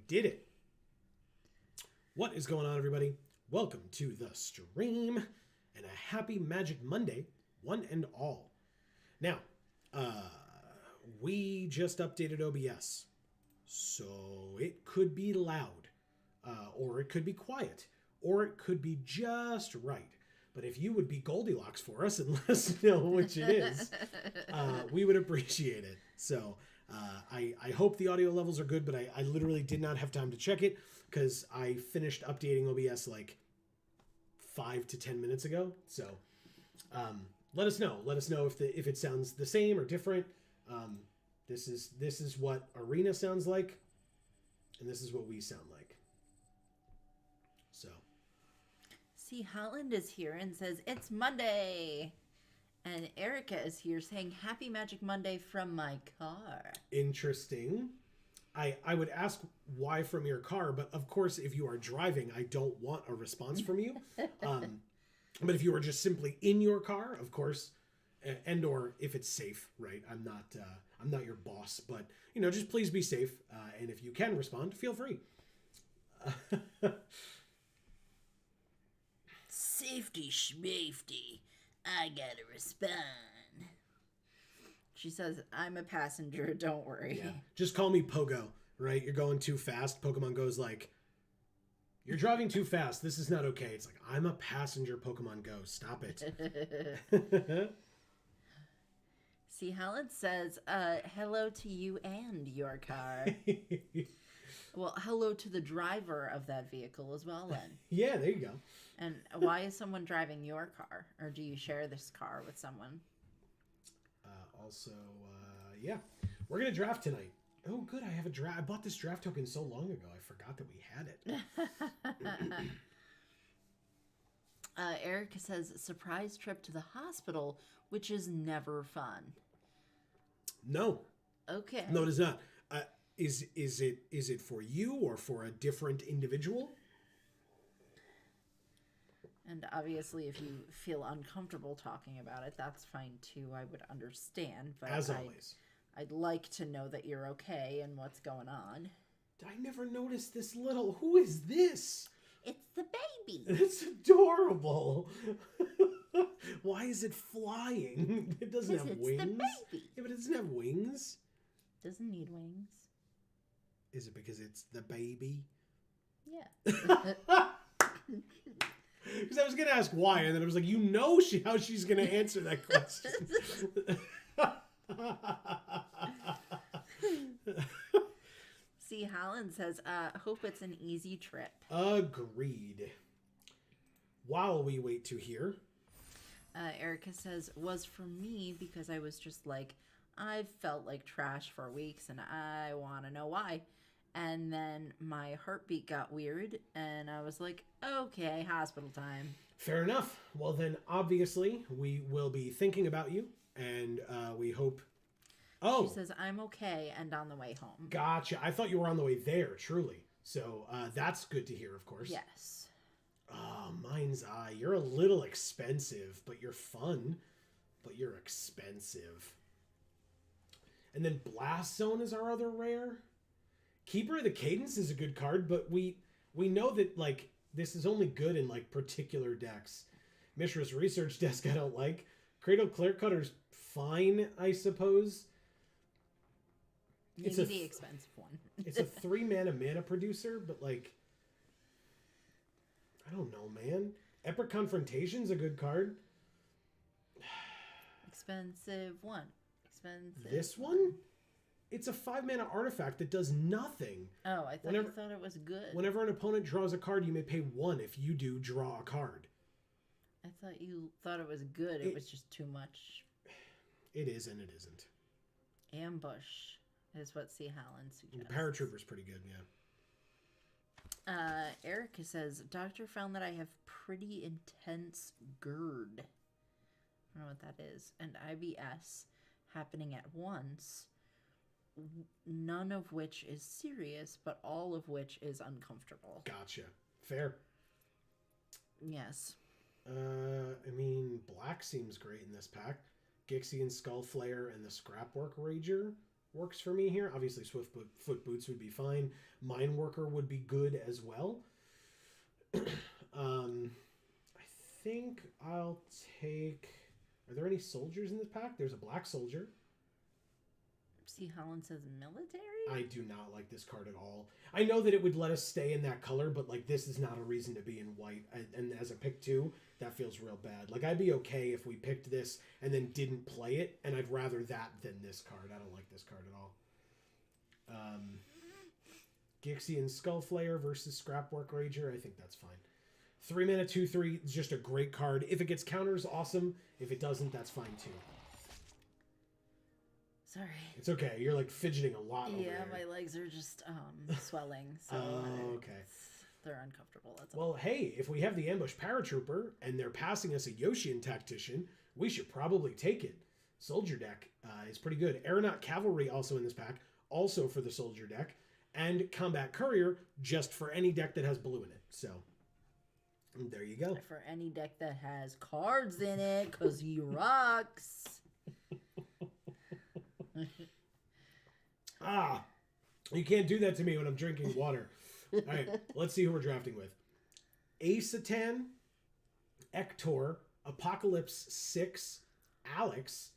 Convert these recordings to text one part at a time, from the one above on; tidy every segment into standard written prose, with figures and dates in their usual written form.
Did it. What is going on, everybody? Welcome to the stream and a happy Magic Monday, one and all. Now, we just updated OBS, so it could be loud, or it could be quiet, or it could be just right. But if you would be Goldilocks for us and let us know which it is, we would appreciate it. So I hope the audio levels are good, but I literally did not have time to check it because I finished updating OBS like 5 to 10 minutes ago. So let us know. Let us know if it sounds the same or different. This is what Arena sounds like, and this is what we sound like. So. See, Holland is here and says, it's Monday. And Erica is here saying, Happy Magic Monday from my car. Interesting. I would ask why from your car, but of course, if you are driving, I don't want a response from you. But if you are just simply in your car, of course, and or if it's safe, right? I'm not your boss, but just please be safe. And if you can respond, feel free. Safety schmafety. I gotta respond. She says, I'm a passenger, don't worry. Yeah. Just call me Pogo, right? You're going too fast. Pokemon goes like, you're driving too fast. This is not okay. It's like, I'm a passenger, Pokemon Go. Stop it. See, Helen says, hello to you and your car. Well, hello to the driver of that vehicle as well, then. Yeah, there you go. And why is someone driving your car? Or do you share this car with someone? Yeah. We're going to draft tonight. Oh, good. I have a draft. I bought this draft token so long ago. I forgot that we had it. Erica says, surprise trip to the hospital, which is never fun. No. Okay. No, it is not. Is it for you or for a different individual? And obviously, if you feel uncomfortable talking about it, that's fine too. I would understand. But as always, I'd like to know that you're okay and what's going on. I never noticed this little... Who is this? It's the baby. It's adorable. Why is it flying? It doesn't have wings. It's the baby. Yeah, but it doesn't have wings. Doesn't need wings. Is it because it's the baby? Yeah. Because I was going to ask why, and then I was like, how she's going to answer that question. See, Holland says, hope it's an easy trip. Agreed. While we wait to hear. Erica says, was for me because I was just like, I've felt like trash for weeks and I want to know why. And then my heartbeat got weird and I was like, okay, hospital time. Fair enough. Well, then obviously we will be thinking about you and we hope. Oh, she says, I'm okay and on the way home. Gotcha. I thought you were on the way there, truly. So that's good to hear, of course. Yes. Oh, mind's eye. You're a little expensive, but you're fun. But you're expensive. And then Blast Zone is our other rare. Keeper of the Cadence is a good card, but we know that like this is only good in like particular decks. Mishra's Research Desk I don't like. Cradle Clear Cutter's fine, I suppose. It's the expensive one. It's a 3-mana producer, but like I don't know, man. Epic Confrontation's a good card. Expensive one. Expensive. This one? It's a 5-mana artifact that does nothing. Oh, I thought you thought it was good. Whenever an opponent draws a card, you may pay 1. If you do, draw a card. I thought you thought it was good. It was just too much. It is and it isn't. Ambush is what C. Hallen suggests. The Paratrooper's pretty good, yeah. Erica says, Doctor found that I have pretty intense GERD. I don't know what that is. And IBS happening at once. None of which is serious, but all of which is uncomfortable. Gotcha. Fair. Yes. I mean, black seems great in this pack. Gixian Skullflayer and the Scrapwork Rager works for me here. Obviously, Swiftfoot Boots would be fine. Mineworker would be good as well. I think I'll take... Are there any soldiers in this pack? There's a black soldier. See, Holland says military? I do not like this card at all. I know that it would let us stay in that color, but like this is not a reason to be in white. And as a pick 2, that feels real bad. Like I'd be okay if we picked this and then didn't play it, and I'd rather that than this card. I don't like this card at all. Gixian Skullflayer versus Scrapwork Rager. I think that's fine. 3-mana 2/3 is just a great card. If it gets counters, awesome. If it doesn't, that's fine too. Sorry. It's okay. You're like fidgeting a lot over there. My legs are just swelling. So okay. They're uncomfortable. That's all. Well, hey, if we have the Ambush Paratrooper and they're passing us a Yoshian Tactician, we should probably take it. Soldier deck is pretty good. Aeronaut Cavalry also in this pack, also for the Soldier deck. And Combat Courier, just for any deck that has blue in it. So, there you go. For any deck that has cards in it, because he rocks. You can't do that to me when I'm drinking water. All right, let's see who we're drafting with. Asatan, Ektor, Apocalypse 6, Alex,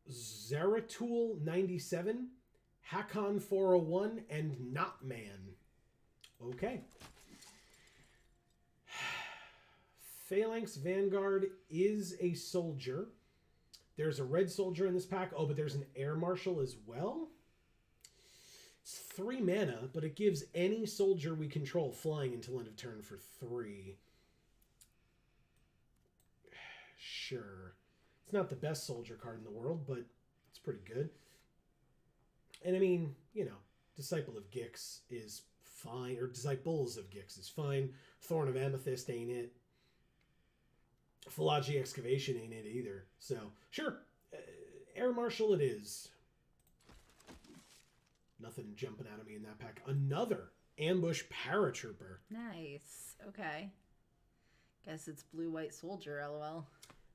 Zeratul 97, Hakon 401, and Notman. Okay. Phalanx Vanguard is a soldier. There's a red soldier in this pack. Oh, but there's an air marshal as well. It's 3 mana, but it gives any soldier we control flying until end of turn for 3. Sure. It's not the best soldier card in the world, but it's pretty good. And I mean, you know, Disciple of Gix is fine, or Disciples of Gix is fine. Thorn of Amethyst ain't it. Philology Excavation ain't it either. So, sure. Air Marshal it is. Nothing jumping out of me in that pack. Another Ambush Paratrooper. Nice. Okay. Guess it's blue-white soldier, lol.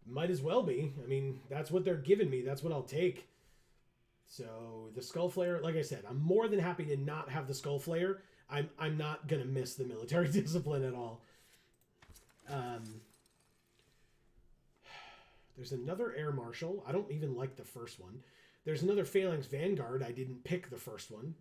Might as well be. I mean, that's what they're giving me. That's what I'll take. So, the Skullflayer, like I said, I'm more than happy to not have the Skullflayer. I'm not going to miss the military discipline at all. There's another Air Marshal. I don't even like the first one. There's another Phalanx Vanguard. I didn't pick the first one.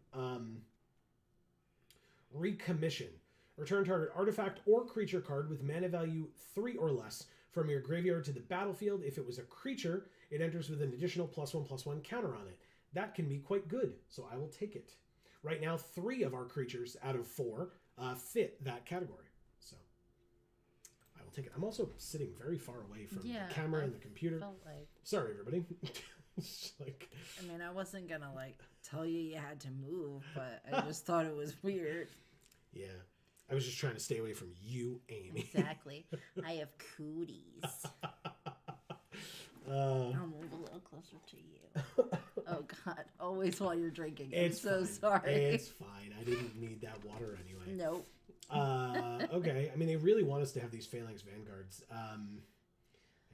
Recommission. Return target artifact or creature card with mana value 3 or less from your graveyard to the battlefield. If it was a creature, it enters with an additional +1/+1 counter on it. That can be quite good, so I will take it. Right now, 3 of our creatures out of 4 fit that category. So I will take it. I'm also sitting very far away from the camera and the computer. Sorry, everybody. Like, I mean, I wasn't going to, tell you had to move, but I just thought it was weird. Yeah. I was just trying to stay away from you, Amy. Exactly. I have cooties. I'll move a little closer to you. Oh, God. Always while you're drinking. I'm so sorry. It's fine. I didn't need that water anyway. Nope. Okay. I mean, they really want us to have these Phalanx Vanguards. I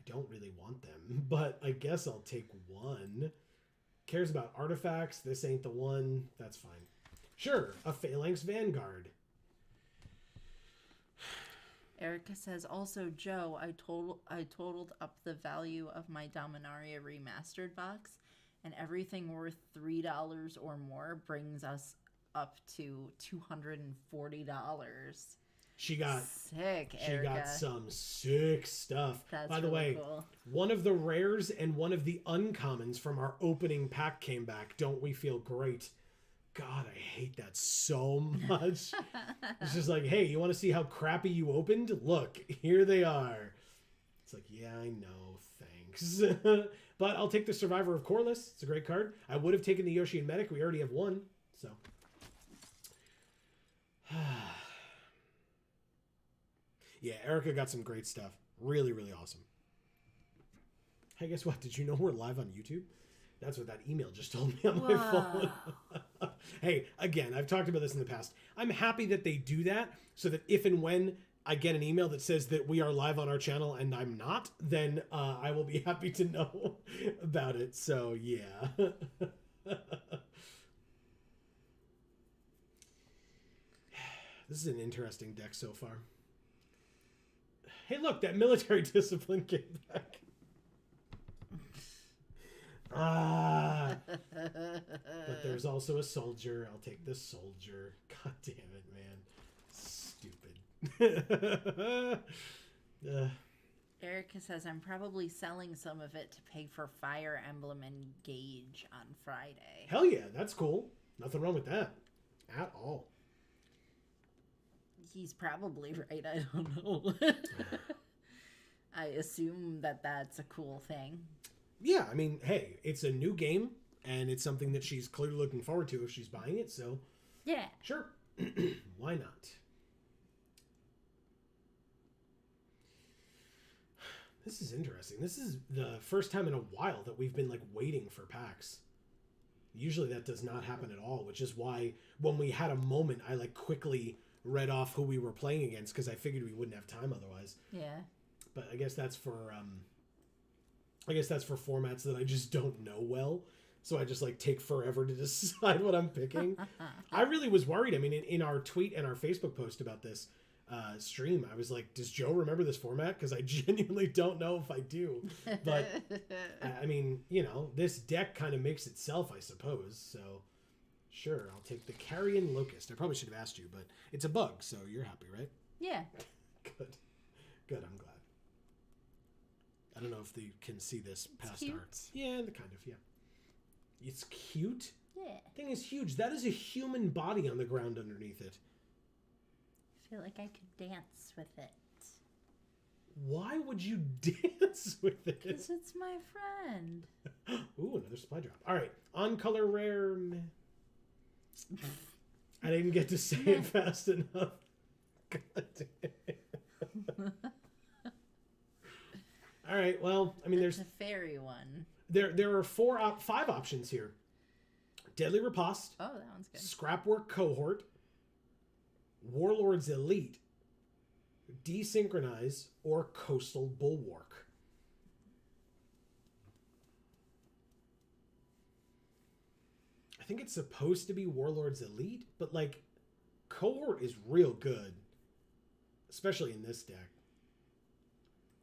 don't really want them, but I guess I'll take one. Cares about artifacts. This ain't the one. That's fine. Sure. A Phalanx Vanguard. Erica says, also, Joe, I totaled up the value of my Dominaria Remastered box, and everything worth $3 or more brings us up to $240. She got sick, she Erica. got some sick stuff. That's By the really way, cool. one of the rares and one of the uncommons from our opening pack came back. Don't we feel great? God, I hate that so much. It's just like, hey, you want to see how crappy you opened? Look, here they are. It's like, yeah, I know, thanks. But I'll take the Survivor of Corliss. It's a great card. I would have taken the Yoshi and Medic. We already have one, so. Yeah, Erica got some great stuff. Really, really awesome. Hey, guess what? Did you know we're live on YouTube? That's what that email just told me on my phone. Hey, again, I've talked about this in the past. I'm happy that they do that so that if and when I get an email that says that we are live on our channel and I'm not, then I will be happy to know about it. So, yeah. This is an interesting deck so far. Hey, look, that military discipline came back. But there's also a soldier. I'll take the soldier. God damn it, man. Stupid. Erica says, I'm probably selling some of it to pay for Fire Emblem and Gauge on Friday. Hell yeah, that's cool. Nothing wrong with that. At all. He's probably right. I don't know. I assume that that's a cool thing. Yeah, I mean, hey, it's a new game, and it's something that she's clearly looking forward to if she's buying it, so... Yeah. Sure. Why not? This is interesting. This is the first time in a while that we've been, like, waiting for packs. Usually that does not happen at all, which is why when we had a moment, I, like, quickly read off who we were playing against, because I figured we wouldn't have time otherwise. Yeah. But I guess that's for formats that I just don't know well. So I just like take forever to decide what I'm picking. I really was worried. I mean, in our tweet and our Facebook post about this stream, I was like, does Joe remember this format? Because I genuinely don't know if I do. But I mean, you know, this deck kind of makes itself, I suppose. So sure, I'll take the Carrion Locust. I probably should have asked you, but it's a bug. So you're happy, right? Yeah. Good. Good. I'm glad. I don't know if they can see this past our... Yeah, the kind of, yeah. It's cute. Yeah. Thing is huge. That is a human body on the ground underneath it. I feel like I could dance with it. Why would you dance with it? Because it's my friend. Ooh, another supply drop. All right. On color rare... I didn't get to say it fast enough. God damn. All right. Well, I mean, there's a fairy one. There are five options here: Deadly Riposte. Oh, that one's good. Scrapwork Cohort, Warlord's Elite, Desynchronize, or Coastal Bulwark. I think it's supposed to be Warlord's Elite, but like Cohort is real good, especially in this deck.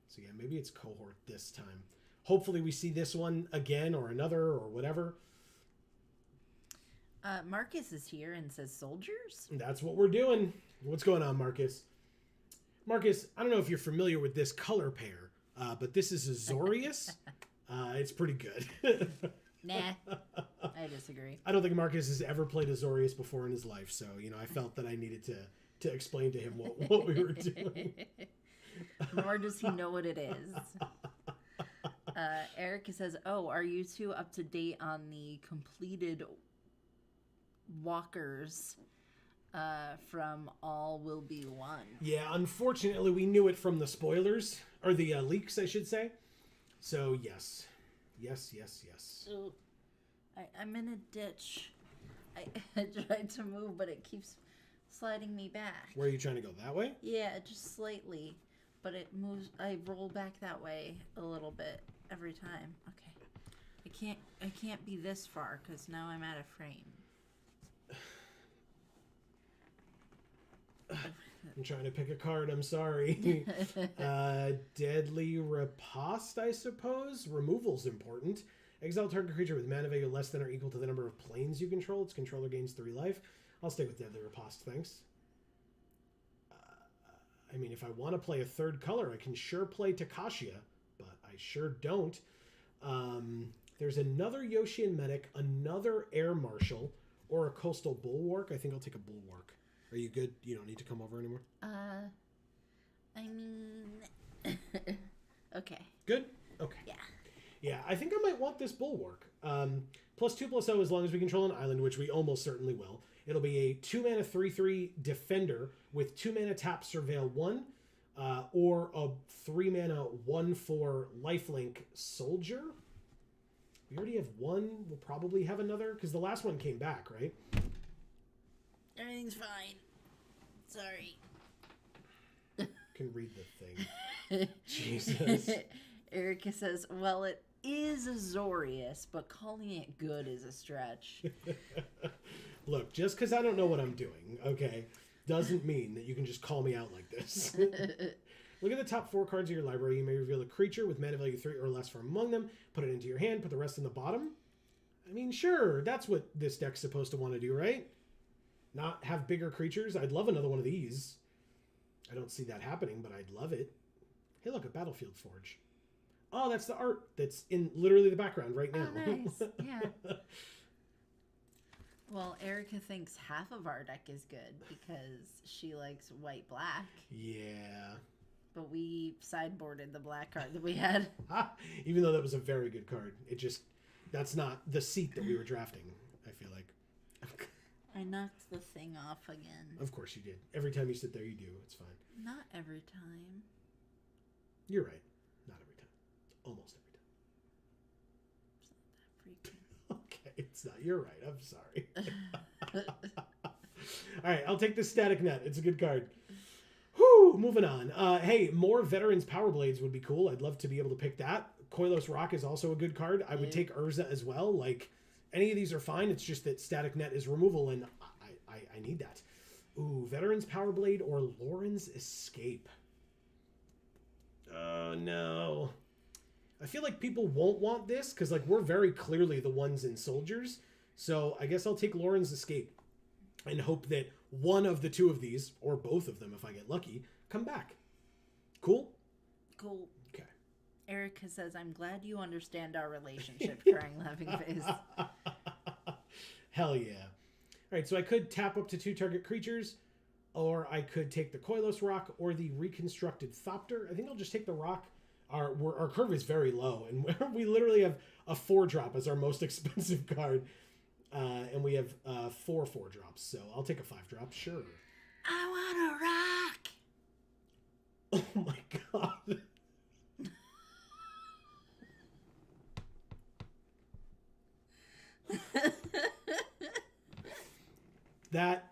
So yeah, maybe it's Cohort this time. Hopefully we see this one again or another or whatever. Marcus is here and says soldiers. That's what we're doing. What's going on, Marcus? Marcus, I don't know if you're familiar with this color pair, but this is Azorius. It's pretty good. Nah, I disagree. I don't think Marcus has ever played Azorius before in his life, so you know I felt that I needed to explain to him what we were doing. Nor does he know what it is. Erica says, oh, are you two up to date on the completed walkers from All Will Be One? Yeah, unfortunately, we knew it from the spoilers, or the leaks, I should say. So, yes. Yes. So, I'm in a ditch. I tried to move, but it keeps sliding me back. Where are you trying to go? That way? Yeah, just slightly. But it moves. I roll back that way a little bit every time. Okay. I can't be this far because now I'm out of frame. I'm trying to pick a card. I'm sorry. Deadly Riposte, I suppose. Removal's important. Exile target creature with mana value less than or equal to the number of planes you control. Its controller gains 3 life. I'll stay with Deadly Riposte, thanks. I mean, if I want to play a third color, I can sure play Takashia, but I sure don't. There's another Yoshian Medic, another Air Marshal, or a Coastal Bulwark. I think I'll take a Bulwark. Are you good? You don't need to come over anymore? I mean... okay. Good? Okay. Yeah. Yeah, I think I might want this Bulwark. +2/+0 as long as we control an island, which we almost certainly will. It'll be a 2-mana 3/3 Defender with 2-mana tap Surveil 1, or a 3-mana 1/4 Lifelink Soldier. We already have one. We'll probably have another, because the last one came back, right? Everything's fine. Sorry. Can read the thing. Jesus. Erica says, well, it is Azorius, but calling it good is a stretch. Look, just because I don't know what I'm doing, okay, doesn't mean that you can just call me out like this. Look at the top 4 cards of your library. You may reveal a creature with mana value 3 or less from among them. Put it into your hand. Put the rest in the bottom. I mean, sure, that's what this deck's supposed to want to do, right? Not have bigger creatures. I'd love another one of these. I don't see that happening, but I'd love it. Hey, look, a Battlefield Forge. Oh, that's the art that's in literally the background right now. Oh, nice. Yeah. Well, Erica thinks half of our deck is good because she likes white-black. Yeah. But we sideboarded the black card that we had. Even though that was a very good card. It just, that's not the seat that we were drafting, I feel like. I knocked the thing off again. Of course you did. Every time you sit there, you do. It's fine. Not every time. You're right. Not every time. Almost every time. It's not that freaking. Okay, it's not. You're right. I'm sorry. All right, I'll take the Static Net. It's a good card. Whew, moving on. Hey, more Veterans Power Blades would be cool. I'd love to be able to pick that. Koilos Rock is also a good card. I would take Urza as well. Like, any of these are fine. It's just that Static Net is removal, and I need that. Ooh, Veterans Power Blade or Lauren's Escape. Oh, no. I feel like people won't want this, because, like, we're very clearly the ones in Soldiers. So I guess I'll take Lauren's Escape and hope that one of the two of these, or both of them if I get lucky, come back. Cool? Cool. Okay. Erica says, I'm glad you understand our relationship, crying laughing face. Hell yeah. All right, so I could tap up to 2 target creatures, or I could take the Koilos Rock or the Reconstructed Thopter. I think I'll just take the Rock. Our curve is very low, and we literally have a 4-drop as our most expensive card. And we have 4 4-drops, so I'll take a 5-drop, sure. I Oh my god. That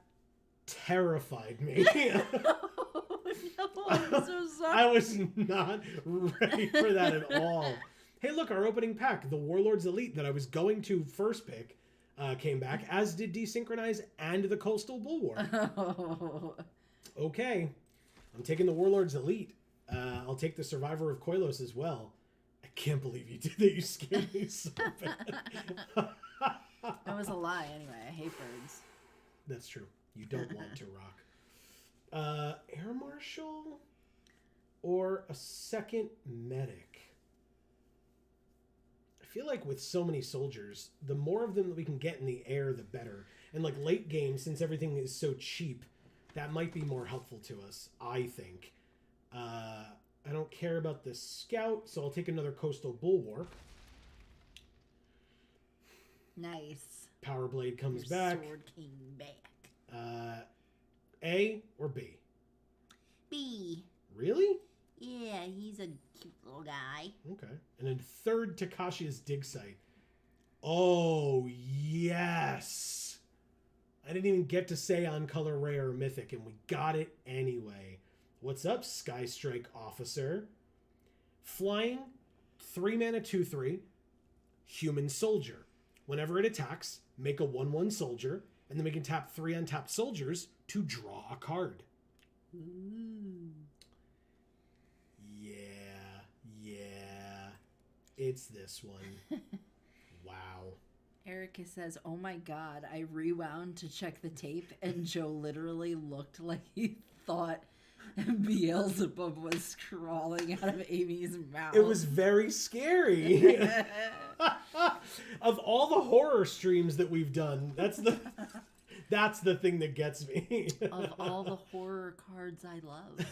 terrified me. Oh, no, I'm so sorry. I was not ready for that at all. Hey, look, our opening pack, the Warlords Elite that I was going to first pick, came back, as did Desynchronize and the Coastal Bulwark. Oh. Okay. I'm taking the Warlords Elite. I'll take the Survivor of Koilos as well. I can't believe you did that. You scared me so bad. That was a lie anyway. I hate birds. That's true. You don't want to rock. Air Marshal or a second Medic? I feel like with so many soldiers, the more of them that we can get in the air, the better. And like late game, since everything is so cheap, that might be more helpful to us, I think. I don't care about the Scout, so I'll take another Coastal Bulwark. Nice. Power Blade comes Your back. Sword came back. A or B? B. Really? Yeah, he's a cute little guy. Okay. And then third, Takashi's Dig Site. Oh, yes. I didn't even get to say on color rare or mythic, and we got it anyway. What's up, Sky Strike Officer? Flying, 3 mana 2/3, Human Soldier. Whenever it attacks, make a 1/1 soldier, and then we can tap 3 untapped soldiers to draw a card. Ooh. Yeah. It's this one. Wow. Erica says, oh my god, I rewound to check the tape, and Joe literally looked like he thought Beelzebub was crawling out of Amy's mouth. It was very scary. Of all the horror streams that we've done, that's the thing that gets me. Of all the horror cards I love.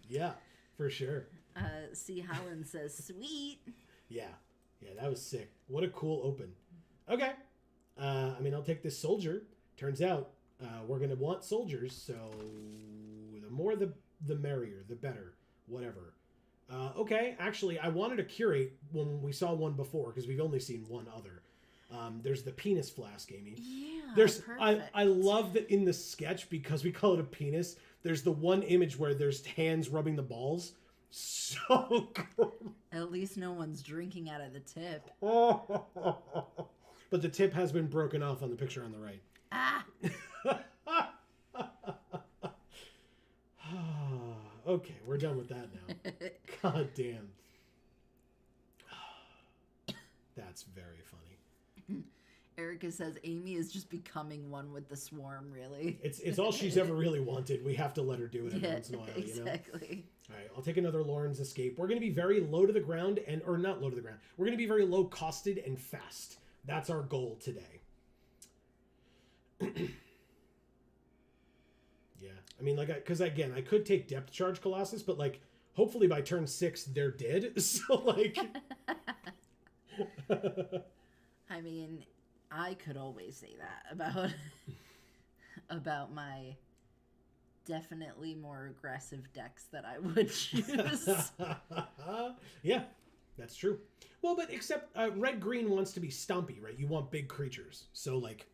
Yeah, for sure. C. Holland says, sweet. Yeah, that was sick. What a cool open. Okay. I mean, I'll take this soldier. Turns out we're going to want soldiers, so the more the merrier, the better, whatever. Okay, actually, I wanted to curate when we saw one before, because we've only seen one other. There's the penis flask, Amy. Yeah, there's perfect. I love that in the sketch, because we call it a penis, there's the one image where there's hands rubbing the balls. So cool. At least no one's drinking out of the tip. But the tip has been broken off on the picture on the right. Ah! Okay, we're done with that now. God damn. That's very funny. Erica says Amy is just becoming one with the swarm, really. It's all she's ever really wanted. We have to let her do it every once in a while, you know? Exactly. All right, I'll take another Lauren's Escape. We're going to be very low to the ground, or not low to the ground. We're going to be very low costed and fast. That's our goal today. Yeah, I mean, like, because again, I could take Depth Charge Colossus, but like, hopefully by turn 6 they're dead. So like, I mean, I could always say that about my definitely more aggressive decks that I would choose. Yeah, that's true. Well, but except red-green wants to be stompy, right? You want big creatures. So, like,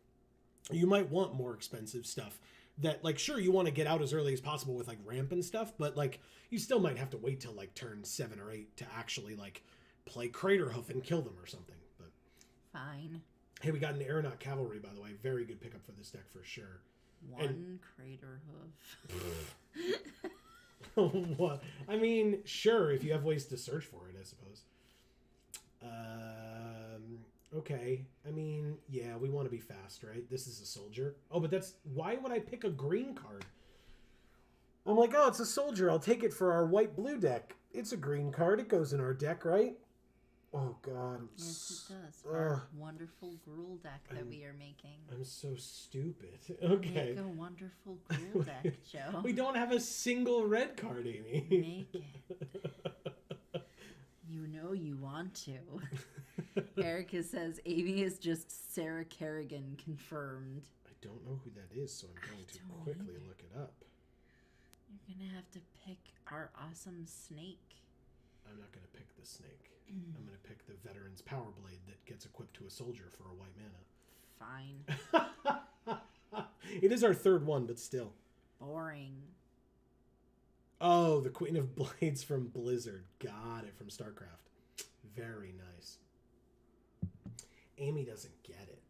you might want more expensive stuff that, like, sure, you want to get out as early as possible with, like, ramp and stuff, but, like, you still might have to wait till, like, turn 7 or 8 to actually, like, play Craterhoof and kill them or something. But Fine. hey, we got an Aeronaut Cavalry, by the way. Very good pickup for this deck for sure. One crater hoof. What? I mean, sure, if you have ways to search for it, I suppose. Okay. I mean, yeah, we want to be fast, right? This is a soldier. Oh, but that's... Why would I pick a green card? I'm like, oh, it's a soldier. I'll take it for our white-blue deck. It's a green card. It goes in our deck, right? Oh, God. Yes, it does. Our wonderful gruel deck that we are making. I'm so stupid. Okay. Make a wonderful gruel deck, Joe. We don't have a single red card, Amy. Make it. You know you want to. Erica says Amy is just Sarah Kerrigan confirmed. I don't know who that is, so I'm going to quickly look it up. You're going to have to pick our awesome snake. I'm not going to pick the snake. I'm going to pick the Veteran's Power Blade that gets equipped to a soldier for a white Fine. mana. It is our third one, but still. Boring. Oh, the Queen of Blades from Blizzard. Got it, from StarCraft. Very nice. Amy doesn't get it.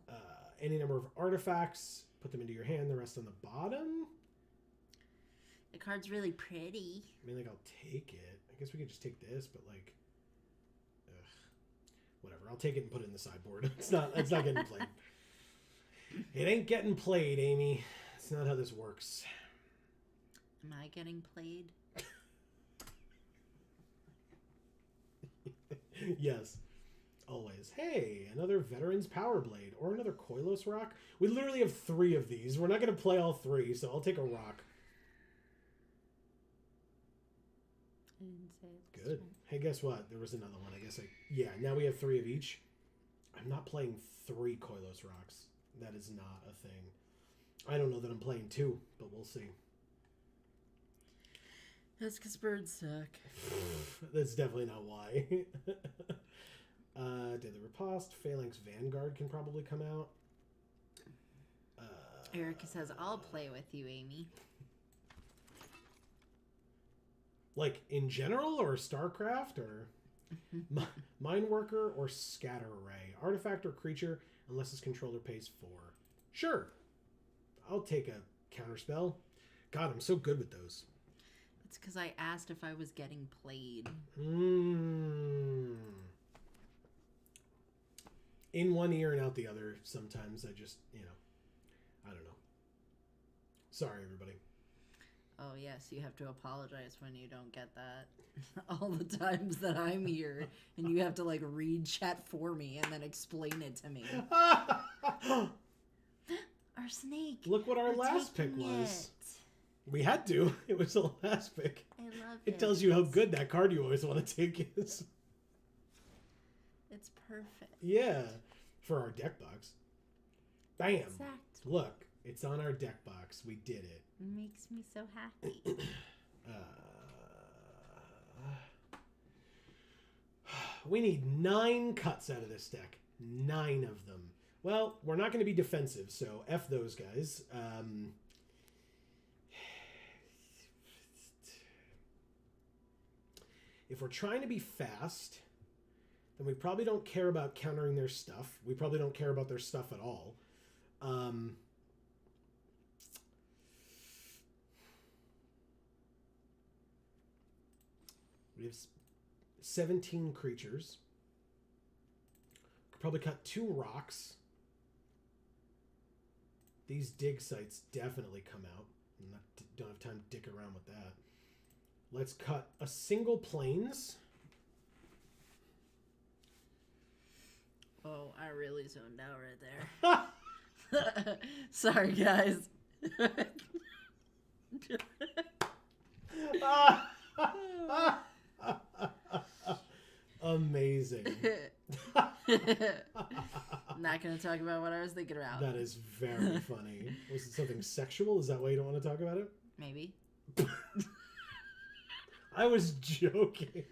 No. Any number of artifacts, put them into your hand, the rest on the bottom. The card's really pretty. I mean, like, I'll take it. I guess we could just take this, but like, ugh, whatever. I'll take it and put it in the sideboard. It's not getting played. It ain't getting played, Amy. It's not how this works. Am I getting played? Yes. Always. Hey, another Veteran's Power Blade or another Koilos Rock. We literally have 3 of these. We're not going to play all 3, so I'll take a rock. I didn't say it. Good. Hey, guess what? There was another one. I guess yeah, now we have 3 of each. I'm not playing 3 Koilos Rocks. That is not a thing. I don't know that I'm playing 2, but we'll see. That's because birds suck. That's definitely not why. Deadly Riposte, Phalanx Vanguard can probably come out. Erica says, I'll play with you, Amy. Like, in general, or StarCraft, or Mine Worker, or Scatter Array. Artifact or creature, unless its controller pays 4. Sure. I'll take a counterspell. God, I'm so good with those. It's because I asked if I was getting played. In one ear and out the other, sometimes I just, I don't know. Sorry, everybody. Oh, yes, you have to apologize when you don't get that. All the times that I'm here and you have to, like, read chat for me and then explain it to me. Our snake. Look what our We're last pick taking was. it. We had to. It was the last pick. I love It tells you how good that card you always want to take is. It's perfect. Yeah. For our deck box. Bam. Exactly. Look, it's on our deck box. We did it. It makes me so happy. We need 9 cuts out of this deck. 9 of them. Well, we're not going to be defensive, so F those guys. If we're trying to be fast, then we probably don't care about countering their stuff. We probably don't care about their stuff at all. We have 17 creatures. Could probably cut 2 rocks. These dig sites definitely come out. Don't have time to dick around with that. Let's cut a single plains. Oh, I really zoned out right there. Sorry, guys. Amazing. Not going to talk about what I was thinking about. That is very funny. Was it something sexual? Is that why you don't want to talk about it? Maybe. I was joking.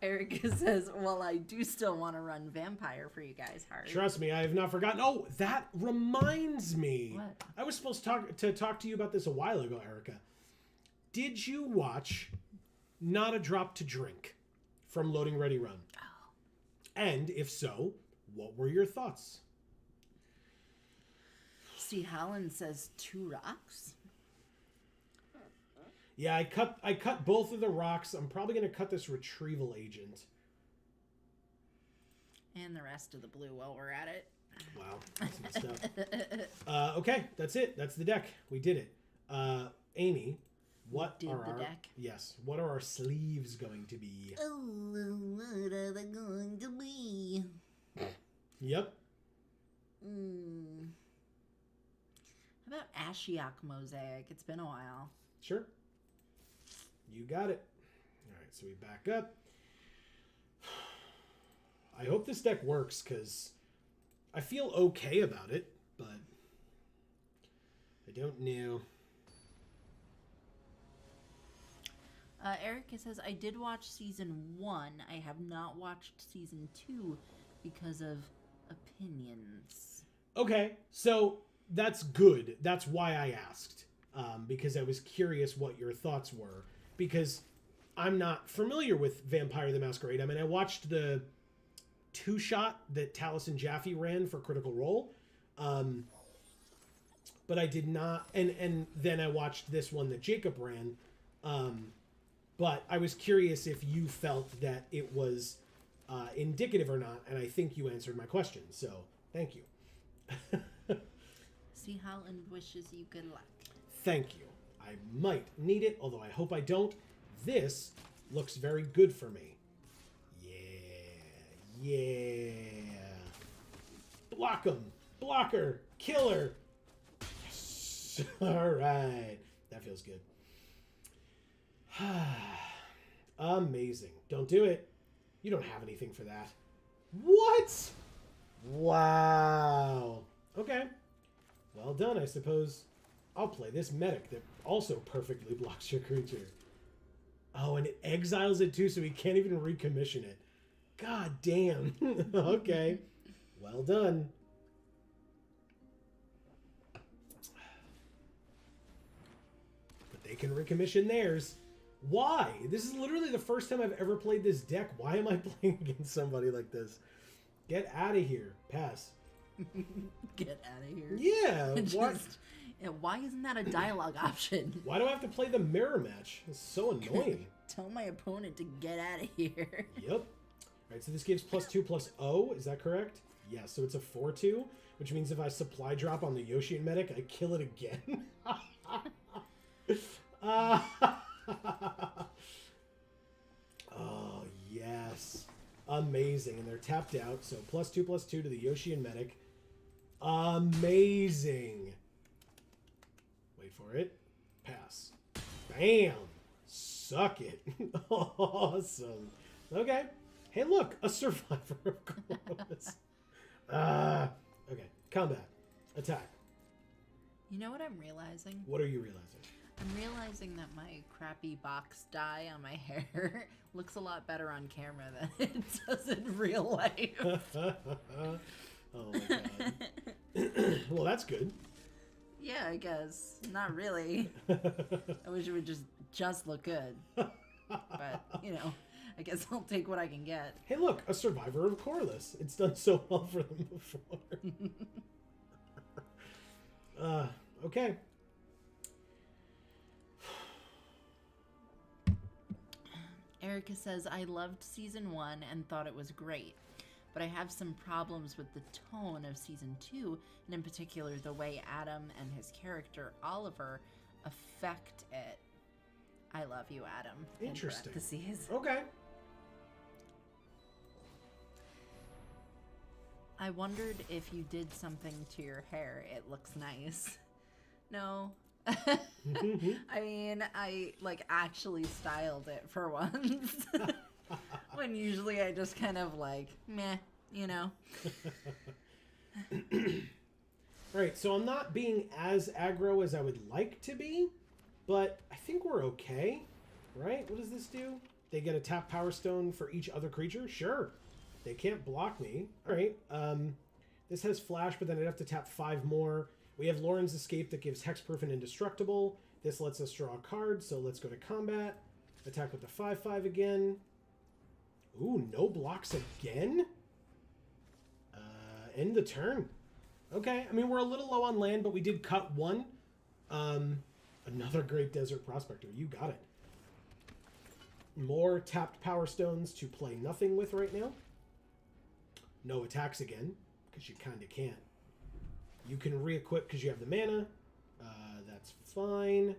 Erica says, well, I do still want to run vampire for you guys hard. Trust me, I have not forgotten. Oh, that reminds me. What? I was supposed to talk to you about this a while ago, Erica. Did you watch Not a Drop to Drink from Loading Ready Run? Oh. And if so, what were your thoughts? See, Holland says 2 rocks. Yeah, I cut both of the rocks. I'm probably going to cut this retrieval agent. And the rest of the blue while we're at it. Wow, that's messed up. Okay, that's it. That's the deck. We did it. Amy, what did are the our deck. Yes? What are our sleeves going to be? Oh, what are they going to be? Yep. How about Ashiok Mosaic? It's been a while. Sure. You got it. All right, so we back up. I hope this deck works because I feel okay about it, but I don't know. Erica says, I did watch season 1. I have not watched season 2 because of opinions. Okay, so that's good. That's why I asked, because I was curious what your thoughts were, because I'm not familiar with Vampire the Masquerade. I mean, I watched the 2-shot that Taliesin Jaffe ran for Critical Role, but I did not, and then I watched this one that Jacob ran, but I was curious if you felt that it was indicative or not, and I think you answered my question, so thank you. See, Holland wishes you good luck. Thank you. I might need it, although I hope I don't. This looks very good for me. Yeah. Block him. Blocker. Killer. Yes. All right. That feels good. Amazing. Don't do it. You don't have anything for that. What? Wow. Okay. Well done, I suppose. I'll play this medic that also perfectly blocks your creature. Oh, and it exiles it too, so he can't even recommission it. God damn. Okay. Well done. But they can recommission theirs. Why? This is literally the first time I've ever played this deck. Why am I playing against somebody like this? Get out of here. Pass. Get out of here. Yeah. What? Why isn't that a dialogue option? Why do I have to play the mirror match? It's so annoying. Tell my opponent to get out of here. Yep. All right, so this gives +2/+0. Is that correct? Yeah, so it's a 4-2, which means if I supply drop on the Yoshi and Medic, I kill it again. Oh, yes. Amazing. And they're tapped out, so +2/+2 to the Yoshi and Medic. Amazing. Wait for it. Pass. Bam. Suck it. Awesome. Okay. Hey, look. A survivor, of course. Okay. Combat. Attack. You know what I'm realizing? What are you realizing? I'm realizing that my crappy box dye on my hair looks a lot better on camera than it does in real life. Oh my god. Well, that's good. Yeah, I guess. Not really. I wish it would just look good. But, I guess I'll take what I can get. Hey, look, a survivor of Corliss. It's done so well for them before. Okay. Erica says, I loved season 1 and thought it was great, but I have some problems with the tone of season 2, and in particular the way Adam and his character Oliver affect it. I love you, Adam. Interesting. In parentheses. Okay. I wondered if you did something to your hair. It looks nice. No. I mean, I actually styled it for once. When usually I just kind of meh, Alright, so I'm not being as aggro as I would like to be, but I think we're okay. Right? What does this do? They get a tap power stone for each other creature? Sure. They can't block me. Alright, this has flash, but then I'd have to tap 5 more. We have Lauren's Escape that gives hexproof and indestructible. This lets us draw a card, so let's go to combat. Attack with the 5/5 again. Ooh, no blocks again? End the turn. Okay, I mean, we're a little low on land, but we did cut 1. Another Great Desert Prospector. You got it. More tapped Power Stones to play nothing with right now. No attacks again, because you kind of can't. You can re-equip because you have the mana. That's fine.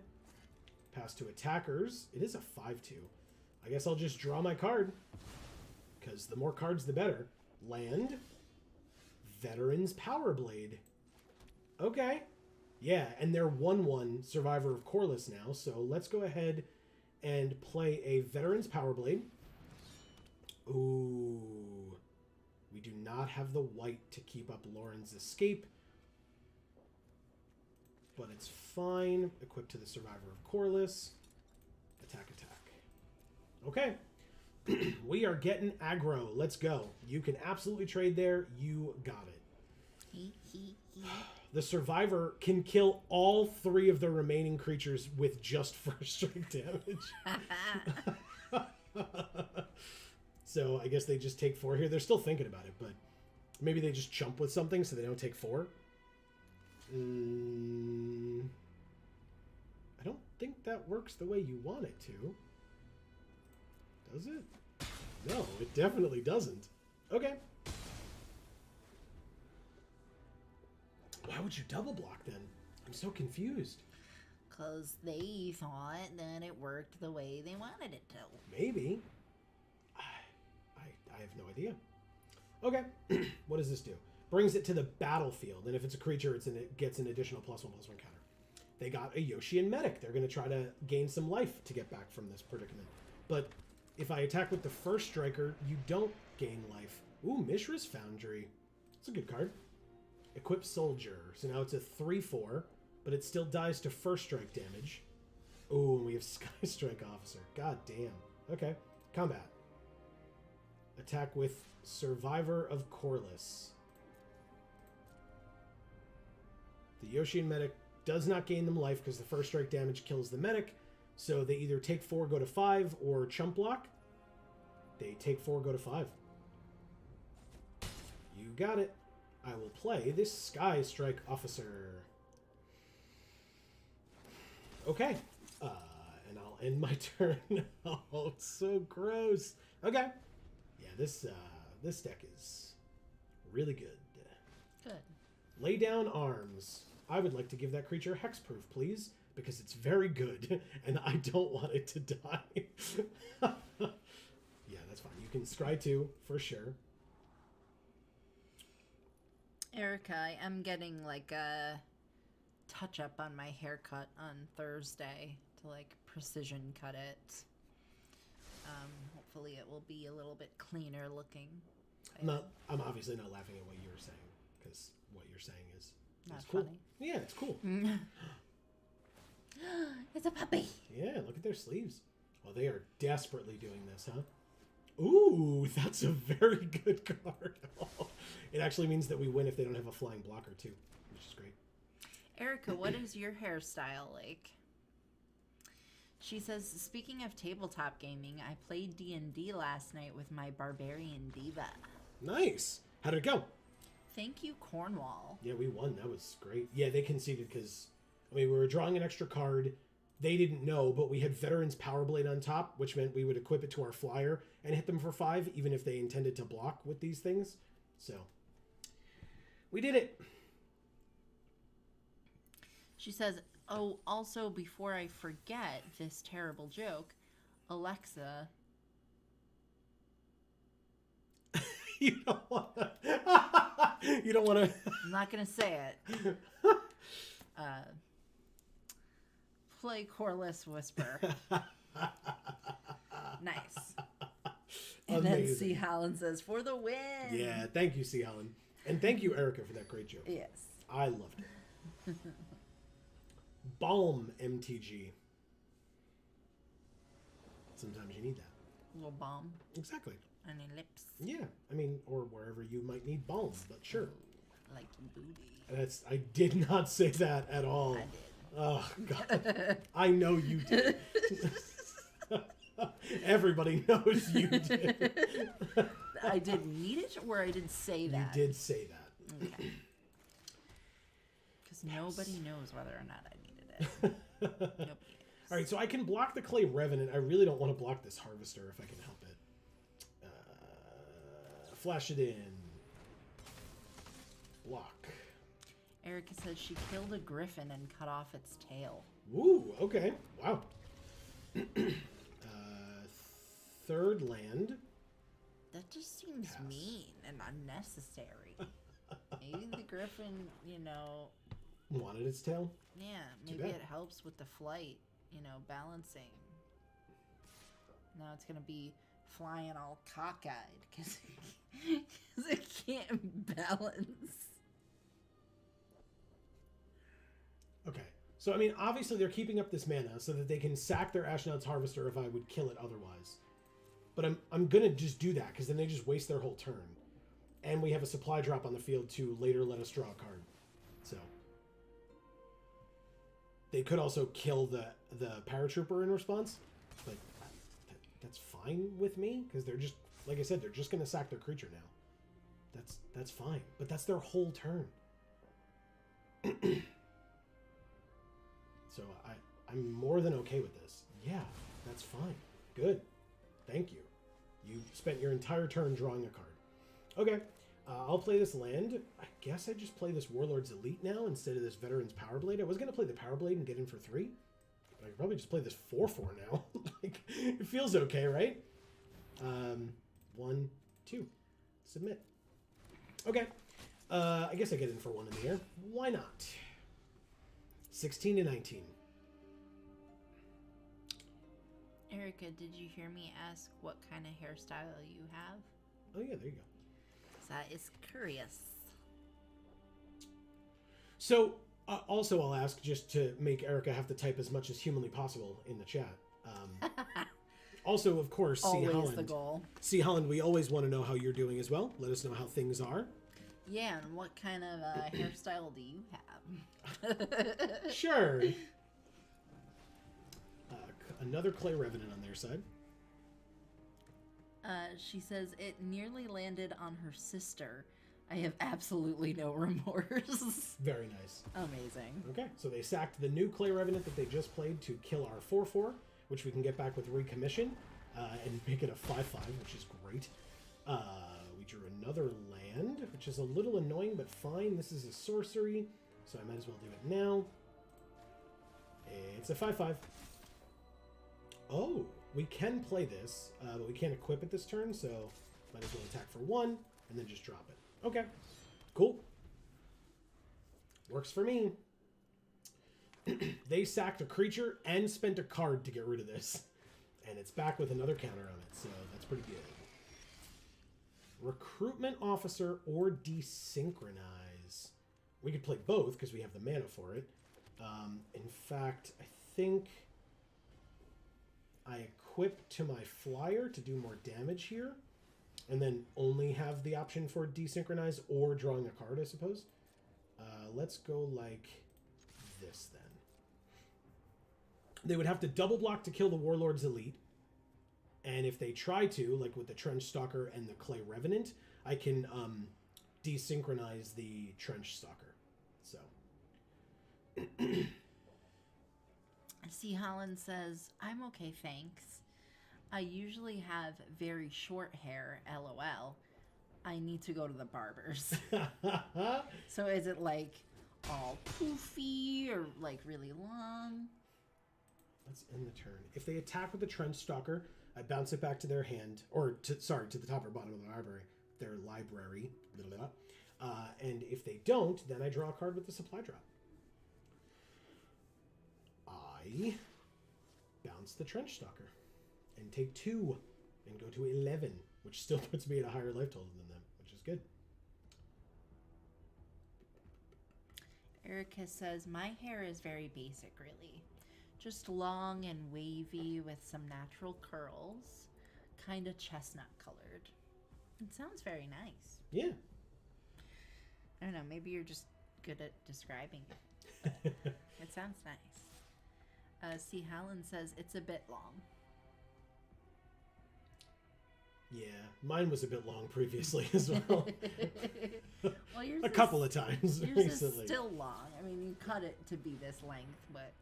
Pass to attackers. It is a 5/2. I guess I'll just draw my card, because the more cards, the better. Land. Veterans Power Blade. Okay. Yeah, and they're 1/1 Survivor of Corliss now, so let's go ahead and play a Veterans Power Blade. Ooh. We do not have the white to keep up Lauren's Escape, but it's fine. Equipped to the Survivor of Corliss. Attack, attack. Okay. We are getting aggro. Let's go. You can absolutely trade there. You got it. The Survivor can kill all 3 of the remaining creatures with just first strike damage. So I guess they just take 4 here. They're still thinking about it, but maybe they just chump with something so they don't take 4. I don't think that works the way you want it to. Does it? No, it definitely doesn't. Okay. Why would you double block then? I'm so confused. Because they thought that it worked the way they wanted it to. Maybe. I have no idea. Okay. What does this do? Brings it to the battlefield, and if it's a creature, it gets an additional +1/+1 counter. They got a Yoshi and Medic. They're going to try to gain some life to get back from this predicament. But if I attack with the first striker, you don't gain life. Ooh, Mishra's Foundry. That's a good card. Equip Soldier. So now it's a 3/4, but it still dies to first strike damage. Ooh, and we have Sky Strike Officer. God damn. Okay. Combat. Attack with Survivor of Corliss. The Yoshi and Medic does not gain them life because the first strike damage kills the Medic. So they either take 4, go to 5, or chump block. They take 4, go to 5. You got it. I will play this Sky Strike Officer. Okay. And I'll end my turn. Oh, it's so gross. Okay. Yeah, this deck is really good. Good. Lay down arms. I would like to give that creature hexproof, please, because it's very good, and I don't want it to die. Yeah, that's fine. You can scry 2, for sure. Erica, I am getting like a touch-up on my haircut on Thursday to like precision cut it. Hopefully it will be a little bit cleaner looking. I'm obviously not laughing at what you were saying, because what you're saying is Not cool. funny. Yeah, it's cool. It's a puppy. Yeah, look at their sleeves. Well, they are desperately doing this, huh? Ooh, that's a very good card. It actually means that we win if they don't have a flying blocker, too, which is great. Erica, what is your hairstyle like? She says, speaking of tabletop gaming, I played D&D last night with my Barbarian Diva. Nice. How did it go? Thank you, Cornwall. Yeah, we won. That was great. Yeah, they conceded because, I mean, we were drawing an extra card. They didn't know, but we had Veteran's Power Blade on top, which meant we would equip it to our flyer and hit them for 5, even if they intended to block with these things. So, we did it. She says, oh, also, before I forget this terrible joke, Alexa... You don't want to... You don't want to... I'm not going to say it. Play Coreless Whisper. Nice. And then C. Holland says, for the win. Yeah, thank you, C. Holland. And thank you, Erica, for that great joke. Yes. I loved it. Balm MTG. Sometimes you need that. A little balm Exactly. on your lips. Yeah, I mean, or wherever you might need balm, but sure. Ooh, like your booty. I did not say that at all. I did. Oh, God. I know you did. Everybody knows you did. I didn't need it, or I didn't say that? You did say that. Okay. Because nobody knows whether or not I needed it. Nobody knows. All right, so I can block the Clay Revenant. I really don't want to block this Harvester if I can help it. Flash it in. Block. Erica says she killed a griffin and cut off its tail. Ooh, okay. Wow. Third land. That just seems Pass. mean and unnecessary. Maybe the griffin, Wanted its tail? yeah, Too maybe bad. it helps with the flight, balancing. Now it's going to be flying all cockeyed because it can't balance. Okay. So, I mean, obviously they're keeping up this mana so that they can sack their Ashnod's Harvester if I would kill it otherwise. But I'm going to just do that because then they just waste their whole turn. And we have a supply drop on the field to later let us draw a card. So. They could also kill the Paratrooper in response. But that's fine with me because they're just, like I said, they're just going to sack their creature now. That's fine. But that's their whole turn. So I'm more than okay with this. Yeah, that's fine. Good. Thank you. You spent your entire turn drawing a card. Okay, I'll play this land. I guess I just play this Warlord's Elite now instead of this Veteran's Power Blade. I was going to play the Power Blade and get in for 3. But I could probably just play this 4/4 now. Like, it feels okay, right? 1, 2. Submit. Okay. I guess I get in for 1 in the air. Why not? 16 to 19. Erica, did you hear me ask what kind of hairstyle you have? Oh, yeah, there you go. 'Cause I is curious. So, also I'll ask, just to make Erica have to type as much as humanly possible in the chat. Also, of course, C. Always Holland. the goal. C. Holland, we always want to know how you're doing as well. Let us know how things are. Yeah, and what kind of hairstyle do you have? Sure. Another Clay Revenant on their side. She says, it nearly landed on her sister. I have absolutely no remorse. Very nice. Amazing. Okay, so they sacked the new Clay Revenant that they just played to kill our 4/4, which we can get back with Recommission, and make it a 5/5, which is great. We drew another land. hand, which is a little annoying, but fine. This is a sorcery, so I might as well do it now. It's a 5/5. Oh, we can play this, but we can't equip it this turn, so might as well attack for 1 and then just drop it. Okay, cool. Works for me. They sacked a creature and spent a card to get rid of this. And it's back with another counter on it, so that's pretty good. Recruitment Officer or Desynchronize. We could play both because we have the mana for it. In fact, I think I equip to my flyer to do more damage here. And then only have the option for Desynchronize or drawing a card, I suppose. Let's go like this then. They would have to double block to kill the Warlord's Elite. And if they try to, like with the Trench Stalker and the Clay Revenant, I can desynchronize the Trench Stalker. So. C. Holland says, I'm okay, thanks. I usually have very short hair, LOL. I need to go to the barber's. So is it like all poofy or like really long? Let's end the turn. If they attack with the Trench Stalker, I bounce it back to their hand, or to the top or bottom of the library. Their library. And if they don't, then I draw a card with the supply drop. I bounce the Trench Stalker and take 2 and go to 11, which still puts me at a higher life total than them, which is good. Erica says, my hair is very basic, really. Just long and wavy with some natural curls. Kind of chestnut colored. It sounds very nice. Yeah. I don't know, maybe you're just good at describing it. It sounds nice. C. Hallen says, it's a bit long. Yeah, mine was a bit long previously as well. Well, yours a couple of times yours recently. Is still long. I mean, you cut it to be this length, but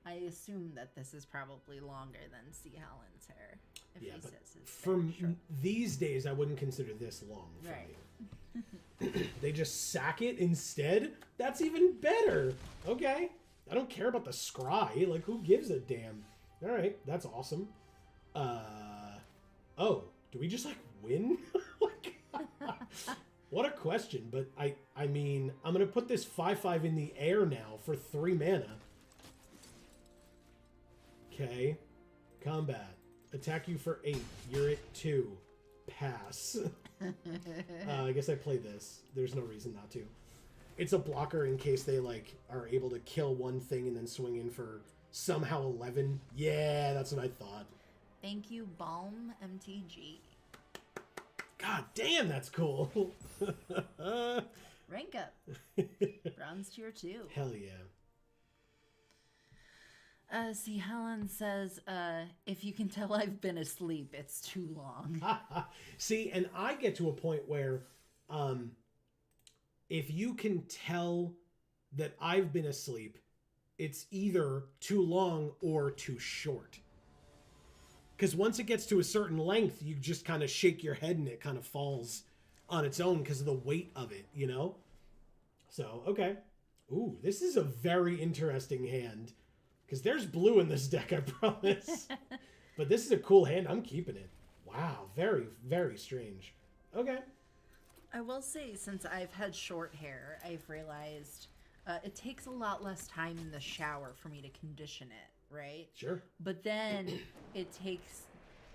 I assume that this is probably longer than C. Hallen's hair. If Yeah, he but says it's from short. these days, I wouldn't consider this long for Right. me. They just sack it instead? That's even better. Okay. I don't care about the scry. Like, who gives a damn? All right, that's awesome. Oh, do we just, like, win? What a question. But, I mean, I'm going to put this 5/5 in the air now for 3 mana. Okay. Combat. Attack you for 8. You're at 2. Pass. I guess I play this. There's no reason not to. It's a blocker in case they, like, are able to kill one thing and then swing in for somehow 11. Yeah, that's what I thought. Thank you, Balm MTG. God damn, that's cool. Rank up. Bronze tier 2. Hell yeah. See, Helen says, if you can tell I've been asleep, it's too long. See, and I get to a point where if you can tell that I've been asleep, it's either too long or too short. Because once it gets to a certain length, you just kind of shake your head and it kind of falls on its own because of the weight of it, you know? So, okay. Ooh, this is a very interesting hand. Because there's blue in this deck, I promise. But this is a cool hand. I'm keeping it. Wow, very, very strange. Okay. I will say, since I've had short hair, I've realized it takes a lot less time in the shower for me to condition it, right? Sure. But then it takes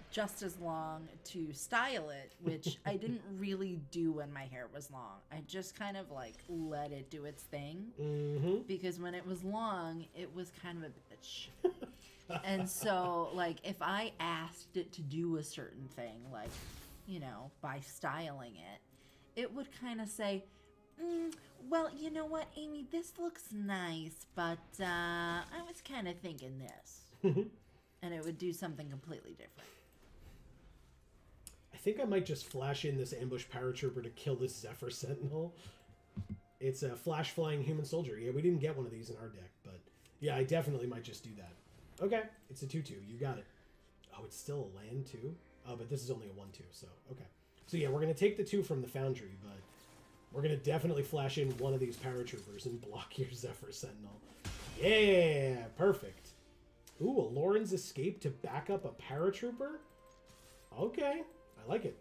just as long to style it, which I didn't really do when my hair was long. I just kind of like let it do its thing. Mm-hmm. Because when it was long, it was kind of a bitch. And so, like, if I asked it to do a certain thing, like, you know, by styling it, it would kind of say, well, you know what, Amy, this looks nice, but I was kind of thinking this. And it would do something completely different. I think I might just flash in this ambush paratrooper to kill this Zephyr Sentinel. It's a flash flying human soldier. Yeah, we didn't get one of these in our deck, but yeah, I definitely might just do that. Okay, it's a 2/2. You got it. Oh, it's still a land too? Oh, but this is only a 1/2, so okay. So yeah, we're going to take the 2 from the Foundry, but we're going to definitely flash in one of these paratroopers and block your Zephyr Sentinel. Yeah, perfect. Ooh, a Lauren's Escape to back up a paratrooper? Okay, I like it.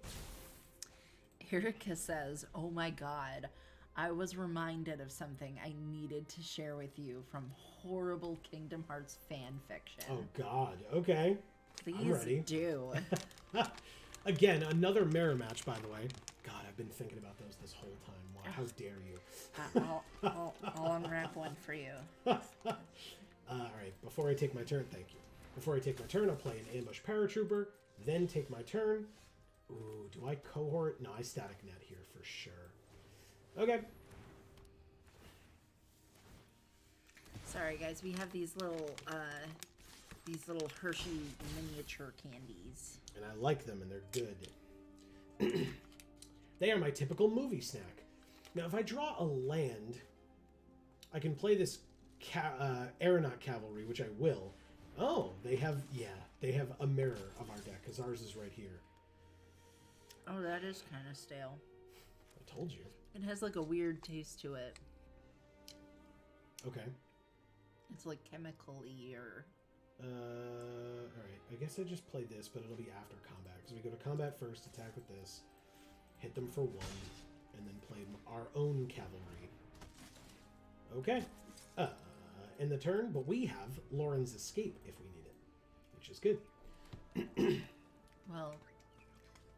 Erica says, "Oh my god, I was reminded of something I needed to share with you from horrible Kingdom Hearts fan fiction." Oh god, okay. Please I'm ready. do. Again, another mirror match, by the way. God, I've been thinking about those this whole time. Wow, how dare you? I'll unwrap one for you. All right, before I take my turn, thank you. Before I take my turn, I'll play an ambush paratrooper, then take my turn. Ooh, do I cohort? No, I static net here for sure. Okay. Sorry, guys. We have these little Hershey miniature candies. And I like them, and they're good. They are my typical movie snack. Now, if I draw a land, I can play this Aeronaut Cavalry, which I will. Oh, they have a mirror of our deck, because ours is right here. Oh, that is kind of stale. I told you. It has like a weird taste to it. Okay. It's like chemical-y or... Alright, I guess I just play this, but it'll be after combat. Because we go to combat first, attack with this, hit them for 1, and then play our own cavalry. Okay. In the turn, but we have Lauren's Escape if we need it, which is good. Well,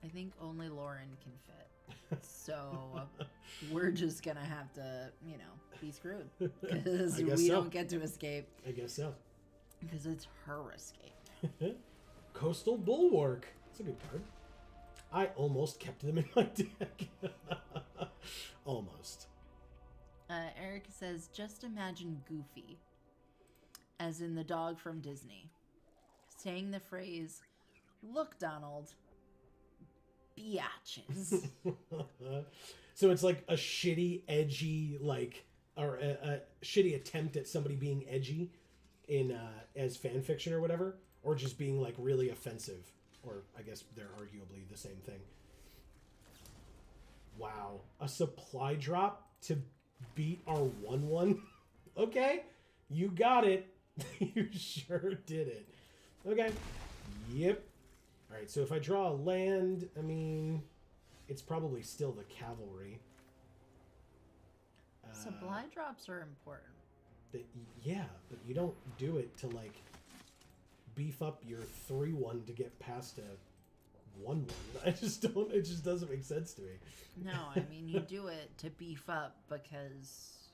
I think only Lauren can fit. So we're just gonna have to, be screwed. Because we don't get to escape. I guess so. Because it's her escape. Coastal Bulwark. That's a good card. I almost kept them in my deck. Almost. Erica says, just imagine Goofy, as in the dog from Disney, saying the phrase, "Look, Donald, biatches." So it's like a shitty, edgy, or a shitty attempt at somebody being edgy in as fan fiction or whatever, or just being like really offensive, or I guess they're arguably the same thing. Wow, a supply drop to beat our 1/1. Okay, you got it. You sure did it. Okay. Yep. All right, so if I draw a land, I mean, it's probably still the cavalry. Supply drops are important. Yeah, but you don't do it to like beef up your 3/1 to get past a 1/1. I just don't. It just doesn't make sense to me. No, I mean you do it to beef up because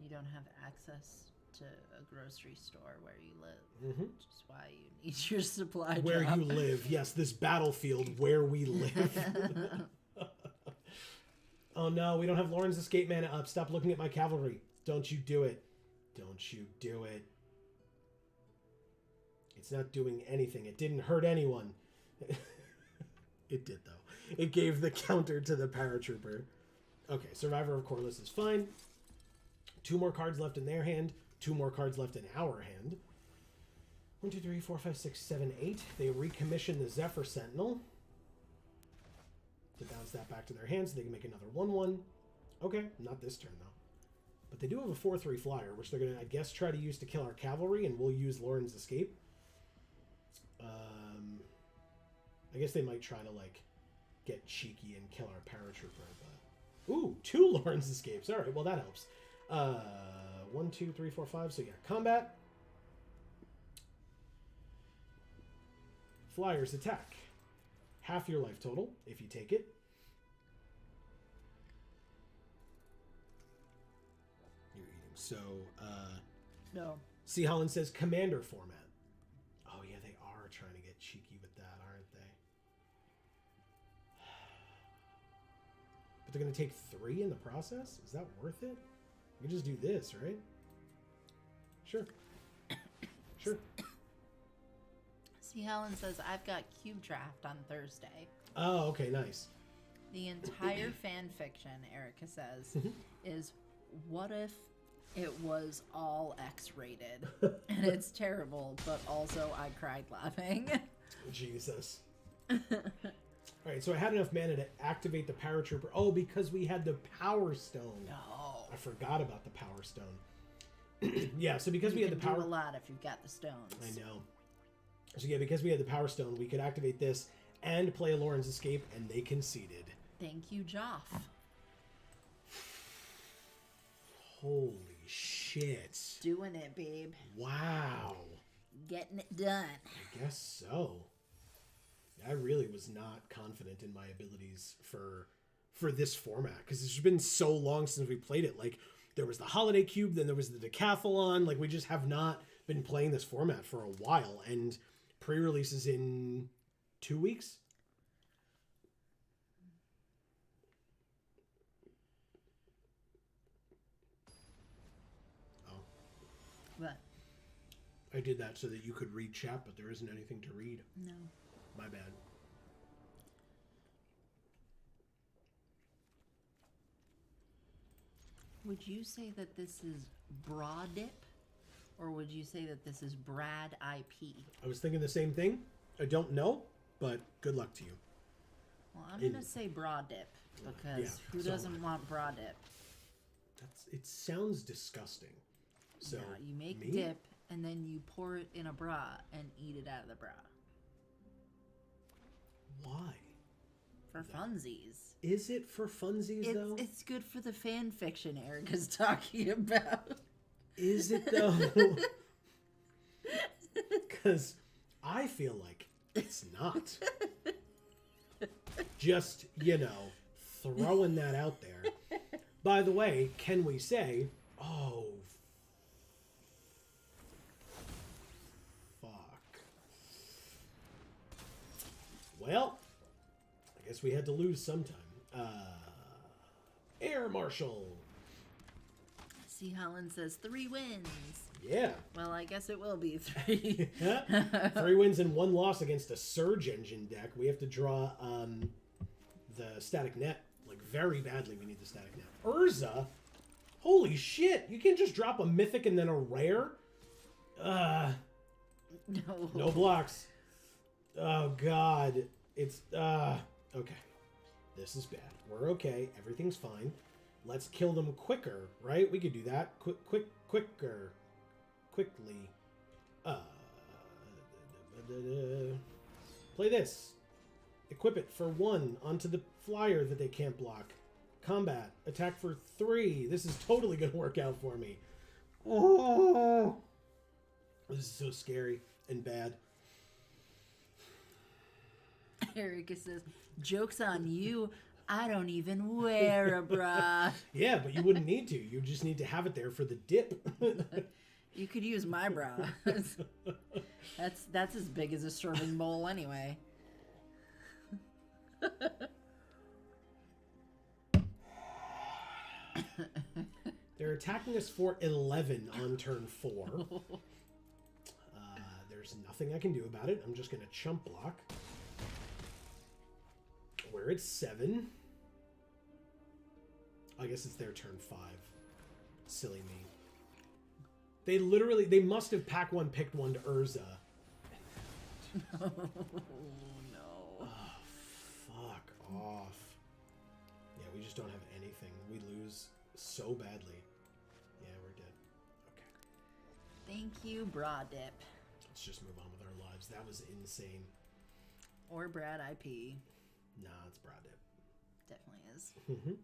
you don't have access to a grocery store where you live, Mm-hmm. which is why you need your supply Where drop. you live, yes, this battlefield where we live. Oh no, we don't have Lauren's Escape mana up. Stop looking at my cavalry. Don't you do it. Don't you do it. It's not doing anything. It didn't hurt anyone. It did, though. It gave the counter to the paratrooper. Okay, Survivor of Corliss is fine. 2 more cards left in their hand. 2 more cards left in our hand. 1, 2, 3, 4, 5, 6, 7, 8. They recommission the Zephyr Sentinel to bounce that back to their hand so they can make another 1/1. Okay, not this turn, though. But they do have a 4/3 flyer, which they're going to, I guess, try to use to kill our cavalry, and we'll use Lauren's Escape. I guess they might try to, like, get cheeky and kill our paratrooper, but... Ooh, 2 Lauren's Escapes. All right, well, that helps. 1, 2, 3, 4, 5. So, yeah, combat. Flyers attack. Half your life total, if you take it. You're eating. So, No. C. Holland says commander format. Oh, yeah, they are trying to get cheeky with that, aren't they? But they're going to take 3 in the process? Is that worth it? We can just do this, right? Sure. Sure. See, Helen says, I've got Cube Draft on Thursday. Oh, okay, nice. The entire fan fiction, Erica says, is what if it was all X-rated? And it's terrible, but also I cried laughing. Jesus. All All right, so I had enough mana to activate the paratrooper. Oh, because we had the power stone. No. I forgot about the power stone. Yeah, so because we had the power... do a lot if you've got the stones. I know. So yeah, because we had the power stone, we could activate this and play a Lauren's Escape, and they conceded. Thank you, Joff. Holy shit. Doing it, babe. Wow. Getting it done. I guess so. I really was not confident in my abilities for this format, because it's been so long since we played it. Like, there was the Holiday Cube, then there was the Decathlon. Like, we just have not been playing this format for a while, and pre-release is in 2 weeks. Oh. What? I did that so that you could read chat, but there isn't anything to read. No. My bad. Would you say that this is Bra Dip? Or would you say that this is Brad IP? I was thinking the same thing. I don't know, but good luck to you. Well, I'm going to say Bra Dip, because who doesn't want Bra Dip? It sounds disgusting. So yeah, you make dip, and then you pour it in a bra and eat it out of the bra. Why? For funsies. Is it for funsies, though? It's good for the fan fiction Erica's talking about. Is it, though? Because I feel like it's not. Just, throwing that out there. By the way, can we say, oh, fuck. Well, I guess we had to lose sometime. Air Marshal. See, Holland says 3 wins. Yeah. Well, I guess it will be 3. 3 wins and 1 loss against a Surge Engine deck. We have to draw the Static Net. Like, very badly we need the Static Net. Urza? Holy shit. You can't just drop a Mythic and then a Rare? No. No blocks. Oh, God. It's, okay. This is bad. We're okay. Everything's fine. Let's kill them quicker, right? We could do that. Quicker. Quickly. Play this. Equip it for 1 onto the flyer that they can't block. Combat. Attack for 3. This is totally going to work out for me. Oh! This is so scary and bad. Erica says, joke's on you. I don't even wear a bra. Yeah, but you wouldn't need to. You just need to have it there for the dip. You could use my bra. That's as big as a serving bowl anyway. They're attacking us for 11 on turn 4. There's nothing I can do about it. I'm just going to chump block. Where it's 7. I guess it's their turn 5. Silly me. They must have pack 1 picked 1 to Urza. Oh, no. Oh, fuck off. Yeah, we just don't have anything. We lose so badly. Yeah, we're dead. Okay. Thank you, Bra Dip. Let's just move on with our lives. That was insane. Or Brad IP. Nah, it's Brad Dip. Definitely is. Mm-hmm.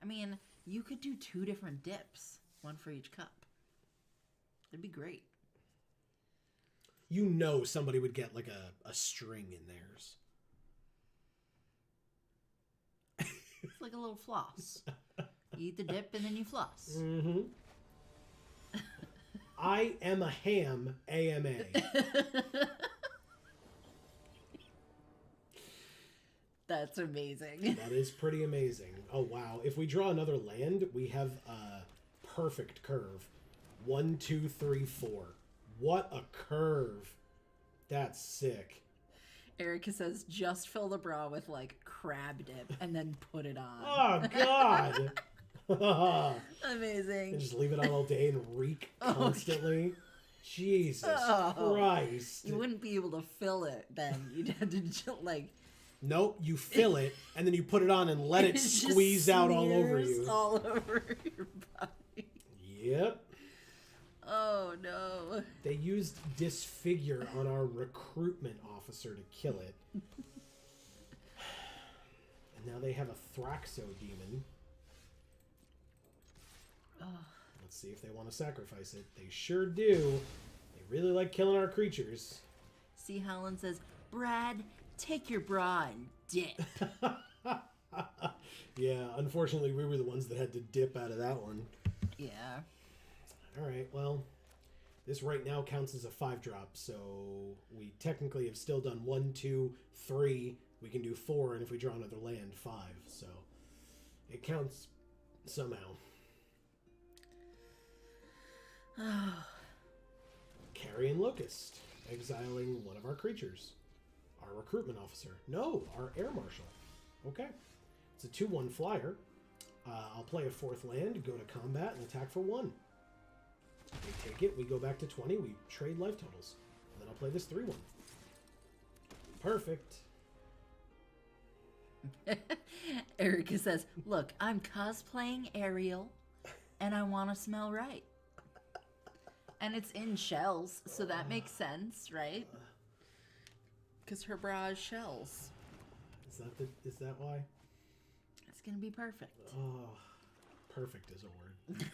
I mean, you could do 2 different dips. 1 for each cup. It'd be great. You know somebody would get like a string in theirs. It's like a little floss. You eat the dip and then you floss. Mm-hmm. I am a ham, AMA. That's amazing. That is pretty amazing. Oh, wow. If we draw another land, we have a perfect curve. 1, 2, 3, 4. What a curve. That's sick. Erica says, just fill the bra with, like, crab dip and then put it on. Oh, God. Amazing. And just leave it on all day and reek constantly. Jesus Christ. You wouldn't be able to fill it then. You'd have to, like, Nope, you fill it, and then you put it on and let it just squeeze out all over smears you. all over your body. Yep. Oh no. They used disfigure on our recruitment officer to kill it. And now they have a Thraxo demon. Oh. Let's see if they want to sacrifice it. They sure do. They really like killing our creatures. See, Helen says, Brad, take your bra and dip. Yeah, unfortunately, we were the ones that had to dip out of that one. Yeah. All right, well, this right now counts as a 5-drop, so we technically have still done 1, 2, 3. We can do 4, and if we draw another land, 5. So it counts somehow. Carrion Locust, exiling one of our creatures. Our recruitment officer. No, our air marshal. Okay. It's a 2/1 flyer. I'll play a 4th land, go to combat, and attack for 1. They take it, we go back to 20, we trade life totals. And then I'll play this 3/1. Perfect. Erica says, look, I'm cosplaying Ariel, and I want to smell right. And it's in shells, so that makes sense, right? Because her bra is shells. Is that why? It's going to be perfect. Oh, perfect is a word.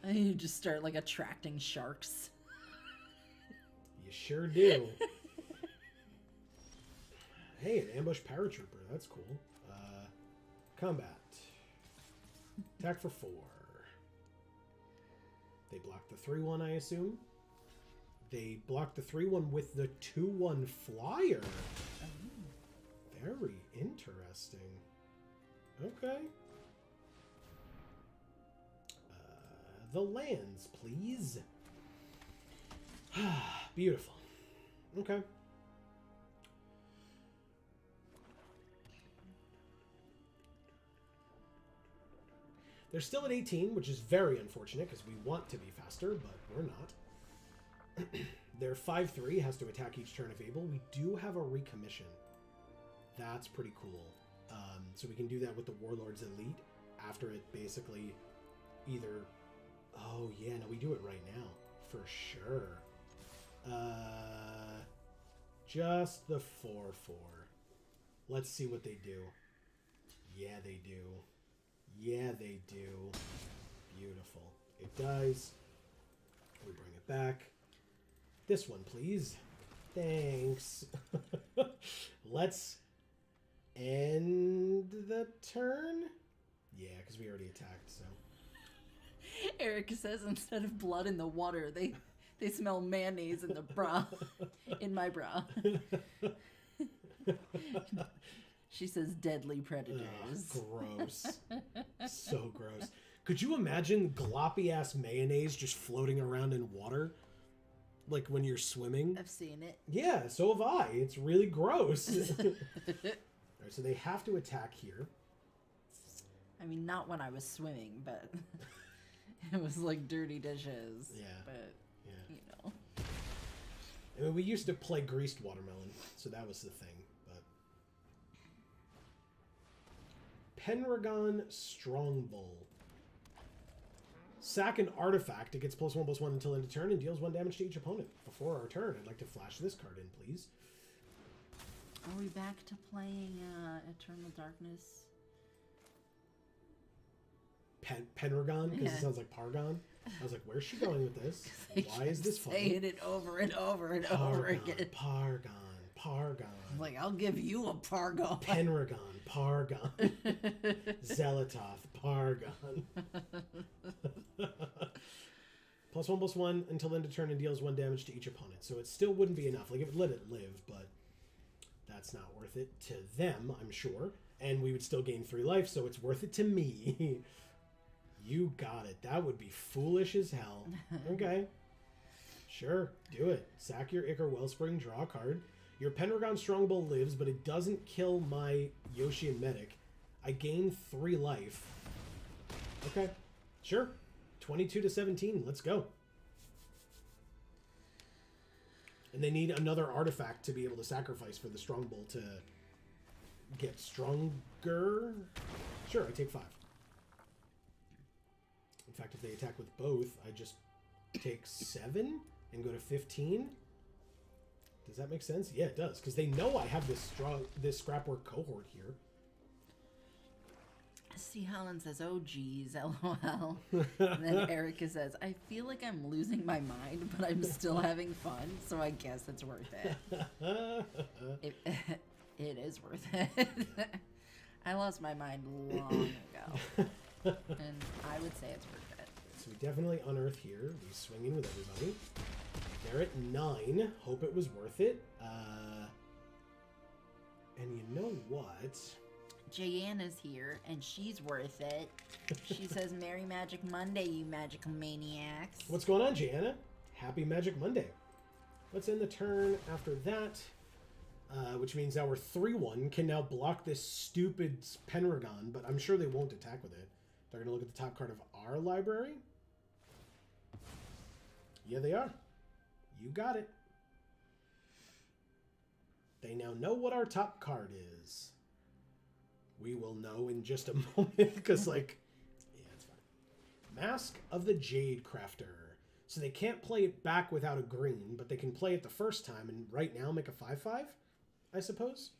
And you just start, like, attracting sharks. You sure do. Hey, an ambush paratrooper. That's cool. Combat. Attack for 4. They block the 3/1, I assume. They block the 3/1 with the 2/1 flyer. Very interesting. Okay. The lands, please. Beautiful. Okay. They're still at 18, which is very unfortunate because we want to be faster, but we're not. Their 5/3 has to attack each turn if able. We do have a recommission. That's pretty cool. So we can do that with the Warlord's Elite after it basically either... Oh, yeah, no, we do it right now. For sure. Just the 4/4. Let's see what they do. Yeah, they do. Yeah, they do. Beautiful. It does. We bring it back. This one, please. Thanks. Let's end the turn. Yeah, because we already attacked, so. Erica says instead of blood in the water, they smell mayonnaise in the bra. In my bra. She says deadly predators. Ugh, gross. So gross. Could you imagine gloppy ass mayonnaise just floating around in water? Like when you're swimming? I've seen it. Yeah, so have I. It's really gross. Alright, so they have to attack here. I mean, not when I was swimming, but it was like dirty dishes. Yeah. But, Yeah. you know. I mean, we used to play greased watermelon, so that was the thing. But Pendragon Strongbull. Sack an artifact. It gets +1/+1 until end of turn and deals 1 damage to each opponent. Before our turn, I'd like to flash this card in, please. Are we back to playing Eternal Darkness? Pendragon? Because Yeah. it sounds like Pargon. I was like, where's she going with this? Why is this funny? Saying it over and over and over again. Pargon. I'm like, I'll give you a Pargon. Pendragon. Pargon. Zelatoth. Pargon. +1/+1 until end of turn and deals 1 damage to each opponent. So it still wouldn't be enough. Like, it would let it live, but that's not worth it to them, I'm sure. And we would still gain 3 life, so it's worth it to me. You got it. That would be foolish as hell. Okay. Sure. Do it. Sack your Ichor Wellspring, draw a card. Your Pendragon Strongbull lives, but it doesn't kill my Yoshian Medic. I gain 3 life. Okay. Sure. 22 to 17. Let's go. And they need another artifact to be able to sacrifice for the Strongbow to get stronger. Sure, I take 5. In fact, if they attack with both, I just take 7 and go to 15. Does that make sense? Yeah, it does. Because they know I have this scrapwork cohort here. See, Helen says, "Oh, geez, lol." And then Erica says, "I feel like I'm losing my mind, but I'm still having fun, so I guess it's worth it." It is worth it. I lost my mind long ago, and I would say it's worth it. So we definitely unearth here. We swing in with everybody. They're at 9. Hope it was worth it. And you know what? Jayanna's here, and she's worth it. She says, "Merry Magic Monday, you magical maniacs." What's going on, Jayanna? Happy Magic Monday. Let's end the turn after that, which means our 3-1 can now block this stupid Pendragon, but I'm sure they won't attack with it. They're going to look at the top card of our library. Yeah, they are. You got it. They now know what our top card is. We will know in just a moment, because, like, yeah, it's fine. Mask of the Jade Crafter. So they can't play it back without a green, but they can play it the first time and right now make a 5/5, I suppose.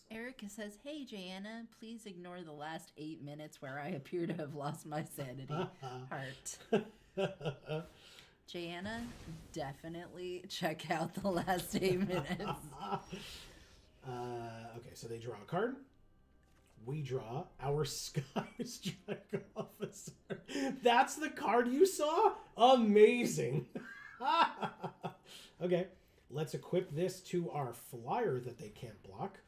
Erica says, "Hey, Jayanna, please ignore the last 8 minutes where I appear to have lost my sanity." Heart. Jayanna, definitely check out the last 8 minutes. Okay, so they draw a card. We draw our Sky Strike Officer. That's the card you saw? Amazing. Okay, let's equip this to our flyer that they can't block.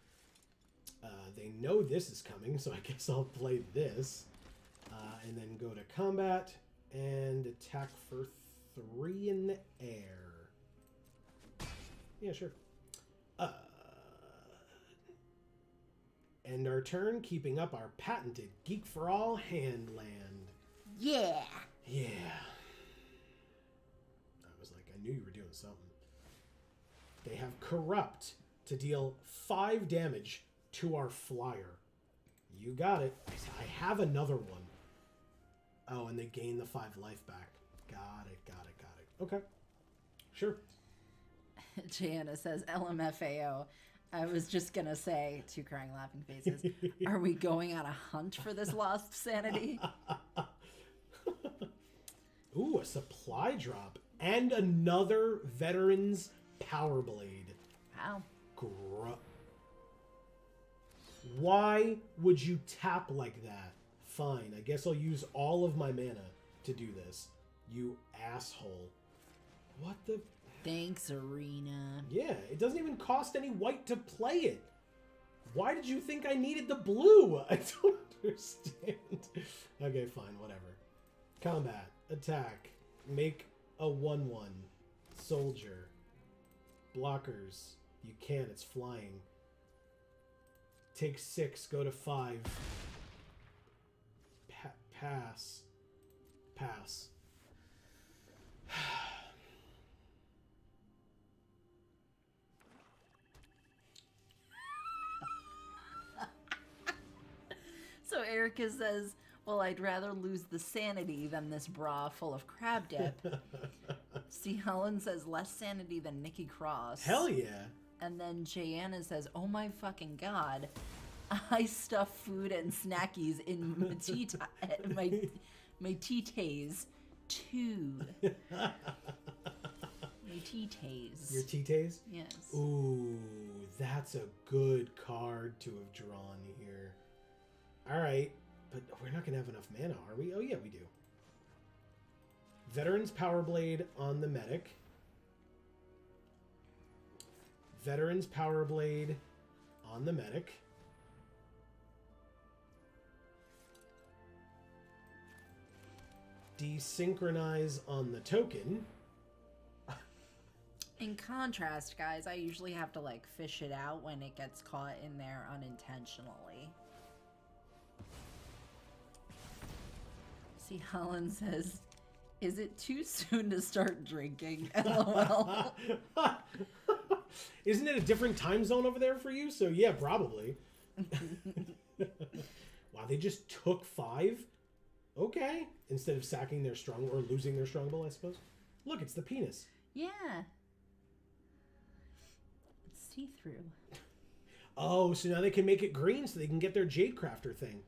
They know this is coming, so I guess I'll play this. And then go to combat and attack for 3 in the air. Yeah, sure. End our turn, keeping up our patented Geek for All Handland. Yeah. Yeah. I was like, I knew you were doing something. They have Corrupt to deal 5 damage to our flyer. You got it. I have another one. Oh, and they gain the 5 life back. Got it. Okay. Sure. Jana says, "LMFAO. I was just going to say," 2 crying laughing faces, "are we going on a hunt for this lost sanity?" Ooh, a supply drop. And another Veteran's Power Blade. Wow. Why would you tap like that? Fine, I guess I'll use all of my mana to do this. You asshole. What the... Thanks, Arena. Yeah, it doesn't even cost any white to play it. Why did you think I needed the blue? I don't understand. Okay, fine, whatever. Combat. Attack. Make a 1/1. Soldier. Blockers. You can, it's flying. Take 6, go to 5. Pass. Pass. So Erica says, "Well, I'd rather lose the sanity than this bra full of crab dip." See, Helen says, "Less sanity than Nikki Cross." Hell yeah. And then Jayanna says, "Oh my fucking god. I stuff food and snackies in my titays too." My titays. Your titays? Yes. Ooh, that's a good card to have drawn here. All right, but we're not going to have enough mana, are we? Oh, yeah, we do. Veteran's Power Blade on the Medic. Veteran's Power Blade on the Medic. Desynchronize on the token. In contrast, guys, I usually have to like fish it out when it gets caught in there unintentionally. See, Helen says, Is it too soon to start drinking? LOL. Isn't it a different time zone over there for you? So yeah, probably. Wow, they just took 5? Okay. Instead of sacking their strong or losing their strongbow, I suppose. Look, it's the penis. Yeah. It's see-through. Oh, so now they can make it green so they can get their Jade Crafter thing.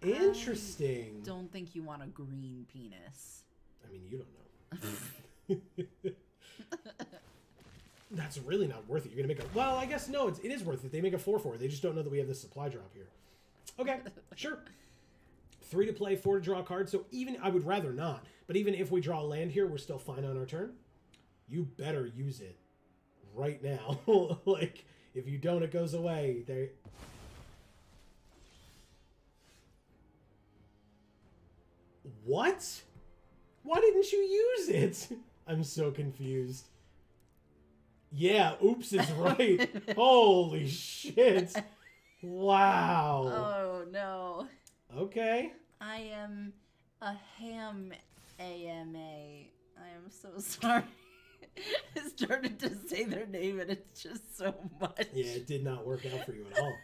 Interesting. Don't think you want a green penis. I mean, you don't know. That's really not worth it. You're going to make a... Well, I guess no, it is worth it. They make a 4/4. They just don't know that we have this supply drop here. Okay, sure. 3 to play, 4 to draw a card. So even... I would rather not. But even if we draw a land here, we're still fine on our turn. You better use it right now. Like, if you don't, it goes away. They... What? Why didn't you use it? I'm so confused. Yeah, oops is right. Holy shit. Wow. Oh, no. Okay. I am a ham AMA. I am so sorry. I started to say their name and it's just so much. Yeah, it did not work out for you at all.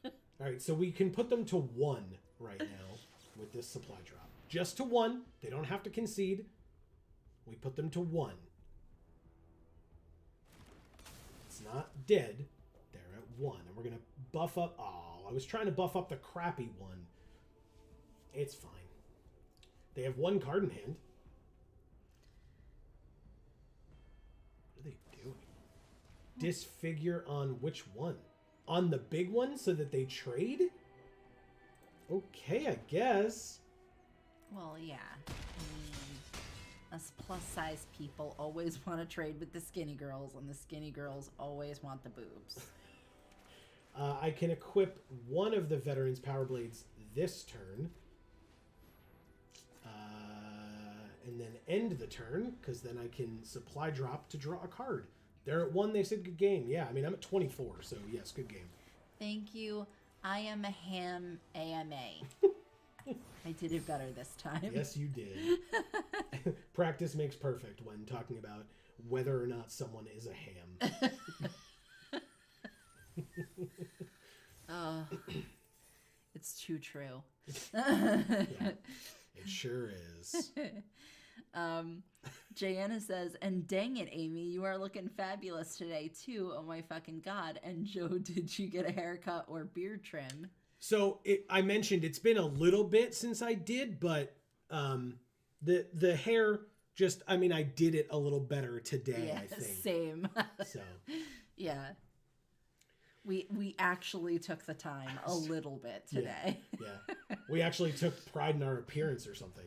All right, so we can put them to 1 right now with this supply drop. Just to 1. They don't have to concede. We put them to 1. It's not dead. They're at 1. And we're going to buff up... Oh, I was trying to buff up the crappy one. It's fine. They have 1 card in hand. What are they doing? Disfigure on which one? On the big one so that they trade? Okay, I guess. Well, yeah. I mean, us plus-size people always want to trade with the skinny girls, and the skinny girls always want the boobs. I can equip one of the Veterans Power Blades this turn. And then end the turn, because then I can supply drop to draw a card. They're at 1, they said good game. Yeah, I mean, I'm at 24, so yes, good game. Thank you. I am a ham AMA. I did it better this time. Yes, you did. Practice makes perfect when talking about whether or not someone is a ham. Oh, it's too true. Yeah, it sure is. Jayanna says, and dang it, Amy, you are looking fabulous today, too. Oh, my fucking God. And Joe, did you get a haircut or beard trim? So I mentioned it's been a little bit since I did, but the hair just, I mean, I did it a little better today, Yeah, I think. same. So Yeah. We actually took the time a little bit today. yeah. We actually took pride in our appearance or something.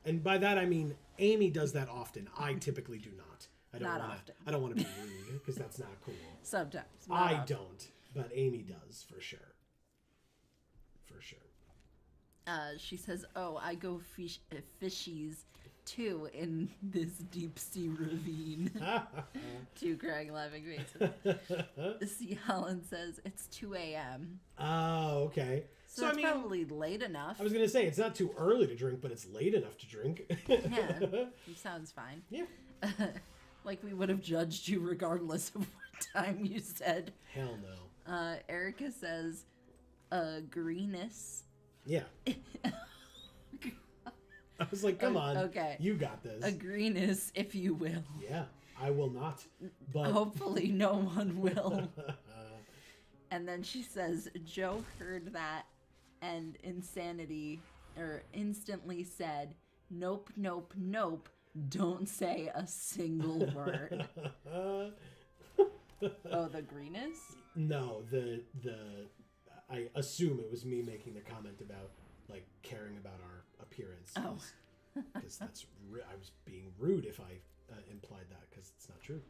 And by that I mean Amy does that often. I typically do not. I don't want to be rude because that's not cool. Sometimes. I don't, but Amy does for sure. For sure. She says, "Oh, I go fishies too in this deep sea ravine." Two crying laughing faces. See, Helen says it's 2 a.m. Oh, okay. So it's probably late enough. I was gonna say it's not too early to drink, but it's late enough to drink. Yeah, it sounds fine. Yeah. Like we would have judged you regardless of what time you said. Hell no. Erica says, greeness. Yeah. I was like, come on. Okay. You got this. A greeness, if you will. Yeah, I will not. But Hopefully no one will. And then she says, Joe heard that and instantly said, nope, nope, nope. Don't say a single word. Oh, the greeness? No, I assume it was me making the comment about like caring about our appearance. Oh, because that's I was being rude if I implied that because it's not true.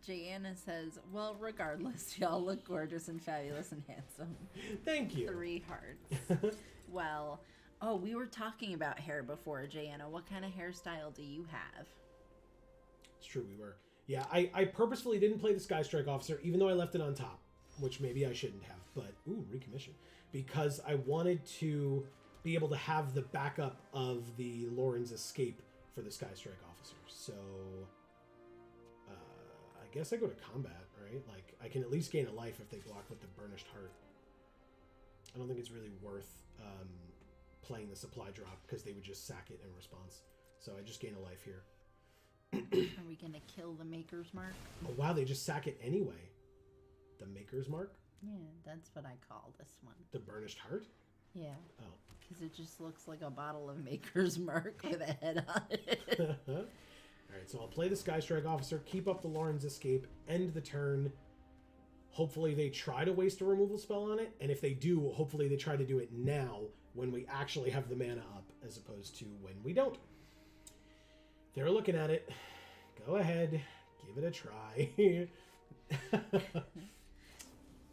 Jayanna says, well, regardless, y'all look gorgeous and fabulous and handsome. Thank you. 3 hearts. Well, oh, we were talking about hair before, Jayanna. What kind of hairstyle do you have? It's true, we were. Yeah, I purposefully didn't play the Sky Strike Officer, even though I left it on top, which maybe I shouldn't have. But, ooh, recommission. Because I wanted to be able to have the backup of the Lauren's escape for the Sky Strike officer. So I guess I go to combat, right? Like, I can at least gain a life if they block with the Burnished Heart. I don't think it's really worth playing the supply drop because they would just sack it in response. So I just gain a life here. Are we gonna kill the Maker's Mark? Oh wow, they just sack it anyway. The Maker's Mark? Yeah, that's what I call this one. The Burnished Heart? Yeah. Oh. Because it just looks like a bottle of Maker's Mark with a head on it. Alright, so I'll play the Sky Strike Officer, keep up the Lauren's Escape, end the turn. Hopefully they try to waste a removal spell on it, and if they do, hopefully they try to do it now when we actually have the mana up, as opposed to when we don't. They're looking at it. Go ahead, give it a try.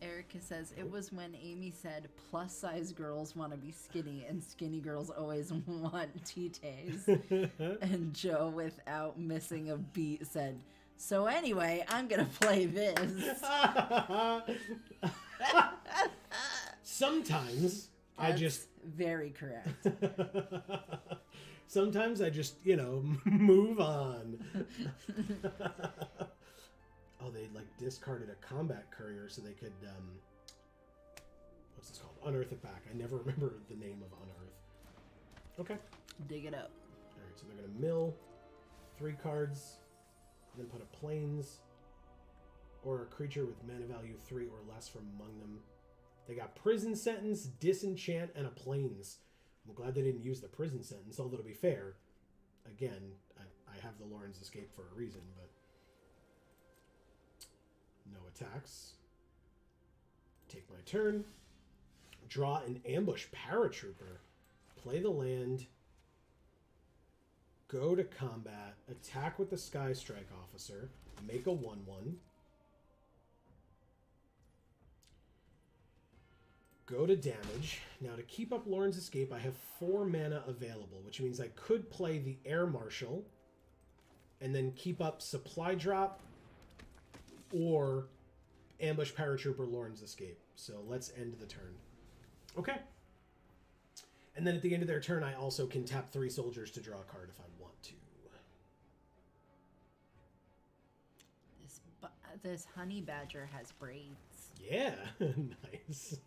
Erica says, it was when Amy said plus-size girls want to be skinny and skinny girls always want titties. And Joe, without missing a beat, said, so anyway, I'm going to play this. Sometimes I just... Very correct. Sometimes I just, move on. Oh, they discarded a combat courier so they could, what's this called? Unearth it back. I never remember the name of Unearth. Okay. Dig it up. All right, so they're going to mill 3 cards, then put a plains or a creature with mana value 3 or less from among them. They got prison sentence, disenchant, and a plains. I'm glad they didn't use the prison sentence, although to be fair, again, I have the Lauren's Escape for a reason, but no attacks. Take my turn. Draw an ambush paratrooper. Play the land. Go to combat. Attack with the Sky Strike Officer. Make a 1/1. Go to damage. Now to keep up Lauren's Escape, I have 4 mana available, which means I could play the Air Marshal and then keep up Supply Drop or Ambush Paratrooper Lauren's Escape. So let's end the turn. Okay. And then at the end of their turn, I also can tap 3 soldiers to draw a card if I want to. This honey badger has braids. Yeah, nice.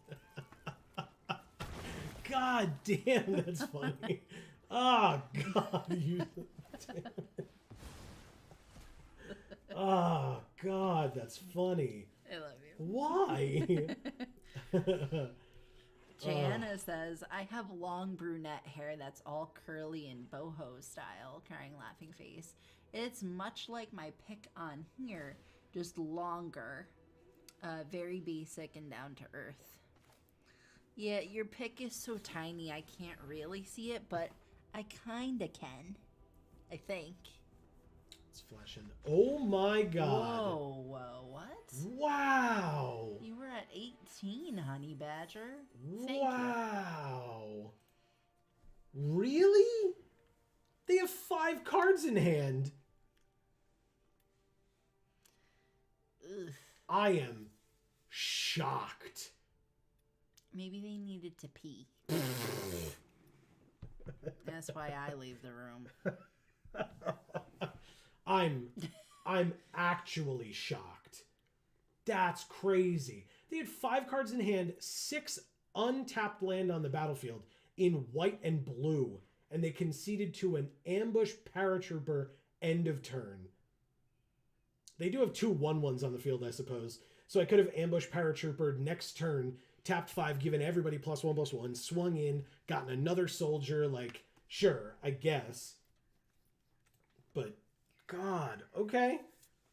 God damn, that's funny. Oh, God. Oh, God, that's funny. I love you. Why? Jana says, I have long brunette hair that's all curly and boho style, crying laughing face. It's much like my pick on here, just longer. Very basic and down to earth. Yeah, your pick is so tiny I can't really see it, but I kinda can. I think. It's flashing. Oh my God. Whoa, what? Wow. You were at 18, honey badger. Thank Wow. Really? They have 5 cards in hand. Ugh. I am shocked. Maybe they needed to pee. That's why I leave the room. I'm actually shocked. That's crazy. They had 5 cards in hand, 6 untapped land on the battlefield in white and blue, and they conceded to an ambush paratrooper end of turn. They do have 2 1/1s on the field, I suppose. So I could have ambush paratrooper next turn, tapped 5, given everybody +1/+1, swung in, gotten another soldier. Like, sure, I guess. But, God, okay.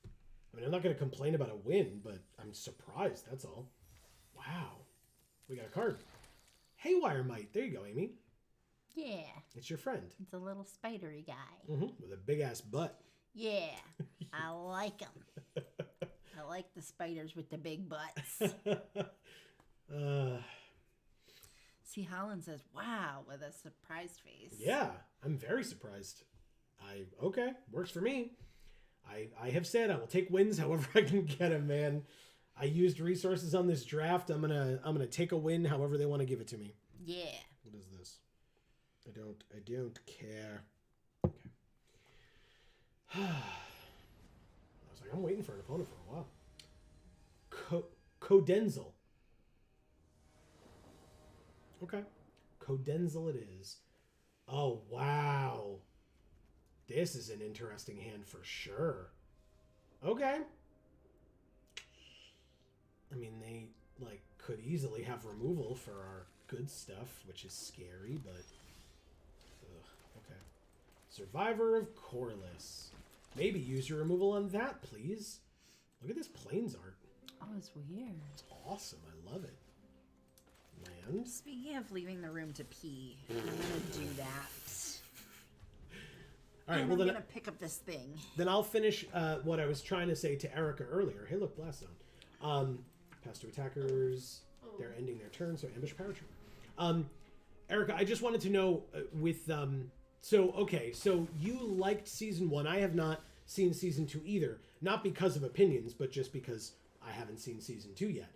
I mean, I'm not going to complain about a win, but I'm surprised, that's all. Wow. We got a card. Haywire Mite. There you go, Amy. Yeah. It's your friend. It's a little spidery guy. With a big-ass butt. Yeah. I like them. I like the spiders with the big butts. See, Holland says, wow, with a surprised face. Yeah, I'm very surprised. Okay, works for me. I have said I will take wins however I can get them, man. I used resources on this draft. I'm gonna take a win however they want to give it to me. Yeah. What is this? I don't care. Okay. I was like, I'm waiting for an opponent for a while. Codenzel. Okay. Codenzel it is. Oh, wow. This is an interesting hand for sure. Okay. I mean, they, like, could easily have removal for our good stuff, which is scary, but... Ugh, okay. Survivor of Corliss. Maybe use your removal on that, please. Look at this plains art. Oh, it's weird. It's awesome. I love it. Land. Speaking of leaving the room to pee, I'm gonna do that. All right, and well I'm then gonna pick up this thing. Then I'll finish what I was trying to say to Erica earlier. Hey, look, Blast Zone. Pass to attackers. They're ending their turn, so ambush power trip. Erica, I just wanted to know so you liked season 1. I have not seen season 2 either. Not because of opinions, but just because I haven't seen season 2 yet.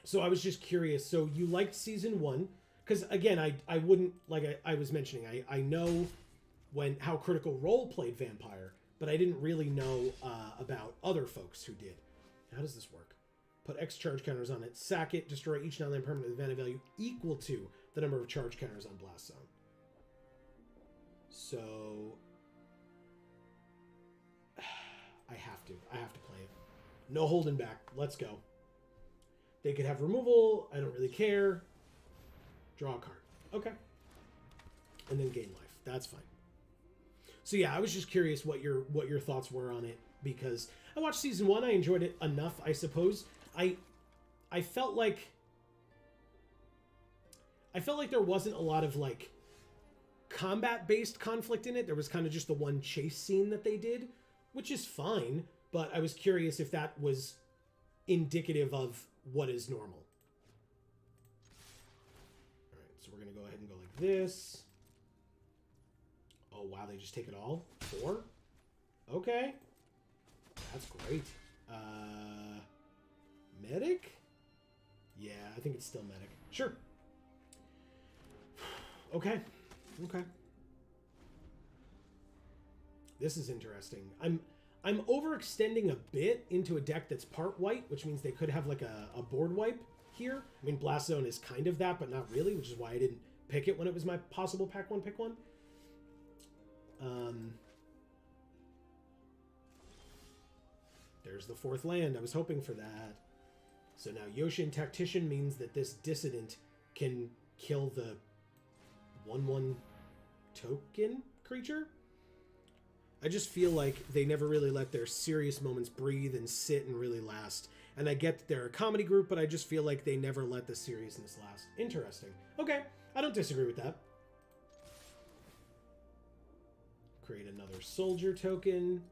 So I was just curious. So you liked season 1. Because, again, I wouldn't, like I was mentioning, I know how Critical Role played Vampire, but I didn't really know about other folks who did. How does this work? Put X charge counters on it, sack it, destroy each non-land permanent with mana value equal to the number of charge counters on Blast Zone. So I have to play it. No holding back. Let's go. They could have removal. I don't really care. Draw a card. Okay. And then gain life. That's fine. So yeah, I was just curious what your thoughts were on it, because I watched season 1. I enjoyed it enough, I suppose. I felt like there wasn't a lot of like combat-based conflict in it. There was kind of just the one chase scene that they did, which is fine, but I was curious if that was indicative of what is normal. All right, so we're going to go ahead and go like this. Oh, wow, they just take it all? 4? Okay. That's great. Medic? Yeah, I think it's still medic. Sure. Okay. Okay. This is interesting. I'm overextending a bit into a deck that's part white, which means they could have like a board wipe here. I mean, Blast Zone is kind of that, but not really, which is why I didn't pick it when it was my possible pack one, pick one. There's the 4th land. I was hoping for that. So now Yoshin Tactician means that this Dissident can kill the 1/1 token creature. I just feel like they never really let their serious moments breathe and sit and really last. And I get that they're a comedy group, but I just feel like they never let the seriousness last. Interesting. Okay, I don't disagree with that. Create another soldier token.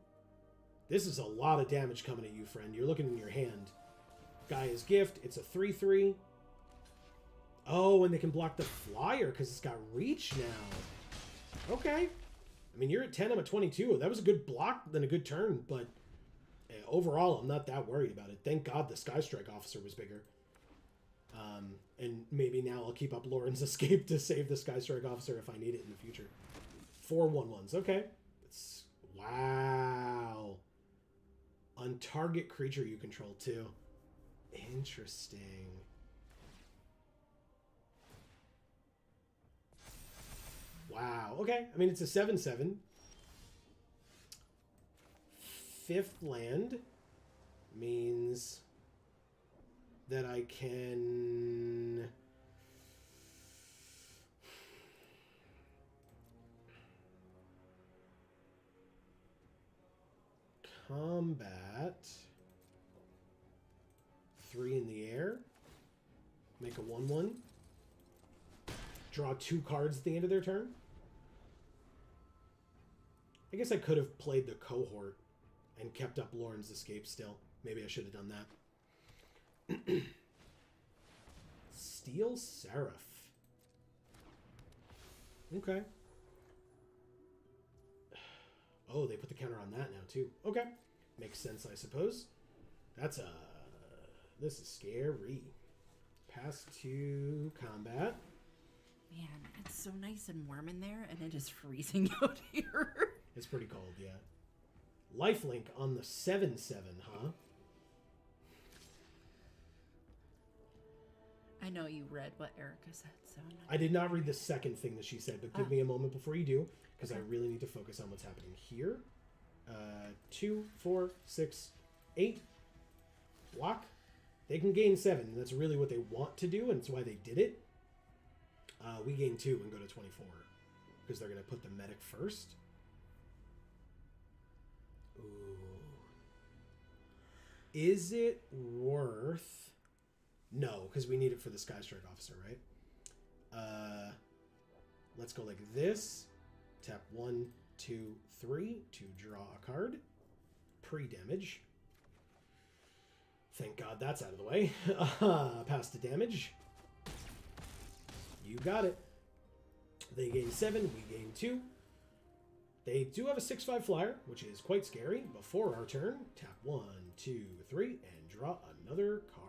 This is a lot of damage coming at you, friend. You're looking in your hand. Gaia's Gift. It's a 3/3. Oh, and they can block the flyer because it's got reach now. Okay. I mean, you're at 10, I'm at 22. That was a good block, then a good turn, but overall, I'm not that worried about it. Thank God the Sky Strike Officer was bigger. And maybe now I'll keep up Lauren's Escape to save the Sky Strike Officer if I need it in the future. 4 1/1s. Okay. Wow. On target creature you control, too. Interesting. Wow. Okay. I mean, it's a 7/7. 5th land means that I can... combat 3 in the air, make a 1/1, draw 2 cards at the end of their turn. I guess I could have played the Cohort and kept up Lauren's Escape still. Maybe I should have done that. Steel Seraph. Okay. Oh, they put the counter on that now, too. Okay. Makes sense, I suppose. This is scary. Pass to combat. Man, it's so nice and warm in there, and it is freezing out here. It's pretty cold, yeah. Lifelink on the 7/7, huh? I know you read what Erica said, so... I did not read the second thing that she said, but give me a moment before you do, because Okay. I really need to focus on what's happening here. 2, 4, 6, 8. Block. They can gain 7. That's really what they want to do, and it's why they did it. We gain 2 and go to 24, because they're going to put the medic first. Ooh. Is it worth... No, because we need it for the Sky Strike officer, right? Let's go like this. Tap 1, 2, 3 to draw a card. Pre-damage. Thank God that's out of the way. Pass the damage. You got it. They gain 7, we gain 2. They do have a 6/5 flyer, which is quite scary. Before our turn, tap 1, 2, 3, and draw another card.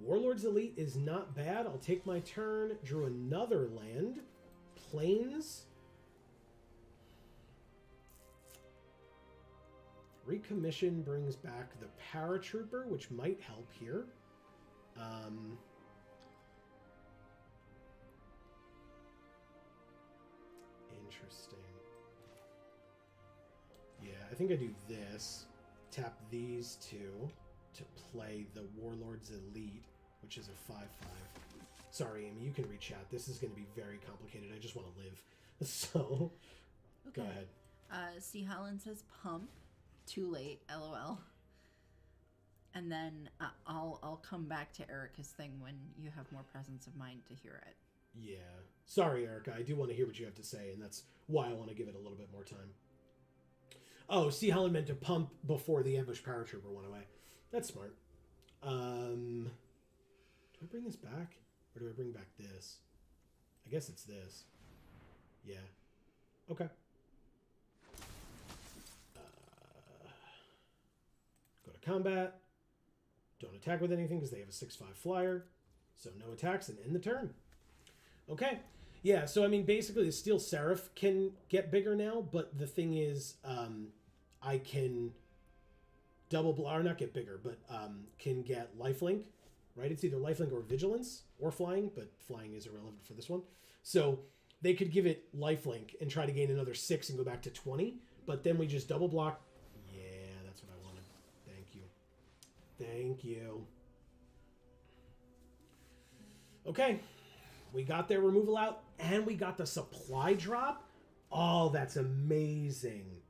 Warlord's Elite is not bad. I'll take my turn. Drew another land. Plains. Recommission brings back the Paratrooper, which might help here. Interesting. Yeah, I think I do this. Tap these two to play the Warlord's Elite, which is a 5/5. Sorry, Amy, you can read chat. This is going to be very complicated. I just want to live. So, Okay. go ahead. C. Holland says pump. Too late, LOL. And then I'll come back to Erica's thing when you have more presence of mind to hear it. Yeah. Sorry, Erica. I do want to hear what you have to say, and that's why I want to give it a little bit more time. Oh, C. Holland meant to pump before the ambush paratrooper went away. That's smart. Do I bring this back? Or do I bring back this? I guess it's this. Yeah. Okay. Go to combat. Don't attack with anything because they have a 6/5 flyer. So no attacks and end the turn. Okay. Yeah, so I mean, basically the Steel Seraph can get bigger now, but the thing is, I can double, or not get bigger, but can get lifelink, right? It's either lifelink or vigilance or flying, but flying is irrelevant for this one. So they could give it lifelink and try to gain another 6 and go back to 20, but then we just double block. Yeah, that's what I wanted. Thank you. Thank you. Okay. We got their removal out, and we got the supply drop. Oh, that's amazing.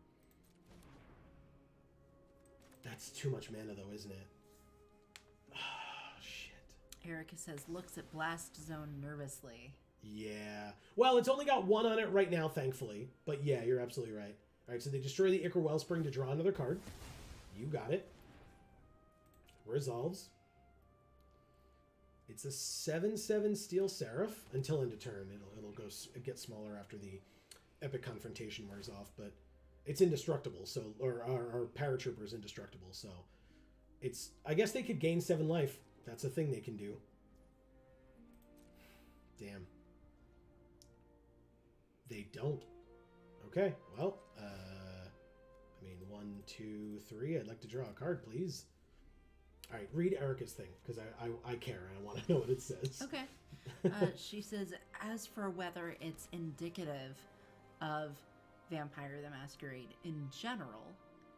That's too much mana, though, isn't it? Oh, shit. Erica says looks at Blast Zone nervously. Yeah. Well, it's only got 1 on it right now, thankfully. But yeah, you're absolutely right. All right, so they destroy the Ichor Wellspring to draw another card. You got it. Resolves. It's a 7/7 Steel Seraph until end of turn. It'll go get smaller after the Epic Confrontation wears off, but it's indestructible. So, or our Paratrooper is indestructible. So, it's. I guess they could gain 7 life. That's a thing they can do. Damn. They don't. Okay. Well, I mean, 1, 2, 3. I'd like to draw a card, please. All right, read Erica's thing, because I care and I want to know what it says. Okay. She says, as for whether it's indicative of Vampire the Masquerade in general,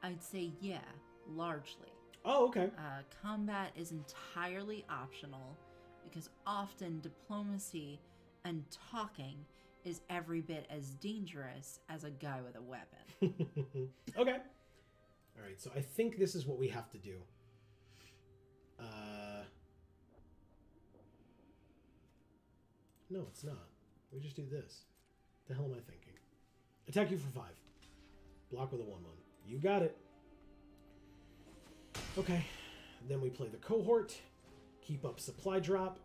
I'd say yeah, largely. Oh, okay. Combat is entirely optional because often diplomacy and talking is every bit as dangerous as a guy with a weapon. Okay. All right, so I think this is what we have to do. No, it's not. We just do this. The hell am I thinking? Attack you for 5. Block with a 1/1. You got it. Okay. Then we play the cohort. Keep up supply drop.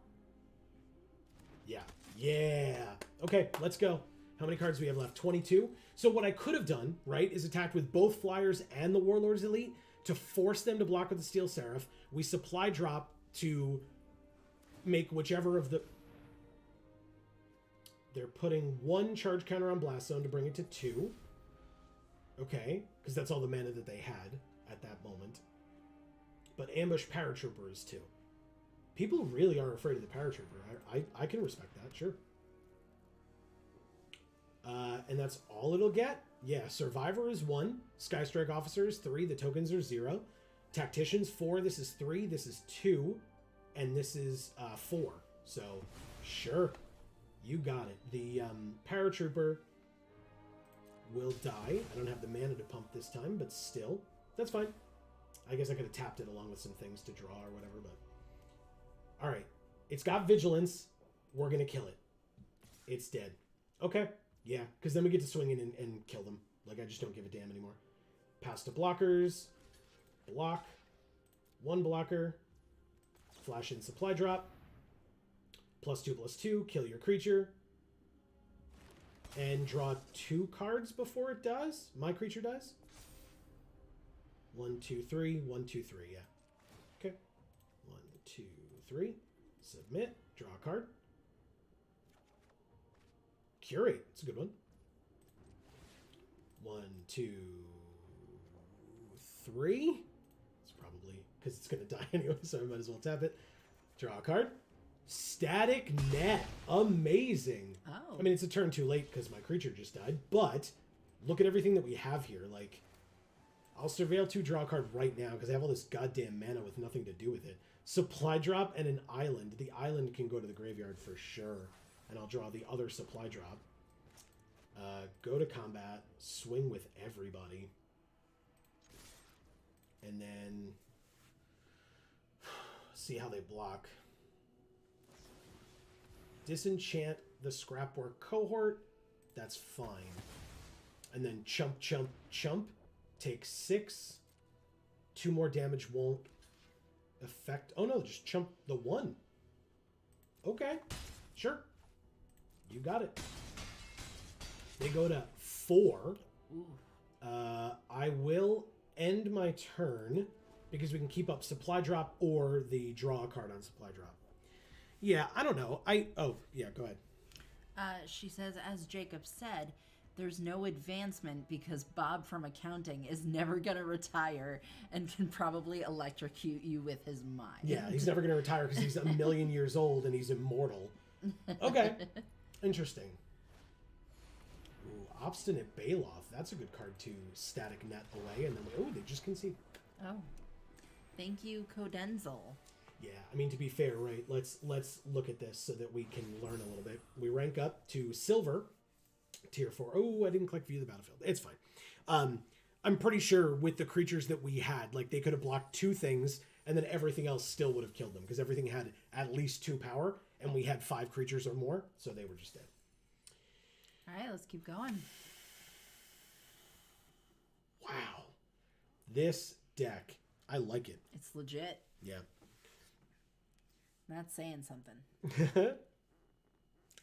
Yeah. Yeah. Okay, let's go. How many cards do we have left? 22. So what I could have done, right, is attacked with both Flyers and the Warlord's Elite to force them to block with the Steel Seraph. We supply drop to make whichever of the... They're putting 1 charge counter on Blast Zone to bring it to 2. Okay, because that's all the mana that they had at that moment. But Ambush Paratrooper is 2. People really are afraid of the Paratrooper. I can respect that, sure. And that's all it'll get? Yeah, Survivor is 1. Skystrike Officer is 3. The tokens are 0. Tacticians 4. This is 3. This is 2. And this is 4. So, sure. You got it. The Paratrooper will die. I don't have the mana to pump this time, but still. That's fine. I guess I could have tapped it along with some things to draw or whatever, but... Alright. It's got Vigilance. We're going to kill it. It's dead. Okay. Yeah, because then we get to swing in and kill them. Like, I just don't give a damn anymore. Pass to blockers. Block. 1 blocker. Flash in Supply Drop. +2/+2. Kill your creature. And draw 2 cards before it dies. My creature dies. 1, 2, 3. 1, 2, 3. Yeah. Okay. 1, 2, 3. Submit. Draw a card. Curate. It's a good one. 1, 2, 3. It's probably because it's going to die anyway, so I might as well tap it. Draw a card. Static Net. Amazing. Oh. I mean, it's a turn too late because my creature just died, but look at everything that we have here. Like, I'll Surveil 2, draw a card right now because I have all this goddamn mana with nothing to do with it. Supply drop and an island. The island can go to the graveyard for sure. And I'll draw the other supply drop. Go to combat. Swing with everybody. And then... see how they block. Disenchant the Scrapwork Cohort. That's fine. And then chump, chump, chump. Take 6. 2 more damage won't affect... oh no, just chump the 1. Okay. Sure. You got it. They go to 4. I will end my turn because we can keep up Supply Drop or the draw a card on Supply Drop. Yeah, I don't know. oh, yeah, go ahead. She says, as Jacob said, there's no advancement because Bob from accounting is never going to retire and can probably electrocute you with his mind. Yeah, he's never going to retire because he's a million years old and he's immortal. Okay. Interesting. Ooh, Obstinate Bailoff. That's a good card to static net away. And then, they just concede. Oh. Thank you, Codenzel. Yeah, I mean, to be fair, right, let's look at this so that we can learn a little bit. We rank up to Silver, Tier 4. Oh, I didn't click View the Battlefield. It's fine. I'm pretty sure with the creatures that we had, like, they could have blocked 2 things, and then everything else still would have killed them, because everything had at least 2 power, and we had 5 creatures or more, so they were just dead. All right, let's keep going. Wow. This deck, I like it. It's legit. Yeah. That's saying something.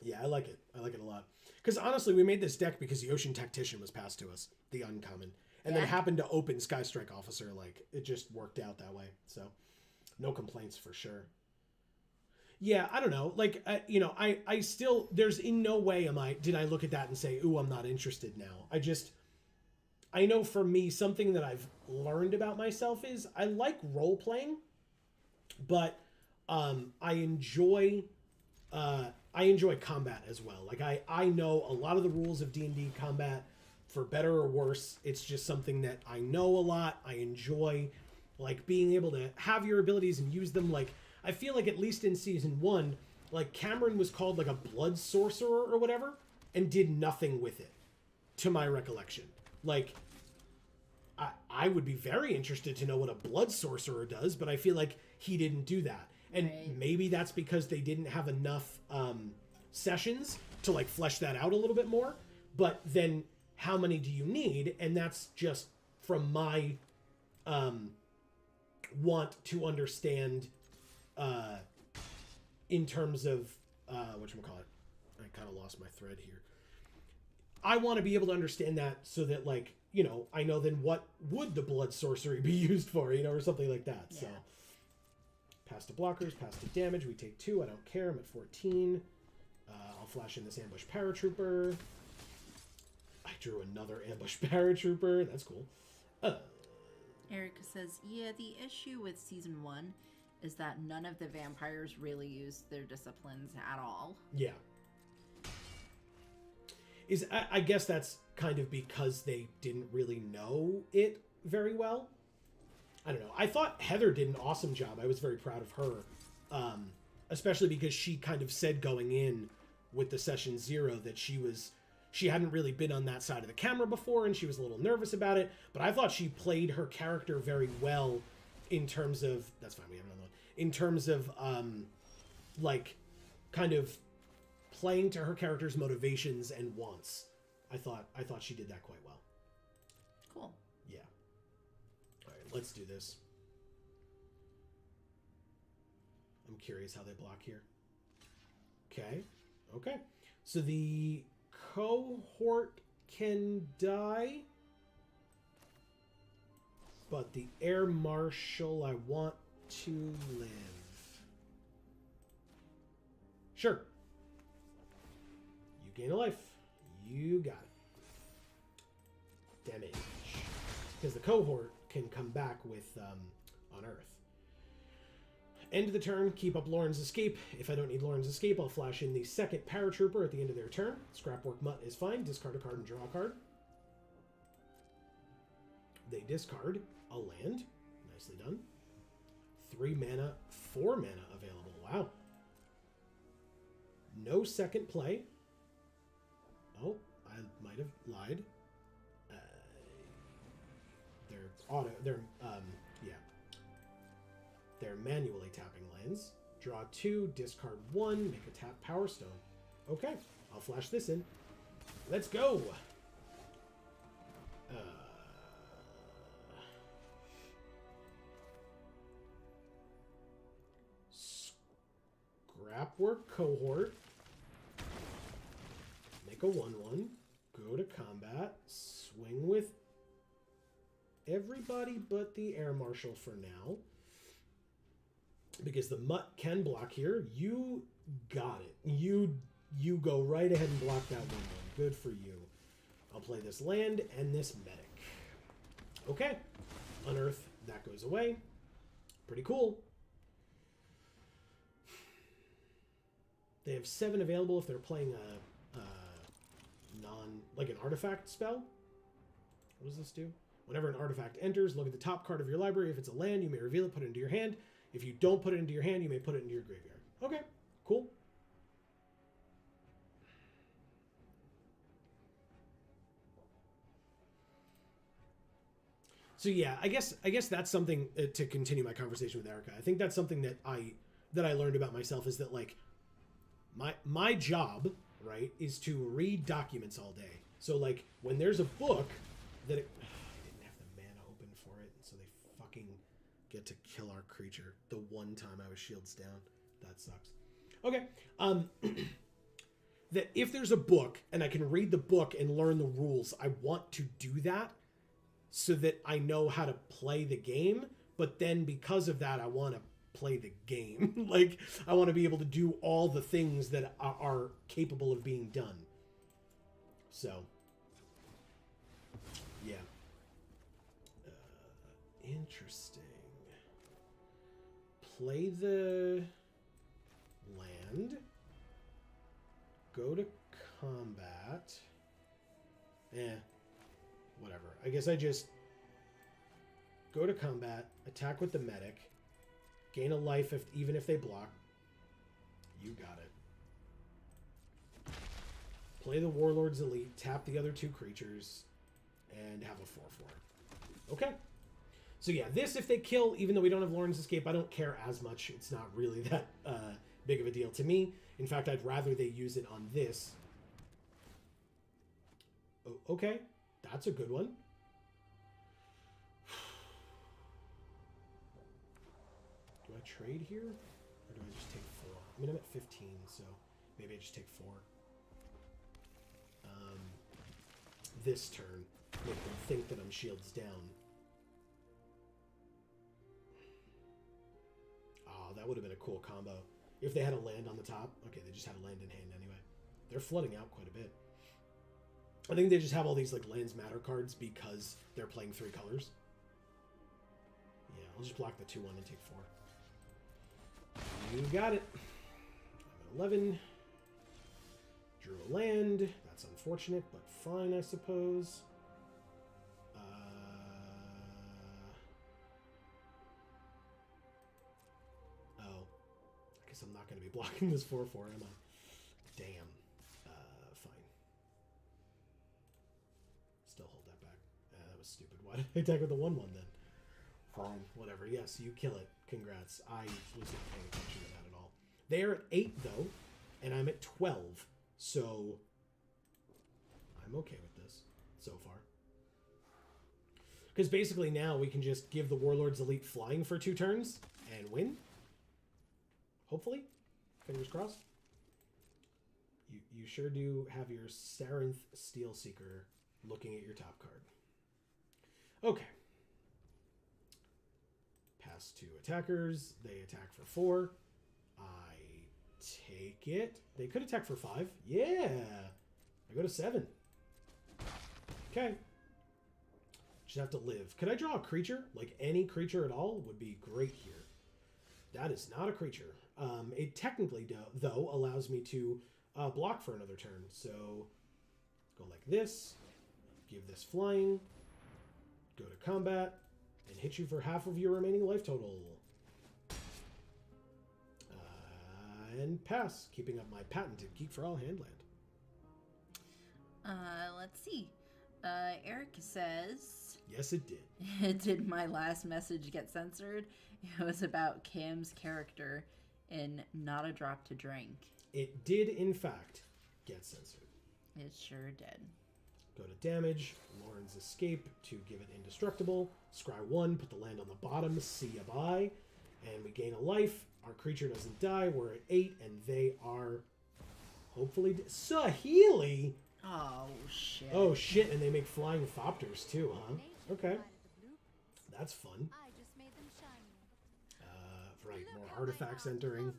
Yeah, I like it. I like it a lot. Because honestly, we made this deck because the Ocean Tactician was passed to us, the uncommon. And then happened to open Skystrike Officer. Like, it just worked out that way. So, no complaints for sure. Yeah, I don't know. Like, I still, there's in no way did I look at that and say, ooh, I'm not interested now. I know for me, something that I've learned about myself is I like role-playing, but I enjoy combat as well. Like, I know a lot of the rules of D&D combat, for better or worse. It's just something that I know a lot. I enjoy, like, being able to have your abilities and use them. Like, I feel like at least in season 1, like, Cameron was called like a blood sorcerer or whatever and did nothing with it, to my recollection. Like, I would be very interested to know what a blood sorcerer does, but I feel like he didn't do that. And maybe that's because they didn't have enough sessions to, like, flesh that out a little bit more. But then how many do you need? And that's just from my want to understand in terms of whatchamacallit. I kind of lost my thread here. I want to be able to understand that so that, like, I know then what would the blood sorcery be used for, or something like that. Yeah. So pass to blockers, pass to damage. We take 2. I don't care. I'm at 14. I'll flash in this ambush paratrooper. I drew another ambush paratrooper. That's cool. Erica says, yeah, the issue with season 1 is that none of the vampires really use their disciplines at all. Yeah. I guess that's kind of because they didn't really know it very well. I don't know. I thought Heather did an awesome job. I was very proud of her. Especially because she kind of said going in with the session 0 that she hadn't really been on that side of the camera before and she was a little nervous about it. But I thought she played her character very well in terms of... That's fine, we have another one. In terms of, like, kind of playing to her character's motivations and wants. I thought she did that quite well. Cool. Yeah. All right, let's do this. I'm curious how they block here. Okay. So the cohort can die, but the air marshal I want to live. Sure. You gain a life. You got it. Damage. Because the cohort can come back with on Earth. End of the turn, keep up Lauren's escape. If I don't need Lauren's escape, I'll flash in the second paratrooper at the end of their turn. Scrapwork Mutt is fine. Discard a card and draw a card. They discard a land. Nicely done. 3 mana, 4 mana available. Wow. No second play. Oh, I might have lied. They're manually tapping lands. Draw 2, discard 1, make a tap Power Stone. Okay, I'll flash this in. Let's go. Scrapwork Cohort. Make a 1/1. Go to combat. Swing with everybody but the Air Marshal for now. Because the Mutt can block here. You got it. You go right ahead and block that 1/1. Good for you. I'll play this land and this medic. Okay. Unearth. That goes away. Pretty cool. They have 7 available if they're playing a like an artifact spell. What does this do? Whenever an artifact enters, look at the top card of your library. If it's a land, you may reveal it, put it into your hand. If you don't put it into your hand, you may put it into your graveyard. Okay, cool. So yeah, I guess that's something to continue my conversation with Erica. I think that's something that I learned about myself is that like my job, right, is to read documents all day. So like when there's a book that I didn't have the mana open for it, so they fucking get to kill our creature the one time I was shields down. That sucks. Okay. That if there's a book and I can read the book and learn the rules, I want to do that so that I know how to play the game. But then because of that, I want to play the game. Like I want to be able to do all the things that are capable of being done. So, yeah. Interesting. Play the land. Go to combat. Whatever. I guess I just go to combat, attack with the medic, gain a life even if they block. You got it. Play the Warlord's Elite, tap the other 2 creatures, and have a 4/4. Okay. So yeah, this, if they kill, even though we don't have Lauren's Escape, I don't care as much. It's not really that big of a deal to me. In fact, I'd rather they use it on this. Oh, okay. That's a good one. Do I trade here? Or do I just take 4? I mean, I'm at 15, so maybe I just take 4. This turn, make them think that I'm shields down. Oh, that would have been a cool combo. If they had a land on the top. Okay, they just had a land in hand anyway. They're flooding out quite a bit. I think they just have all these like lands matter cards because they're playing 3 colors. Yeah, I'll just block the 2/1 and take 4. You got it. I'm at 11. Drew a land. That's unfortunate, but fine, I suppose. Oh. I guess I'm not going to be blocking this 4/4, am I? Damn. Fine. Still hold that back. That was stupid. Why did I attack with the 1/1 then? Fine. Whatever. Yes, you kill it. Congrats. I was not paying attention to that at all. They're at 8, though, and I'm at 12. So I'm okay with this so far. Because basically now we can just give the Warlord's Elite flying for 2 turns and win. Hopefully. Fingers crossed. You sure do have your Sarenth Steelseeker looking at your top card. Okay. Pass 2 attackers. They attack for 4. I take it. They could attack for 5. Yeah. I go to 7. Okay. Just have to live. Could I draw a creature? Like any creature at all would be great here. That is not a creature. It technically, though, allows me to block for another turn. So go like this. Give this flying. Go to combat. And hit you for half of your remaining life total. And pass. Keeping up my patented Geek for All hand land. Let's see. Eric says... Yes, it did. Did my last message get censored? It was about Cam's character in Not a Drop to Drink. It did, in fact, get censored. It sure did. Go to damage, Lauren's Escape to give it indestructible. Scry 1, put the land on the bottom, see ya bye. And we gain a life. Our creature doesn't die. We're at 8, and they are hopefully... Sahili! Oh, shit. Oh, shit, and they make flying Thopters, too, huh? Okay. That's fun. Right, more artifacts entering.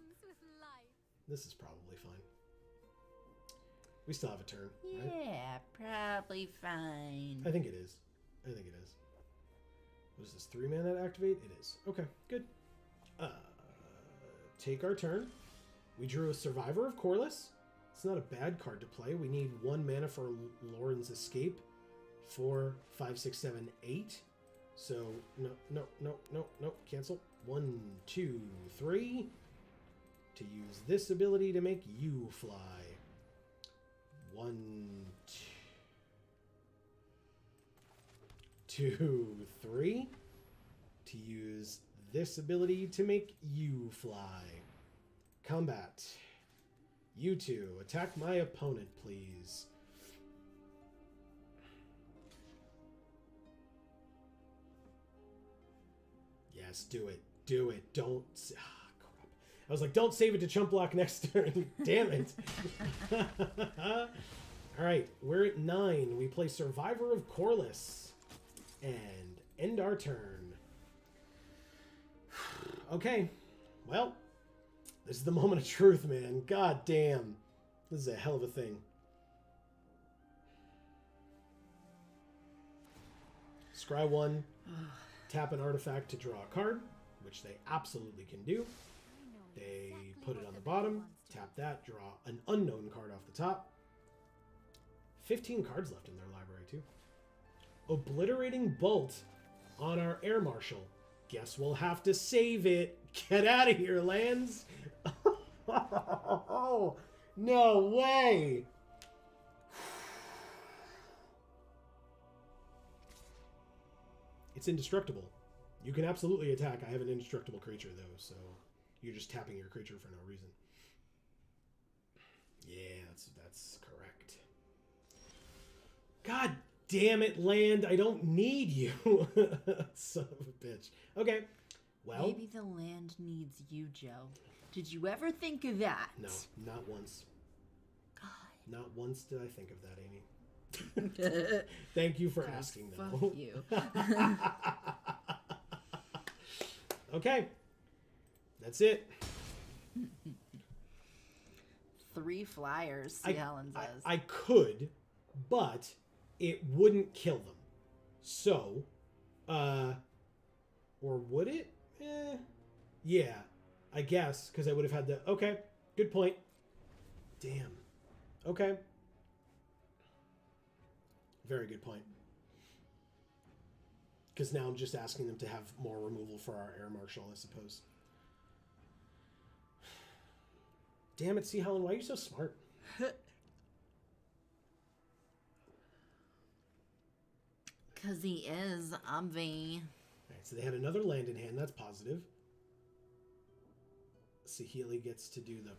This is probably fine. We still have a turn, right? Yeah, probably fine. I think it is. I think it is. What is this, 3 mana to activate? It is. Okay, good. Take our turn. We drew a Survivor of Corliss. It's not a bad card to play. We need 1 mana for Lauren's Escape. 4, 5, 6, 7, 8. So, no, cancel. 1, 2, 3. To use this ability to make you fly. 1, 2, 3. To use this ability to make you fly. Combat. You two, attack my opponent, please. Yes, do it. Do it. Don't... crap. I was like, don't save it to chump block next turn. Damn it. All right, we're at 9. We play Survivor of Corliss. And end our turn. Okay. Well, this is the moment of truth, man. God damn. This is a hell of a thing. Scry 1. Tap an artifact to draw a card, which they absolutely can do. They put it on the bottom. Tap that. Draw an unknown card off the top. 15 cards left in their library, too. Obliterating Bolt on our Air Marshal. Guess we'll have to save it. Get out of here, lands. Oh, no way. It's indestructible. You can absolutely attack. I have an indestructible creature, though, so you're just tapping your creature for no reason. Yeah, that's correct. God damn it, land. I don't need you. Son of a bitch. Okay, well. Maybe the land needs you, Joe. Did you ever think of that? No, not once. God. Not once did I think of that, Amy. Thank you for asking, though. Fuck you. Okay. That's it. 3 flyers, Helen says. I could, but it wouldn't kill them. So, or would it? Yeah, I guess, because I would have had the... Okay, good point. Damn. Okay. Very good point. Because now I'm just asking them to have more removal for our air marshal, I suppose. Damn it, C. Helen, why are you so smart? Because he is, obvi. Alright, so they had another land in hand. That's positive. Saheeli gets to do the...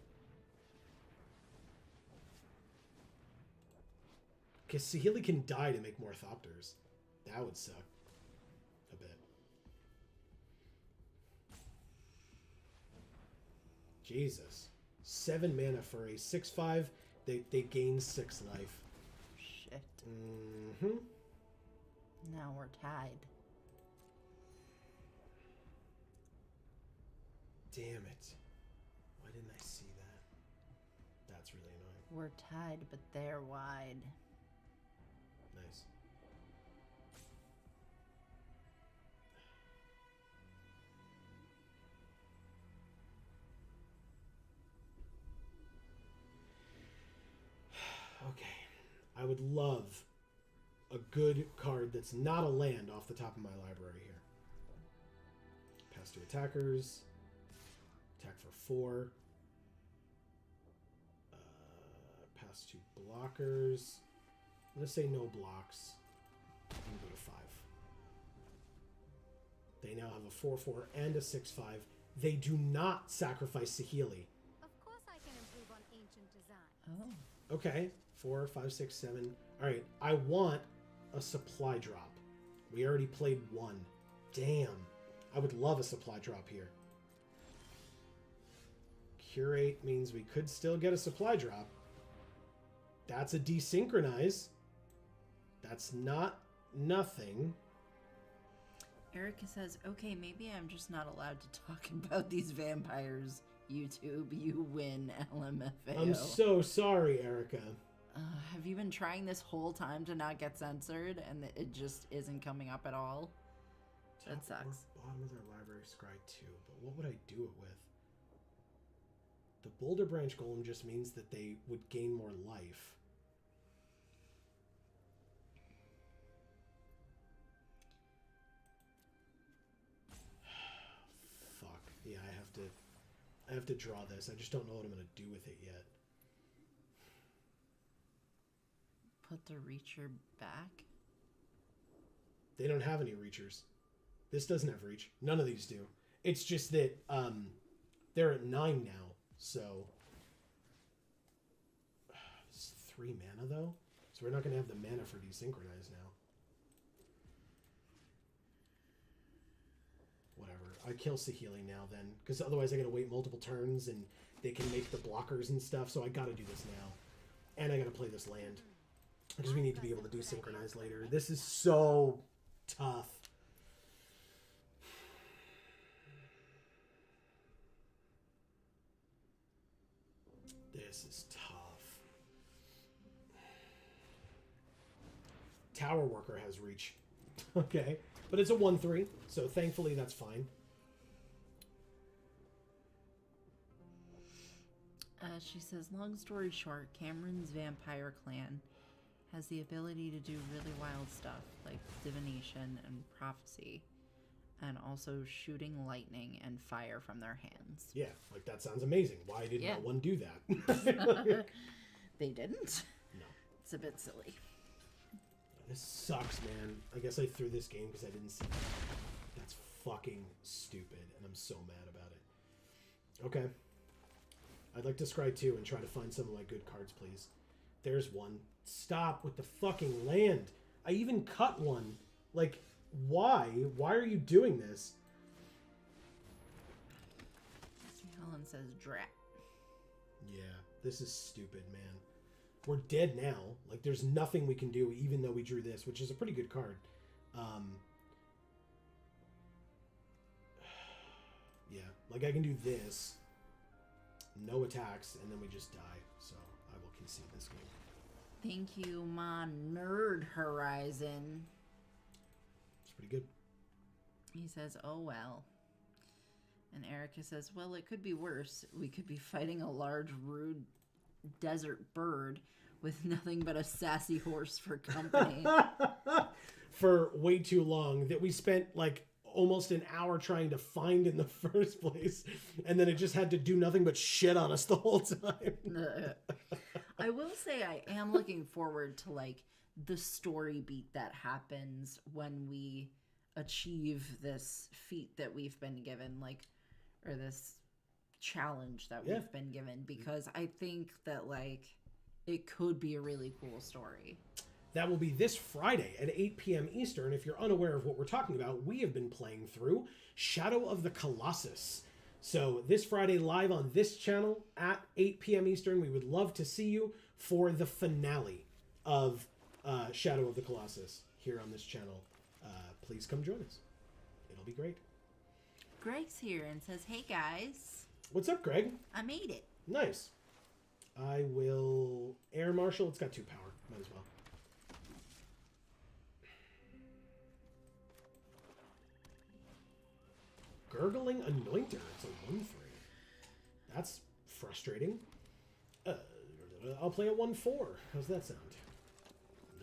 Because Saheeli can die to make more Thopters. That would suck. A bit. Jesus. 7 mana for a 6/5. They gain 6 life. Shit. Mm-hmm. Now we're tied. Damn it. Why didn't I see that? That's really annoying. We're tied, but they're wide. Nice. Okay. I would love a good card that's not a land off the top of my library here. Pass to attackers. Attack for 4. Pass to blockers. I'm going to say no blocks. I'm going to go to 5. They now have a 4/4 and a 6/5. They do not sacrifice Saheeli. Of course I can improve on ancient design. Oh. Okay. 4, 5, 6, 7. All right. I want a supply drop. We already played 1. Damn. I would love a supply drop here. Curate means we could still get a supply drop. That's a desynchronize. That's not nothing. Erica says, okay, maybe I'm just not allowed to talk about these vampires. YouTube, you win, LMFAO. I'm so sorry, Erica. Have you been trying this whole time to not get censored and it just isn't coming up at all? That Top sucks. or bottom of their library, scry 2. But what would I do it with? The Boulder Branch Golem just means that they would gain more life. Fuck. Yeah, I have to draw this. I just don't know what I'm going to do with it yet. Put the Reacher back? They don't have any Reachers. This doesn't have Reach. None of these do. It's just that they're at 9 now. So, it's 3 mana though. So we're not going to have the mana for desynchronize now. Whatever. I kill Saheeli now then, because otherwise I got to wait multiple turns and they can make the blockers and stuff. So I got to do this now, and I got to play this land because we need to be able to do synchronize later. This is so tough. This is tough. Tower Worker has reach. Okay. But it's a 1/3, so thankfully that's fine. She says, long story short, Cameron's vampire clan has the ability to do really wild stuff like divination and prophecy, and also shooting lightning and fire from their hands. Yeah, like that sounds amazing. Why did Yeah. no one do that? They didn't? No. It's a bit silly. This sucks, man. I guess I threw this game because I didn't see that. That's fucking stupid, and I'm so mad about it. Okay. I'd like to scry 2 and try to find some of my good cards, please. There's one. Stop with the fucking land. I even cut one. Like, why? Why are you doing this? Helen says, drat. Yeah, this is stupid, man. We're dead now. Like, there's nothing we can do, even though we drew this, which is a pretty good card. Yeah, like I can do this. no attacks, and then we just die. So I will concede this game. Thank you, my nerd Horizon. It's pretty good. He says, oh well. And Erica says, well, it could be worse. We could be fighting a large, rude desert bird with nothing but a sassy horse for company. For way too long, that we spent like almost an hour trying to find in the first place, and then it just had to do nothing but shit on us the whole time. I will say I am looking forward to like the story beat that happens when we achieve this feat that we've been given, like, or this challenge that we've been given, because I think that like it could be a really cool story. That will be this Friday at 8 p.m. Eastern. If you're unaware of what we're talking about, we have been playing through Shadow of the Colossus. So this Friday, live on this channel at 8 p.m. Eastern, we would love to see you for the finale of Shadow of the Colossus here on this channel. Please come join us. It'll be great. Greg's here and says, hey guys. What's up, Greg? I made it. Nice. I will air marshal. It's got 2 power. Might as well. Gurgling Anointer. It's a 1/3. That's frustrating. I'll play a 1/4. How's that sound?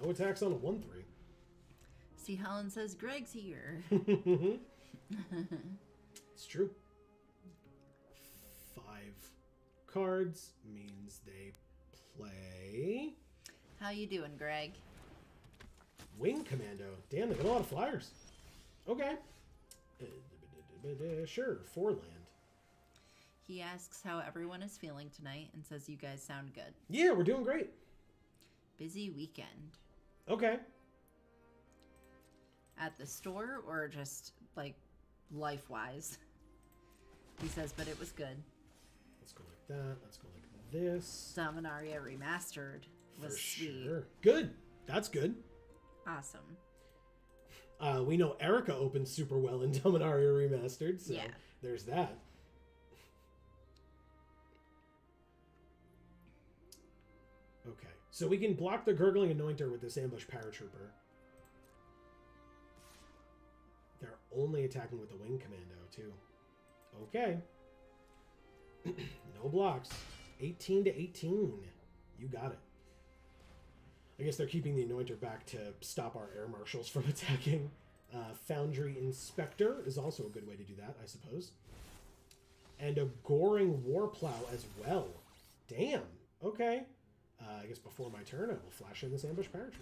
No attacks on a 1/3. See, Helen says Greg's here. It's true. 5 cards means they play How you doing, Greg? Wing Commando. Damn, they got a lot of flyers. Okay. Sure, 4 land. He asks how everyone is feeling tonight and says you guys sound good. Yeah, we're doing great. Busy weekend. Okay. At the store or just like life-wise? He says, but it was good. Let's go like that. Let's go like this. Dominaria Remastered was For sweet. sure. Good. That's good. Awesome. We know Erica opened super well in Dominaria Remastered, so Yeah. there's that. Okay, so we can block the Gurgling Anointer with this Ambush Paratrooper. They're only attacking with the Wing Commando, too. Okay. No blocks. 18 to 18. You got it. I guess they're keeping the Anointer back to stop our air marshals from attacking. Foundry Inspector is also a good way to do that, I suppose. And a Goring Warplow as well. Damn. Okay. I guess before my turn, I will flash in this Ambush Paratrooper.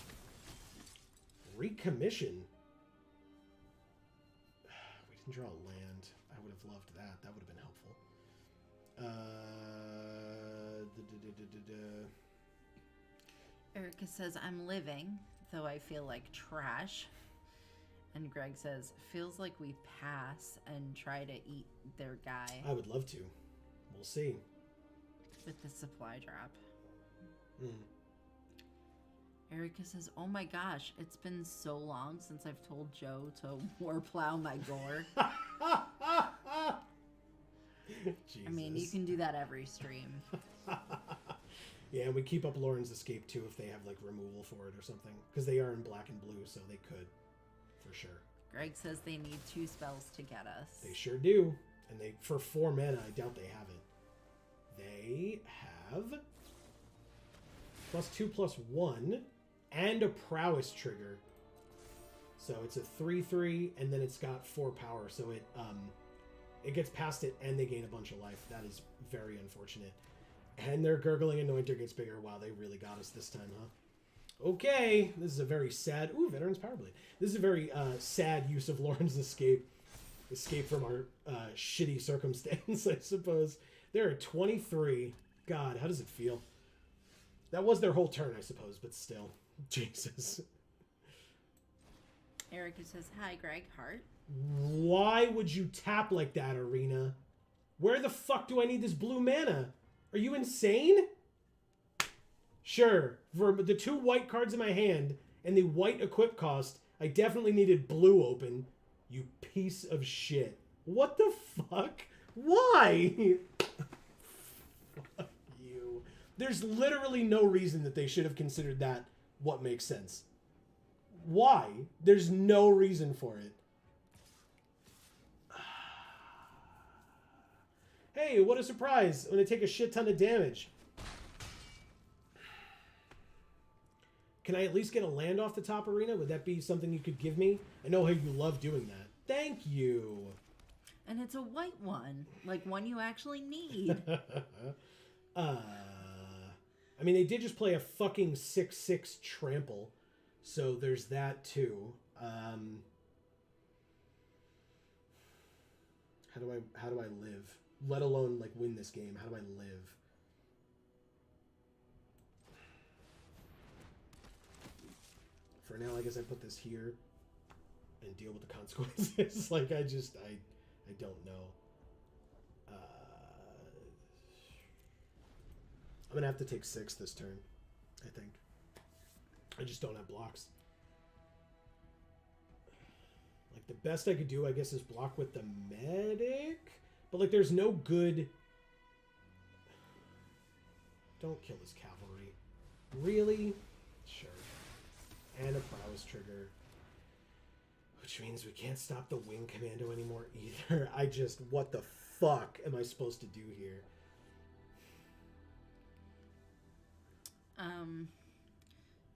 Recommission. We didn't draw a land. I would have loved that. That would have been helpful. Erica says, I'm living, though I feel like trash. And Greg says, feels like we pass and try to eat their guy. I would love to. We'll see. With the supply drop. Mm. Erica says, oh my gosh, it's been so long since I've told Joe to warplow my gore. I mean, you can do that every stream. Yeah, and we keep up Lauren's Escape too if they have like removal for it or something. Because they are in black and blue, so they could. For sure. Greg says they need 2 spells to get us. They sure do. And they for 4 mana, I doubt they have it. They have +2/+1 and a prowess trigger. So it's a 3/3, and then it's got 4 power, so it gets past it and they gain a bunch of life. That is very unfortunate. And their Gurgling Anointer gets bigger. Wow, they really got us this time, huh? Okay, this is a very sad... Ooh, Veteran's Powerblade. This is a very sad use of Lauren's Escape. Escape from our shitty circumstance, I suppose. There are 23. God, how does it feel? That was their whole turn, I suppose, but still. Jesus. Erica says, hi, Greg, heart. Why would you tap like that, Arena? Where the fuck do I need this blue mana? Are you insane? Sure, for the 2 white cards in my hand and the white equip cost, I definitely needed blue open. You piece of shit. What the fuck? Why? There's literally no reason that they should have considered that what makes sense. Why? There's no reason for it. Hey, what a surprise. I'm going to take a shit ton of damage. Can I at least get a land off the top arena? Would that be something you could give me? I know how you love doing that. Thank you. And it's a white one. Like one you actually need. I mean, they did just play a fucking 6/6 trample. So there's that too. How do I live? Let alone like win this game. How do I live? For now, I guess I put this here and deal with the consequences. Like I don't know. I'm gonna have to take 6 this turn, I think. I just don't have blocks. Like the best I could do, I guess, is block with the medic. But like there's no good... Don't kill this cavalry. Really? Sure. And a prowess trigger. Which means we can't stop the wing commando anymore either. What the fuck am I supposed to do here?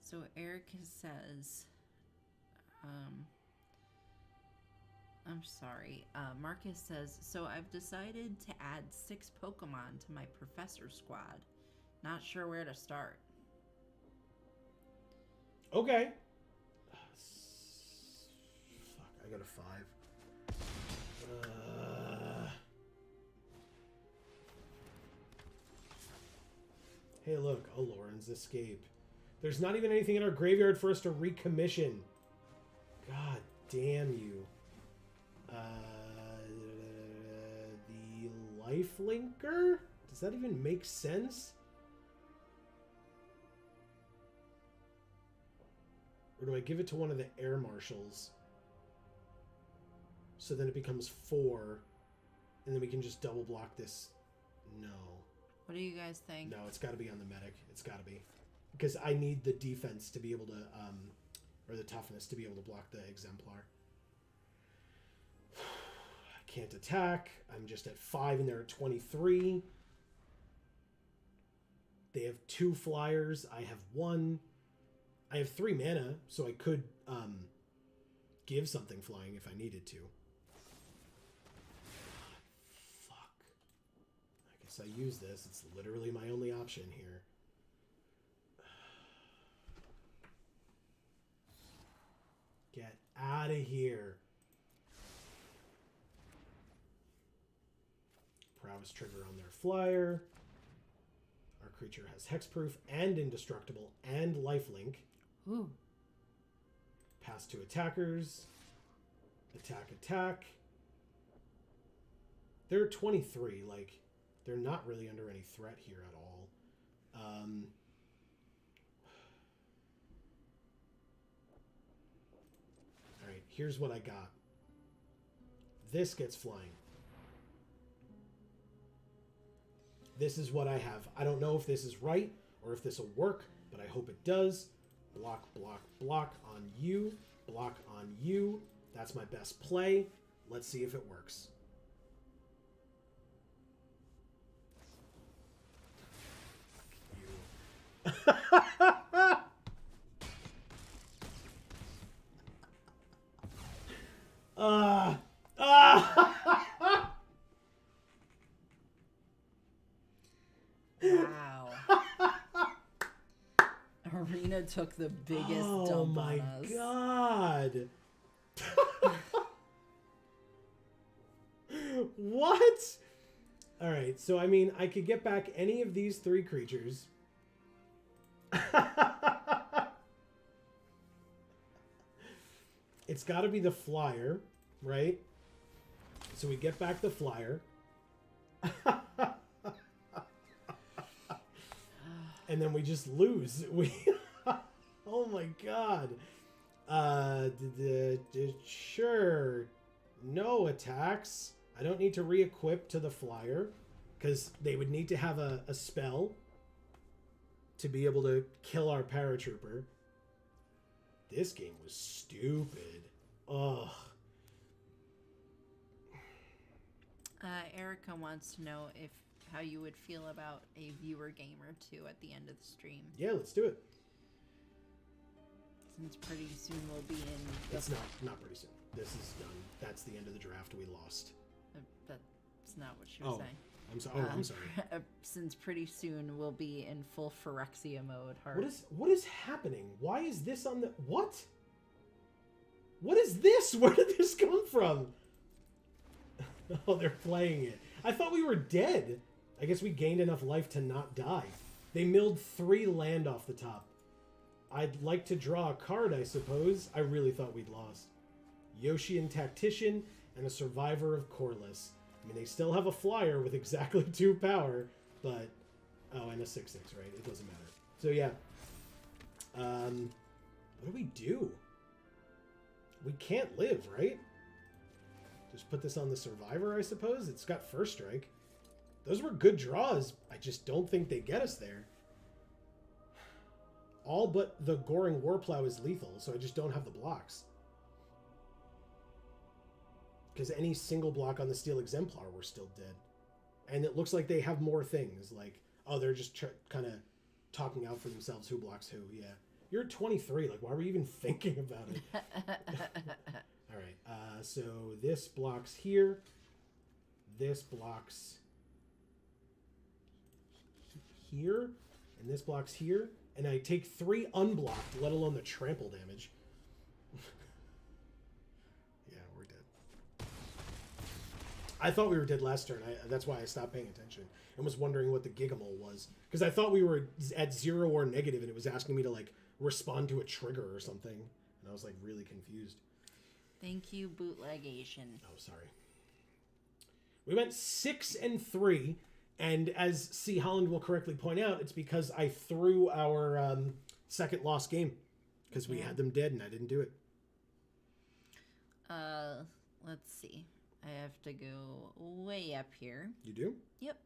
So Erica says, I'm sorry. Marcus says, so I've decided to add 6 Pokemon to my Professor squad. Not sure where to start. Okay. Fuck, I got a 5. Hey, look, Aloran's Escape. There's not even anything in our graveyard for us to recommission. God damn you. The Lifelinker? Does that even make sense? Or do I give it to one of the air marshals? So then it becomes 4. And then we can just double block this. No. What do you guys think? No, it's got to be on the medic. It's got to be. Because I need the defense to be able to, or the toughness to be able to block the exemplar. I can't attack. I'm just at 5 and they're at 23. They have 2 flyers. I have 1. I have 3 mana, so I could give something flying if I needed to. Fuck. I guess I use this. It's literally my only option here. Get out of here. Prowess trigger on their flyer. Our creature has hexproof and indestructible and lifelink. Ooh. Pass to attackers. Attack. They're 23. Like, they're not really under any threat here at all. Alright, here's what I got. This gets flying. This is what I have. I don't know if this is right or if this will work, but I hope it does. Block on you. Block on you. That's my best play. Let's see if it works. Wow. Arena took the biggest dump Oh on my us. god. What? All right, so I mean, I could get back any of these 3 creatures. It's got to be the flyer, right? So we get back the flyer. And then we just lose. Oh my god. Sure. No attacks. I don't need to re-equip to the flyer because they would need to have a spell. to be able to kill our paratrooper. This game was stupid. Ugh. Erica wants to know how you would feel about a viewer game or two at the end of the stream. Yeah, let's do it. Since pretty soon we'll be in... It's not pretty soon. This is done. That's the end of the draft. We lost. That's not what she was saying. I'm sorry. Since pretty soon we'll be in full Phyrexia mode. What is happening? Why is this on the... What? What is this? Where did this come from? Oh, they're playing it. I thought we were dead. I guess we gained enough life to not die. They milled 3 land off the top. I'd like to draw a card, I suppose. I really thought we'd lost. Yoshi and Tactician and a Survivor of Corliss. I mean, they still have a flyer with exactly 2 power, but... Oh, and a 6/6, right? It doesn't matter. So, yeah. What do? We can't live, right? Just put this on the Survivor, I suppose? It's got first strike. Those were good draws. I just don't think they get us there. All but the Goring Warplow is lethal, so I just don't have the blocks. Because any single block on the Steel Exemplar, we're still dead. And it looks like they have more things. Like, oh, they're just kind of talking out for themselves who blocks who. Yeah. You're 23. Like, why were you even thinking about it? All right. So this blocks here. This blocks here. And this blocks here. And I take 3 unblocked, let alone the trample damage. Yeah, we're dead. I thought we were dead last turn. That's why I stopped paying attention and was wondering what the Gigamole was. Because I thought we were at 0 or negative, and it was asking me to, like, respond to a trigger or something. And I was, like, really confused. Thank you, Bootlegation. Oh, sorry. We went 6-3. And as C. Holland will correctly point out, it's because I threw our second lost game. Because we had them dead and I didn't do it. Let's see. I have to go way up here. You do? Yep.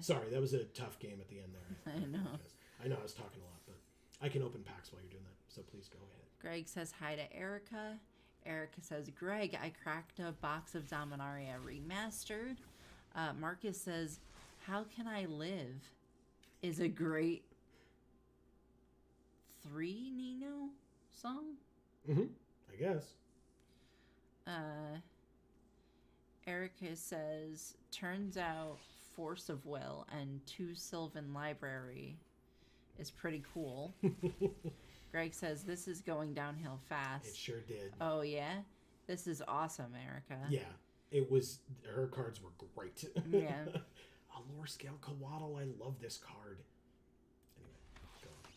Sorry, that was a tough game at the end there. I know. I know I was talking a lot, but I can open packs while you're doing that. So please go ahead. Greg says hi to Erica. Erica says, Greg, I cracked a box of Dominaria Remastered. Marcus says, How Can I Live is a great 3 Nino song. I guess. Erica says, turns out Force of Will and 2 Sylvan Library is pretty cool. Greg says, this is going downhill fast. It sure did. Oh, yeah? This is awesome, Erica. Yeah. It was, her cards were great. Yeah. A Lore Scale Coatl, I love this card. Anyway, go on.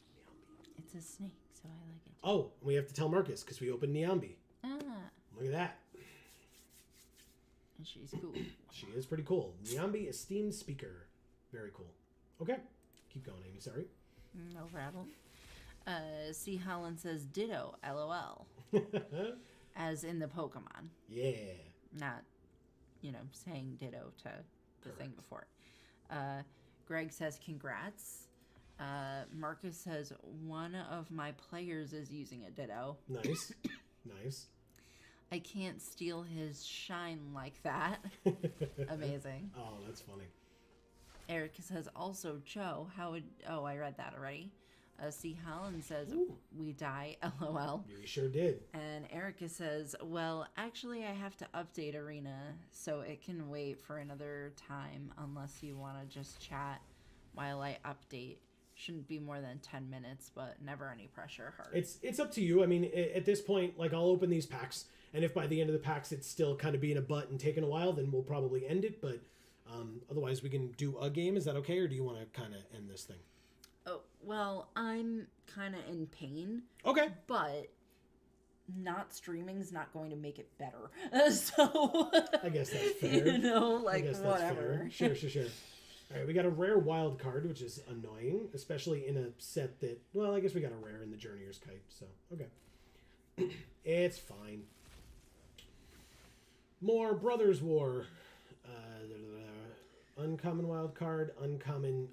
It's a snake, so I like it. Oh, we have to tell Marcus, because we opened Niambi. Look at that. And she's cool. She is pretty cool. Niambi Esteemed Speaker. Very cool. Okay. Keep going, Amy. Sorry. No rattle. C. Holland says, ditto, LOL. As in the Pokemon. Yeah. Not, saying ditto to the thing before it. Greg says, congrats. Marcus says, one of my players is using a ditto. Nice. Nice. I can't steal his shine like that. Amazing. Oh, that's funny. Erica says, also, Joe, how would... Oh, I read that already. C. Holland says, Ooh. We die, LOL. You sure did. And Erica says, well, actually, I have to update Arena, so it can wait for another time unless you want to just chat while I update. Shouldn't be more than 10 minutes, but never any pressure. Heart. It's up to you. I mean, at this point, like, I'll open these packs, and if by the end of the packs it's still kind of being a butt and taking a while, then we'll probably end it, but otherwise we can do a game. Is that okay, or do you want to kind of end this thing? Oh, well, I'm kind of in pain. Okay. But not streaming's not going to make it better. So... I guess that's fair. Whatever. Fair. Sure. All right, we got a rare wild card, which is annoying, especially in a set that... Well, I guess we got a rare in the Journeyer's Kite, so... Okay. It's fine. More Brothers War. uncommon wild card, uncommon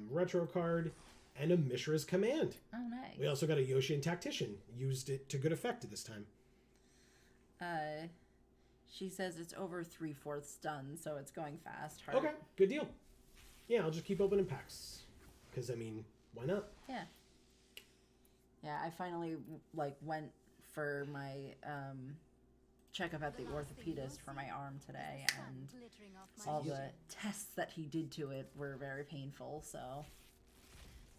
retro card, and a Mishra's Command. Oh, nice. We also got a Yoshian Tactician. Used it to good effect this time. She says it's over 3/4 done, so it's going fast. Hard. Okay, good deal. Yeah, I'll just keep opening packs. Because, I mean, why not? Yeah. Yeah, I finally, went for my checkup at the orthopedist for my arm today, and all the tests that he did to it were very painful, so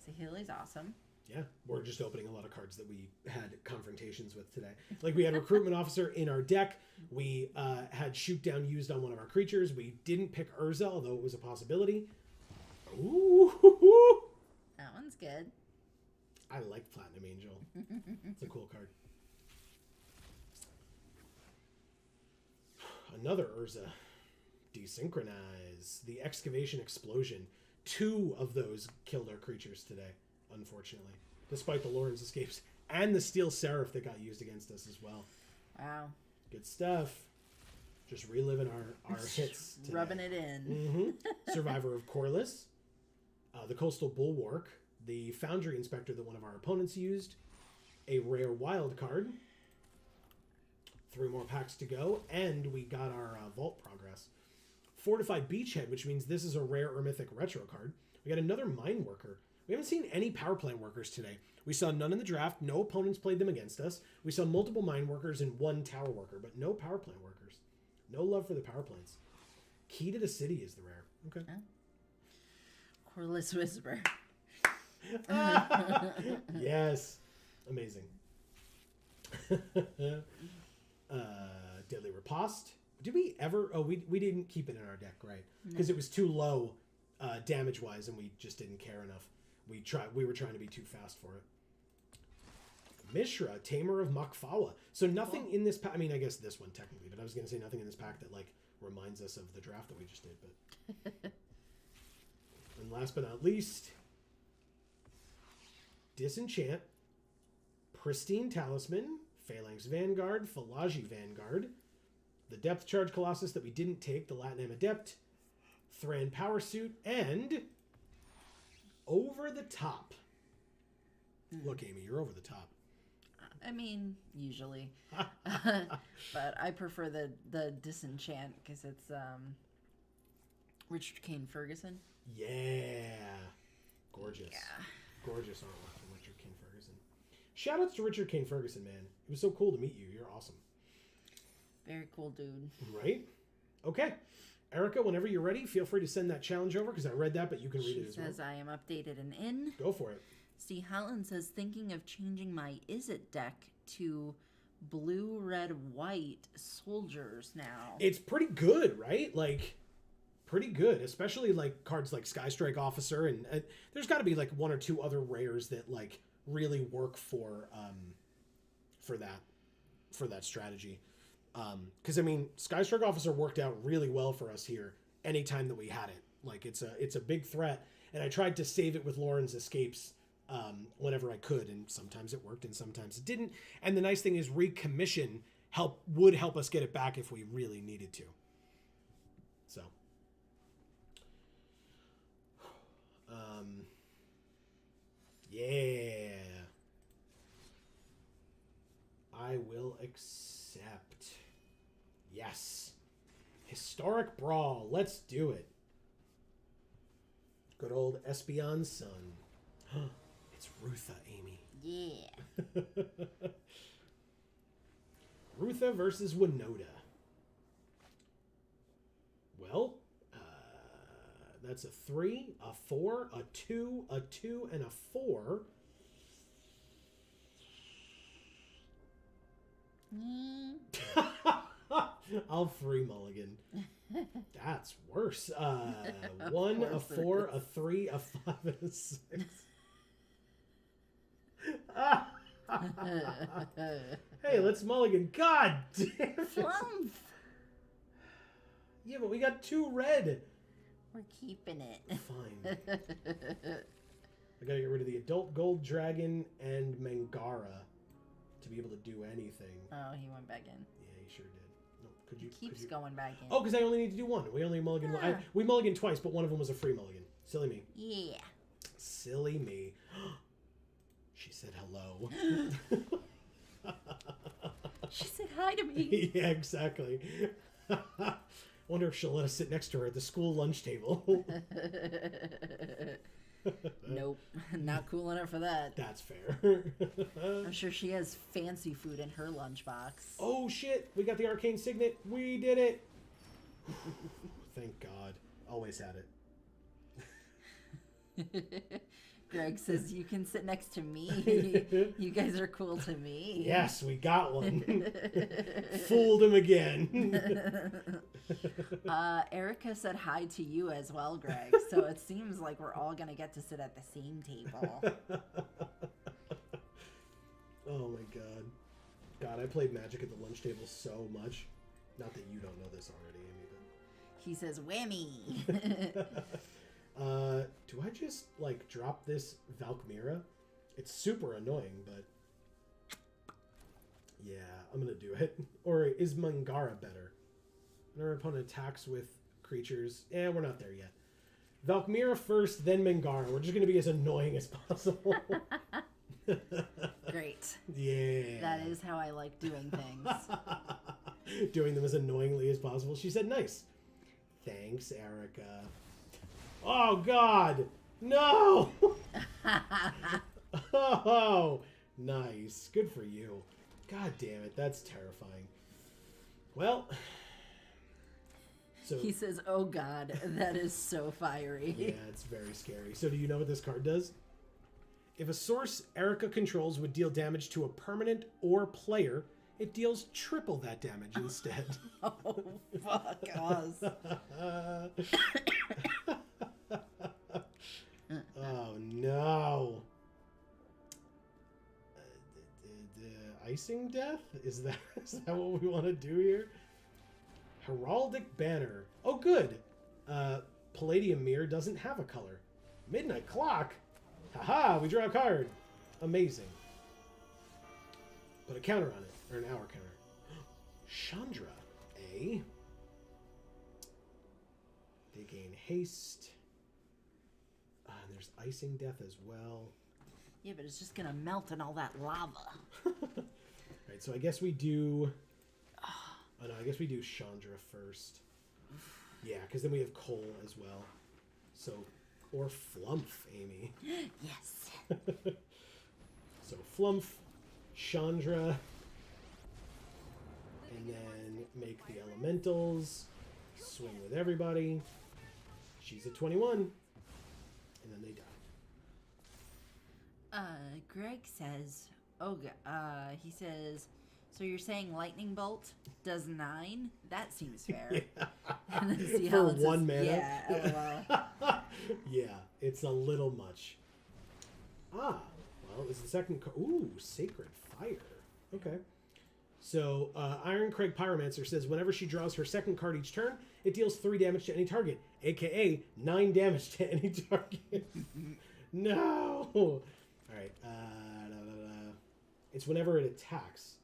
Saheeli's awesome. Yeah, we're just opening a lot of cards that we had confrontations with today. Like, we had Recruitment Officer in our deck. We had Shoot Down used on one of our creatures. We didn't pick Urza, although it was a possibility. Ooh, That one's good. I like Platinum Angel. It's a cool card. Another Urza. Desynchronize. The Excavation Explosion. 2 of those killed our creatures today, unfortunately. Despite the Lawrence escapes. And the Steel Seraph that got used against us as well. Wow. Good stuff. Just reliving our hits today. Rubbing it in. Mm-hmm. Survivor of Corliss. The Coastal Bulwark. The Foundry Inspector that one of our opponents used. A rare wild card. 3 more packs to go. And we got our Vault Progress. Fortified Beachhead, which means this is a rare or mythic retro card. We got another Mine Worker. We haven't seen any Power Plant Workers today. We saw none in the draft. No opponents played them against us. We saw multiple Mine Workers and 1 Tower Worker, but no Power Plant Workers. No love for the Power Plants. Key to the City is the rare. Okay. Corliss Whisper. Yes. Amazing. Deadly Riposte. Did we ever... Oh, we didn't keep it in our deck, right? Because it was too low damage-wise, and we just didn't care enough. We were trying to be too fast for it. Mishra, Tamer of Makfawa. So nothing in this pack... I mean, I guess this one, technically, but I was going to say nothing in this pack that, reminds us of the draft that we just did, but... And last but not least... Disenchant, Pristine Talisman, Phalanx Vanguard, Philagi Vanguard, the Depth Charge Colossus that we didn't take, the Latinam Adept, Thran Power Suit, and Over the Top. Look, Amy, you're over the top. I mean, usually. But I prefer the Disenchant because it's Richard Kane Ferguson. Yeah. Gorgeous. Yeah. Gorgeous artwork from Richard Kane Ferguson. Shoutouts to Richard Kane Ferguson, man. It was so cool to meet you. You're awesome. Very cool dude. Right? Okay. Erica, whenever you're ready, feel free to send that challenge over because I read that, but you can read it as well. She says, I am updated and in. Go for it. Steve Howland says, thinking of changing my Is It deck to blue, red, white soldiers now. It's pretty good, right? Pretty good, especially cards like Skystrike Officer, and there's got to be 1 or 2 other rares that really work for that strategy. Because I mean, Skystrike Officer worked out really well for us here anytime that we had it. It's a big threat, and I tried to save it with Lauren's escapes whenever I could, and sometimes it worked and sometimes it didn't. And the nice thing is recommission would help us get it back if we really needed to. So. Yeah. I will accept. Yes. Historic Brawl. Let's do it. Good old Espion's son. It's Rutha, Amy. Yeah. Rutha versus Winota. Well, that's a 3, a 4, a 2, a 2, and a 4. I'll free mulligan. That's worse. 1, a 4, a 3, a 5, and a 6. Hey, let's mulligan. God damn it. Flumph. Yeah, but we got 2 red. We're keeping it. Fine. I gotta get rid of the Adult Gold Dragon and Mangara to be able to do anything. Oh, he went back in. Yeah, he sure did. Nope, Could you? Keeps going back in. Oh, because I only need to do one. We only mulligan. We mulliganed twice, but one of them was a free mulligan. Silly me. Yeah. Silly me. She said hello. She said hi to me. Yeah, exactly. Wonder if she'll let us sit next to her at the school lunch table. Nope. Not cool enough for that. That's fair. I'm sure she has fancy food in her lunchbox. Oh shit! We got the arcane signet. We did it. Thank God. Always had it. Greg says, you can sit next to me. You guys are cool to me. Yes, we got one. Fooled him again. Erica said hi to you as well, Greg. So it seems like we're all going to get to sit at the same table. Oh my God. God, I played Magic at the lunch table so much. Not that you don't know this already, Amy. But... He says, whammy. Do I just, like, drop this Valkmira? It's super annoying, but... Yeah, I'm gonna do it. Or is Mangara better? When our opponent attacks with creatures... we're not there yet. Valkmira first, then Mangara. We're just gonna be as annoying as possible. Great. Yeah. That is how I like doing things. Doing them as annoyingly as possible. She said nice. Thanks, Erica. Oh, God. No. Oh, nice. Good for you. God damn it. That's terrifying. Well. So, He says, oh, God, that is so fiery. yeah, it's very scary. So do you know what this card does? If a source Erica controls would deal damage to a permanent or player, it deals triple that damage instead. Oh, fuck us. Oh, no. Icing death? Is that what we want to do here? Heraldic Banner. Oh, good. Palladium Mirror doesn't have a color. Midnight Clock? Haha, we draw a card. Amazing. Put a counter on it. Or an hour counter. Chandra, eh? They gain haste. And there's Icing Death as well. Yeah, but it's just going to melt in all that lava. Alright, so I guess we do... Oh no, I guess we do Chandra first. Yeah, because then we have Cole as well. So, or Flumph, Amy. Yes. So Flumph, Chandra, and then make the elementals, swing with everybody. She's at 21, and then they die. Greg says, he says, so you're saying Lightning Bolt does 9? That seems fair. Yeah. And then see For how it's one mana? Yeah, LOL. Yeah, it's a little much. Well, it's the second card. Ooh, Sacred Fire. Okay. So, Iron Craig Pyromancer says whenever she draws her second card each turn, it deals 3 damage to any target, aka 9 damage to any target. No! Alright, it's whenever it attacks.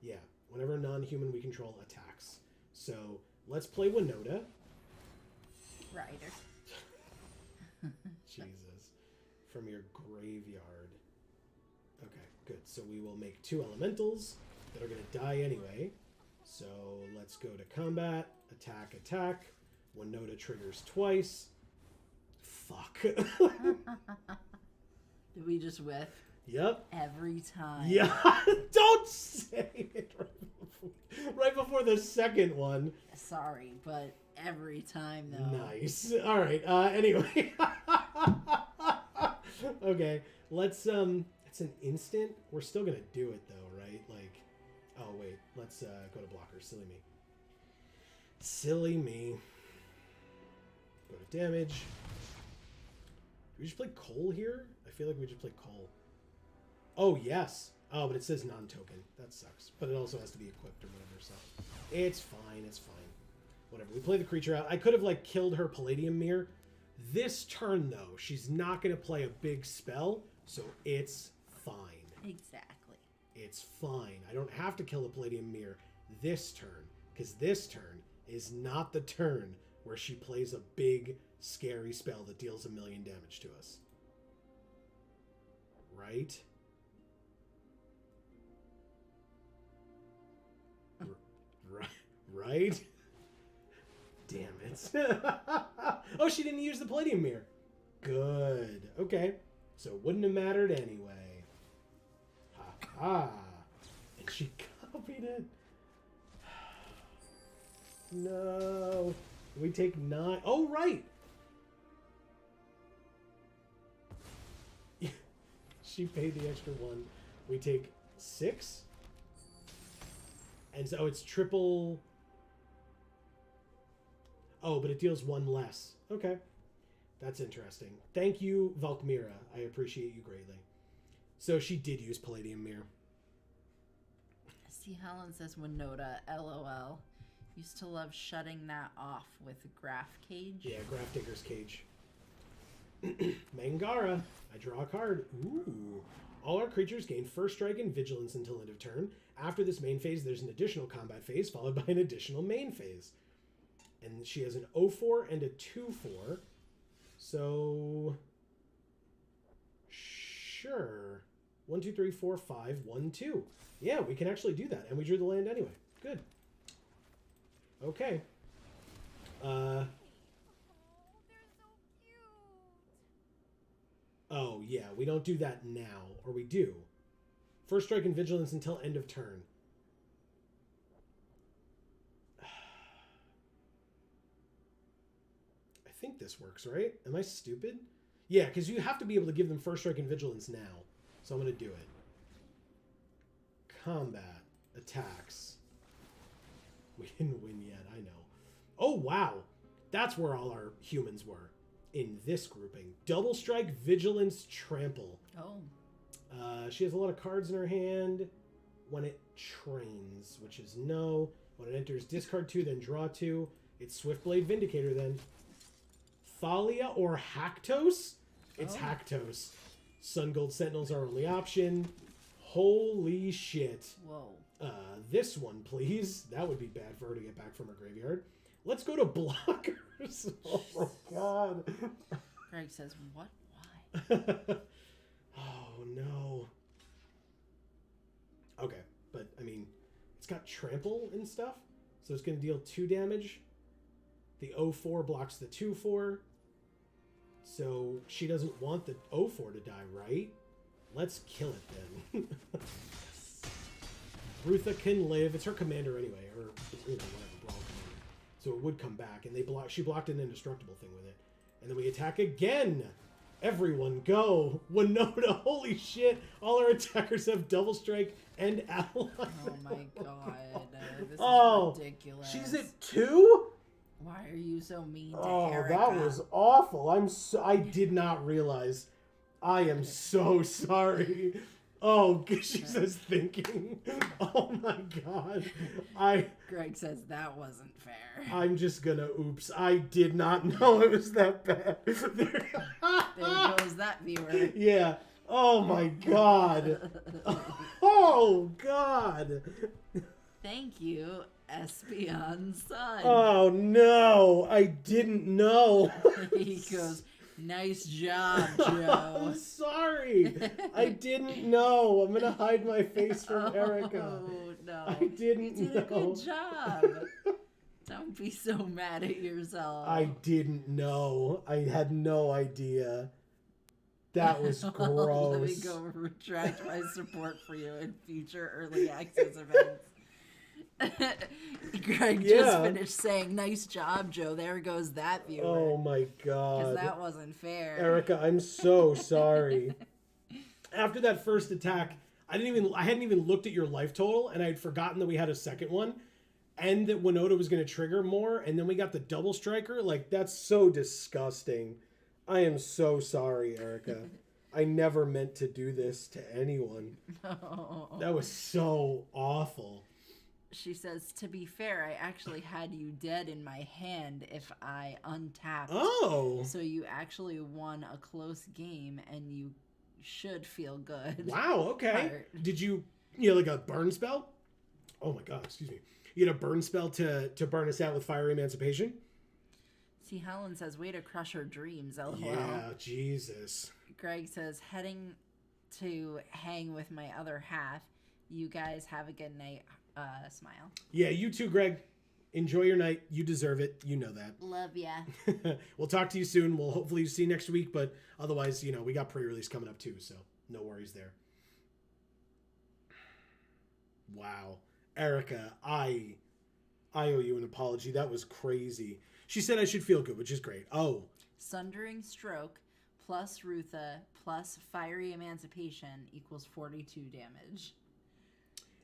Yeah, whenever a non-human we control attacks. So, let's play Winota. Ryder. Jesus. From your graveyard. Okay, good. So we will make 2 elementals that are going to die anyway. So let's go to combat. Attack, attack. Winota triggers twice. Fuck. Did we just whiff? Yep. Every time. Yeah. Don't say it right before the second one. Sorry, but every time though. Nice. All right. Anyway. Okay. Let's it's an instant. We're still gonna do it though, right? Like, oh wait. Let's go to blocker. Silly me. Silly me. Go to damage. Do we just play Cole here? I feel like we just play Cole. Oh yes. Oh, but it says non-token. That sucks. But it also has to be equipped or whatever. So it's fine. It's fine. Whatever. We play the creature out. I could have like killed her Palladium Mirror. This turn though, she's not going to play a big spell, so it's fine. Exactly. It's fine. I don't have to kill the Palladium Mirror this turn Because this turn is not the turn where she plays a big, scary spell that deals 1,000,000 damage to us. Right? Right? Damn it. Oh, she didn't use the Palladium Mirror. Good. Okay. So it wouldn't have mattered anyway. Ha ha. And she copied it. No. We take 9. Oh, right. She paid the extra 1. We take 6. And so it's triple. Oh, but it deals 1 less. Okay. That's interesting. Thank you, Valkmira. I appreciate you greatly. So she did use Palladium Mirror. See, Helen says Winota, LOL. Used to love shutting that off with Graph Cage. Yeah, Graph Digger's Cage. Mangara. I draw a card. Ooh. All our creatures gain first strike and vigilance until end of turn. After this main phase, there's an additional combat phase, followed by an additional main phase. And she has an 0-4 and a 2-4. So... Sure. 1, 2, 3, 4, 5, 1, 2. Yeah, we can actually do that. And we drew the land anyway. Good. Okay. Oh, they're so cute. Oh, yeah. We don't do that now. Or we do. First strike and vigilance until end of turn. I think this works, right? Am I stupid? Yeah, because you have to be able to give them first strike and vigilance now. So I'm going to do it. Combat. Attacks. We didn't win yet, I know. Oh, wow. That's where all our humans were in this grouping. Double strike, vigilance, trample. Oh. She has a lot of cards in her hand when it trains, which is no. When it enters, discard 2, then draw 2. It's Swiftblade Vindicator then. Thalia or Haktos? It's Haktos. Sun Gold Sentinels are only option. Holy shit. Whoa. This one, please. That would be bad for her to get back from her graveyard. Let's go to blockers. Oh, my God. Greg says, what? Why? Oh, no. Okay, but, I mean, it's got trample and stuff, so it's going to deal 2 damage. The 0-4 blocks the 2-4, so she doesn't want the 0-4 to die, right? Let's kill it, then. Rutha can live. It's her commander anyway, or whatever, Brawl commander. So it would come back, and she blocked an indestructible thing with it. And then we attack again. Everyone go. Winota, holy shit. All our attackers have double strike and ally. Oh my god. This is ridiculous. She's at 2? Why are you so mean to Oh, Erica? that was awful. I did not realize. I am so sorry. Oh, she says thinking. Oh my god. Greg says that wasn't fair. I'm just gonna oops. I did not know it was that bad. There goes that viewer. Yeah. Oh my god. Oh god. Thank you, Espion Sun. Oh no. I didn't know. He goes, nice job, Joe. I'm sorry. I didn't know. I'm gonna hide my face from Erica. Oh no. I didn't know. You did a good job. Don't be so mad at yourself. I didn't know. I had no idea. That was gross. Let me go retract my support for you in future early access events. Greg just finished saying, nice job, Joe. There goes that viewer. Oh my god. Because that wasn't fair. Erica, I'm so sorry. After that first attack, I hadn't even looked at your life total, and I had forgotten that we had a second one, and that Winota was going to trigger more, and then we got the double striker. Like, that's so disgusting. I am so sorry, Erica. I never meant to do this to anyone. No. That was so awful. She says, to be fair, I actually had you dead in my hand if I untapped. Oh. So you actually won a close game, and you should feel good. Wow, okay. Heart. Did you like a burn spell? Oh my god, excuse me. you had a burn spell to burn us out with Fire Emancipation. See, Helen says, way to crush her dreams, lol. Yeah, Jesus. Greg says, heading to hang with my other half. You guys have a good night. Smile. Yeah, you too, Greg. Enjoy your night. You deserve it. You know that. Love ya. We'll talk to you soon. We'll hopefully see you next week, but otherwise, we got pre-release coming up too, so no worries there. Wow. Erica, I owe you an apology. That was crazy. She said I should feel good, which is great. Oh. Sundering Stroke plus Rutha plus Fiery Emancipation equals 42 damage.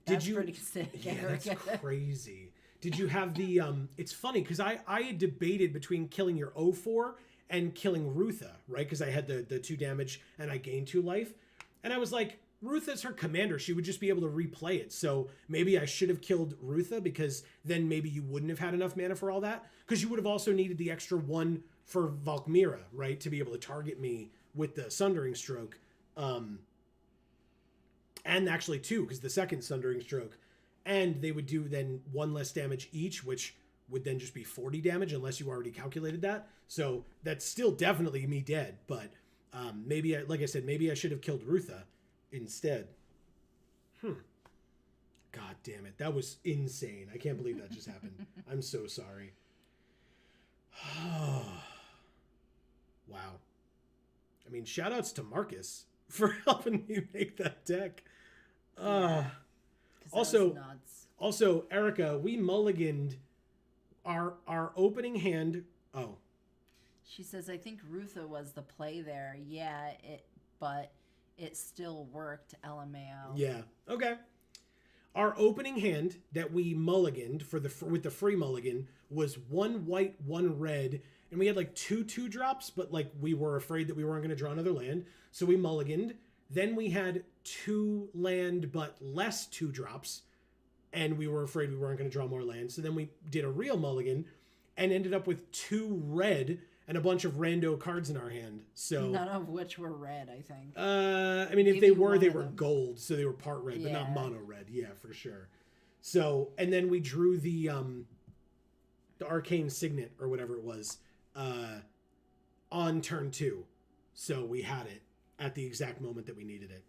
That's pretty sick, Yeah, Erica. that's crazy. Did you have the it's funny because I had debated between killing your 04 and killing Rutha, right? Because I had the 2 damage and I gained 2 life. And I was like, Rutha's her commander. She would just be able to replay it. So maybe I should have killed Rutha because then maybe you wouldn't have had enough mana for all that. Because you would have also needed the extra 1 for Valkmira, right? To be able to target me with the Sundering Stroke. And actually 2, because the second Sundering Stroke. And they would do then 1 less damage each, which would then just be 40 damage unless you already calculated that. So that's still definitely me dead. But maybe, like I said, maybe I should have killed Rutha instead. God damn it. That was insane. I can't believe that just happened. I'm so sorry. Wow. I mean, shout outs to Marcus for helping me make that deck. Also, Erica, we mulliganed our opening hand. Oh. She says, I think Rutha was the play there. Yeah, but it still worked, LMAO. Yeah. Okay. Our opening hand that we mulliganed with the free mulligan was 1 white, 1 red, and we had like 2 2-drops, but like we were afraid that we weren't going to draw another land, so we mulliganed. Then we had 2 land but less 2-drops, and we were afraid we weren't going to draw more land. So then we did a real mulligan and ended up with 2 red and a bunch of rando cards in our hand. So none of which were red, I think. I mean, if Maybe they were them. gold, so they were part red, but not Yeah. mono red. Yeah, for sure. So, and then we drew the arcane signet or whatever it was on turn 2. So we had it at the exact moment that we needed it.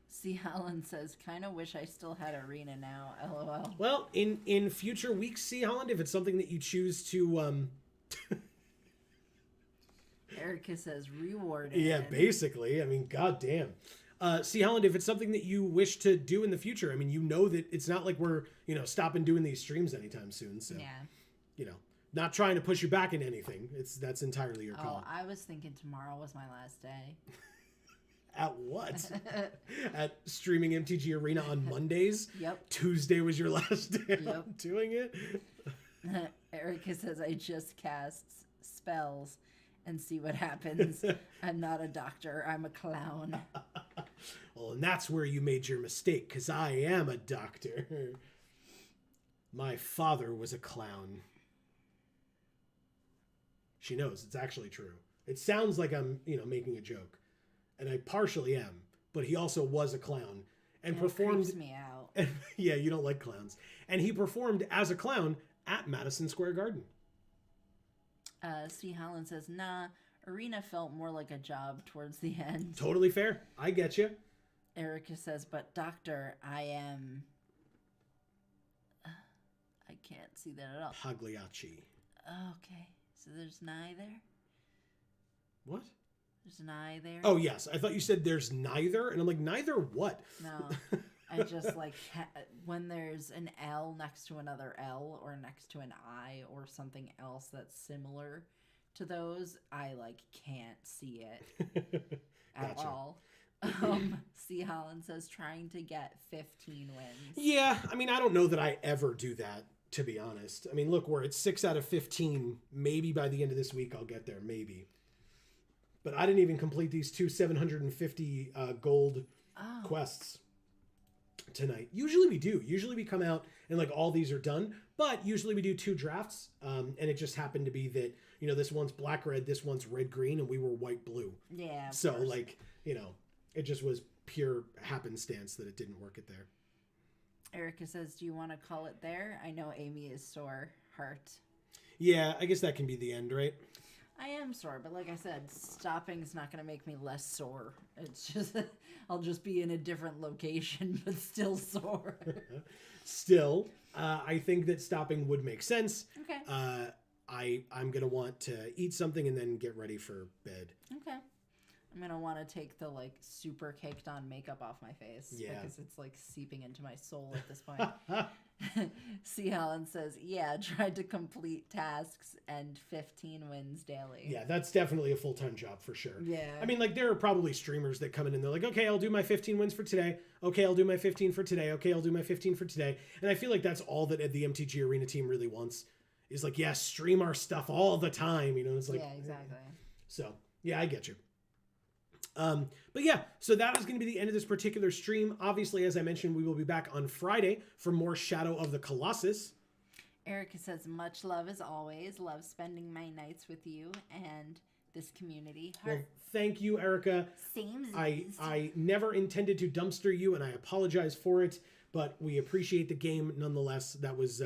C. Holland says, kind of wish I still had Arena now, LOL. Well, in future weeks, C. Holland, if it's something that you choose to... Erica says, rewarded. Yeah, basically. I mean, goddamn. C. Holland, if it's something that you wish to do in the future, I mean, you know that it's not like we're, stopping doing these streams anytime soon. So, Yeah. Not trying to push you back into anything. That's entirely your call. Oh, I was thinking tomorrow was my last day. At what? At streaming MTG Arena on Mondays? Yep. Tuesday was your last day of doing it? Erica says, I just cast spells and see what happens. I'm not a doctor. I'm a clown. Well, and that's where you made your mistake, because I am a doctor. My father was a clown. She knows it's actually true. It sounds like I'm, making a joke. And I partially am, but he also was a clown and performed. Creeps me out. And, yeah, you don't like clowns. And he performed as a clown at Madison Square Garden. C. Holland says, nah, Arena felt more like a job towards the end. Totally fair. I get you. Erica says, but doctor, I am... I can't see that at all. Pagliacci. Okay, so there's an I there? What? There's an I there? Oh, yes. I thought you said there's neither. And I'm like, neither what? No. I just like when there's an L next to another L or next to an I or something else that's similar to those, I like can't see it at Gotcha. all. C. Holland says trying to get 15 wins. Yeah, I mean, I don't know that I ever do that, to be honest. I mean, look, we're at 6 out of 15. Maybe by the end of this week I'll get there, maybe. But I didn't even complete these 2 750 gold quests tonight. Usually we do. Usually we come out and like all these are done. But usually we do 2 drafts. And it just happened to be that, this one's black-red, this one's red-green, and we were white-blue. Yeah. So, like, it just was pure happenstance that it didn't work it there. Erica says, do you want to call it there? I know Amy is sore heart. Yeah, I guess that can be the end, right? I am sore, but like I said, stopping's not going to make me less sore. It's just, I'll just be in a different location, but still sore. Still, I think that stopping would make sense. Okay. I'm going to want to eat something and then get ready for bed. Okay. I'm going to want to take the like super caked on makeup off my face. Yeah. Because it's like seeping into my soul at this point. C. Helen says, yeah, tried to complete tasks and 15 wins daily. Yeah, that's definitely a full-time job for sure. Yeah. I mean, like, there are probably streamers that come in and they're like, okay, I'll do my 15 wins for today. Okay, I'll do my 15 for today. Okay, I'll do my 15 for today. And I feel like that's all that the MTG Arena team really wants is like, yeah, stream our stuff all the time. You know, it's like, yeah, exactly. So, yeah, I get you. But yeah, so that is going to be the end of this particular stream. Obviously, as I mentioned, we will be back on Friday for more Shadow of the Colossus. Erica says, much love as always. Love spending my nights with you and this community. Well, thank you, Erica. Same. I never intended to dumpster you, and I apologize for it, but we appreciate the game nonetheless. That was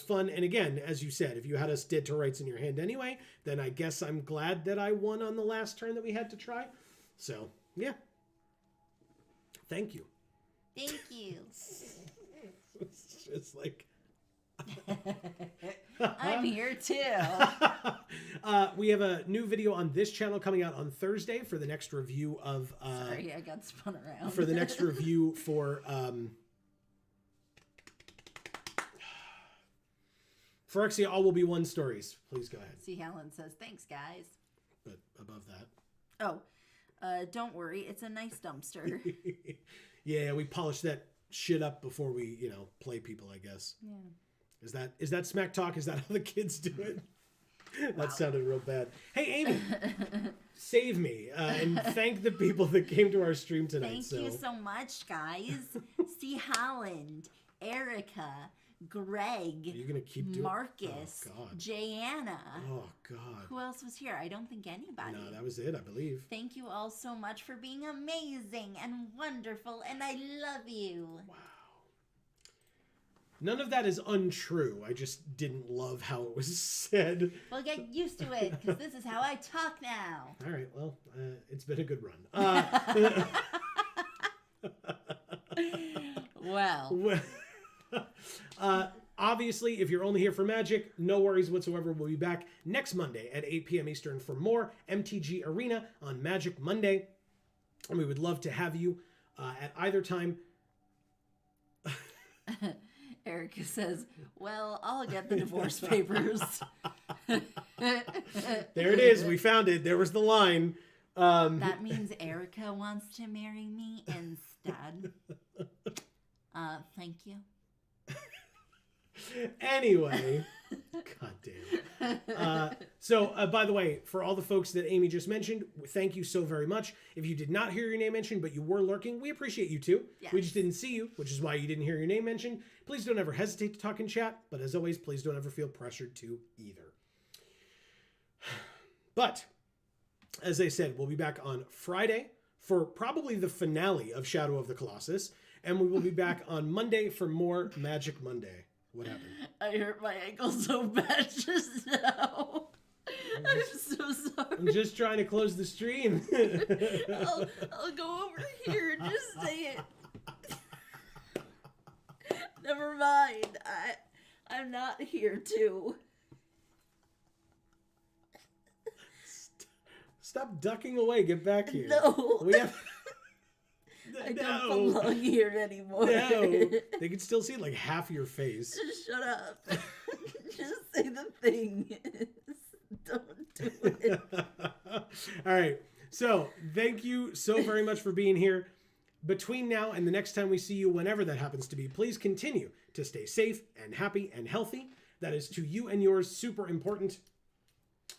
fun. And again, as you said, if you had us dead to rights in your hand anyway, then I guess I'm glad that I won on the last turn that we had to try. So, yeah. Thank you. Thank you. It's just like... I'm here too. We have a new video on this channel coming out on Thursday for the next review of... Sorry, I got spun around. For the next review for Phyrexia All Will Be One Stories. Please go ahead. C. Helen says, thanks, guys. But above that... Oh, don't worry. It's a nice dumpster. Yeah, we polish that shit up before we, play people, I guess. Yeah. Is that smack talk? Is that how the kids do it? That sounded real bad. Hey, Amy, save me and thank the people that came to our stream tonight. Thank you so much, guys. C. Holland, Erica, Greg, You're gonna keep doing... Marcus, Oh, God. Jana. Oh, God. Who else was here? I don't think anybody. No, that was it, I believe. Thank you all so much for being amazing and wonderful, and I love you. Wow. None of that is untrue. I just didn't love how it was said. Well, get used to it, because this is how I talk now. All right, well, it's been a good run. Well. Obviously, if you're only here for Magic, no worries whatsoever. We'll be back next Monday at 8 p.m. Eastern for more MTG Arena on Magic Monday. And we would love to have you at either time. Erica says, well, I'll get the divorce papers. There it is. We found it. There was the line. That means Erica wants to marry me instead. Thank you. Anyway, god damn. So, by the way, for all the folks that Amy just mentioned, thank you so very much. If you did not hear your name mentioned, but you were lurking, we appreciate you too. Yes. We just didn't see you, which is why you didn't hear your name mentioned. Please don't ever hesitate to talk in chat, but as always, please don't ever feel pressured to either. But, as I said, we'll be back on Friday for probably the finale of Shadow of the Colossus, and we will be back on Monday for more Magic Monday. What happened? I hurt my ankle so bad just now. I'm so sorry. I'm just trying to close the stream. I'll go over here and just say it. Never mind. I'm not here too. Stop ducking away. Get back here. No. We have... I don't belong here anymore. No. They can still see like half your face. Just shut up. Just say the thing. Don't do it. All right. So thank you so very much for being here. Between now and the next time we see you, whenever that happens to be, please continue to stay safe and happy and healthy. That is to you and yours super important.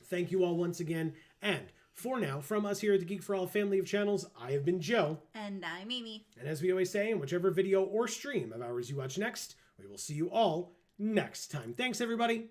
Thank you all once again. And for now, from us here at the Geek for All family of channels, I have been Joe. And I'm Amy. And as we always say, in whichever video or stream of ours you watch next, we will see you all next time. Thanks, everybody.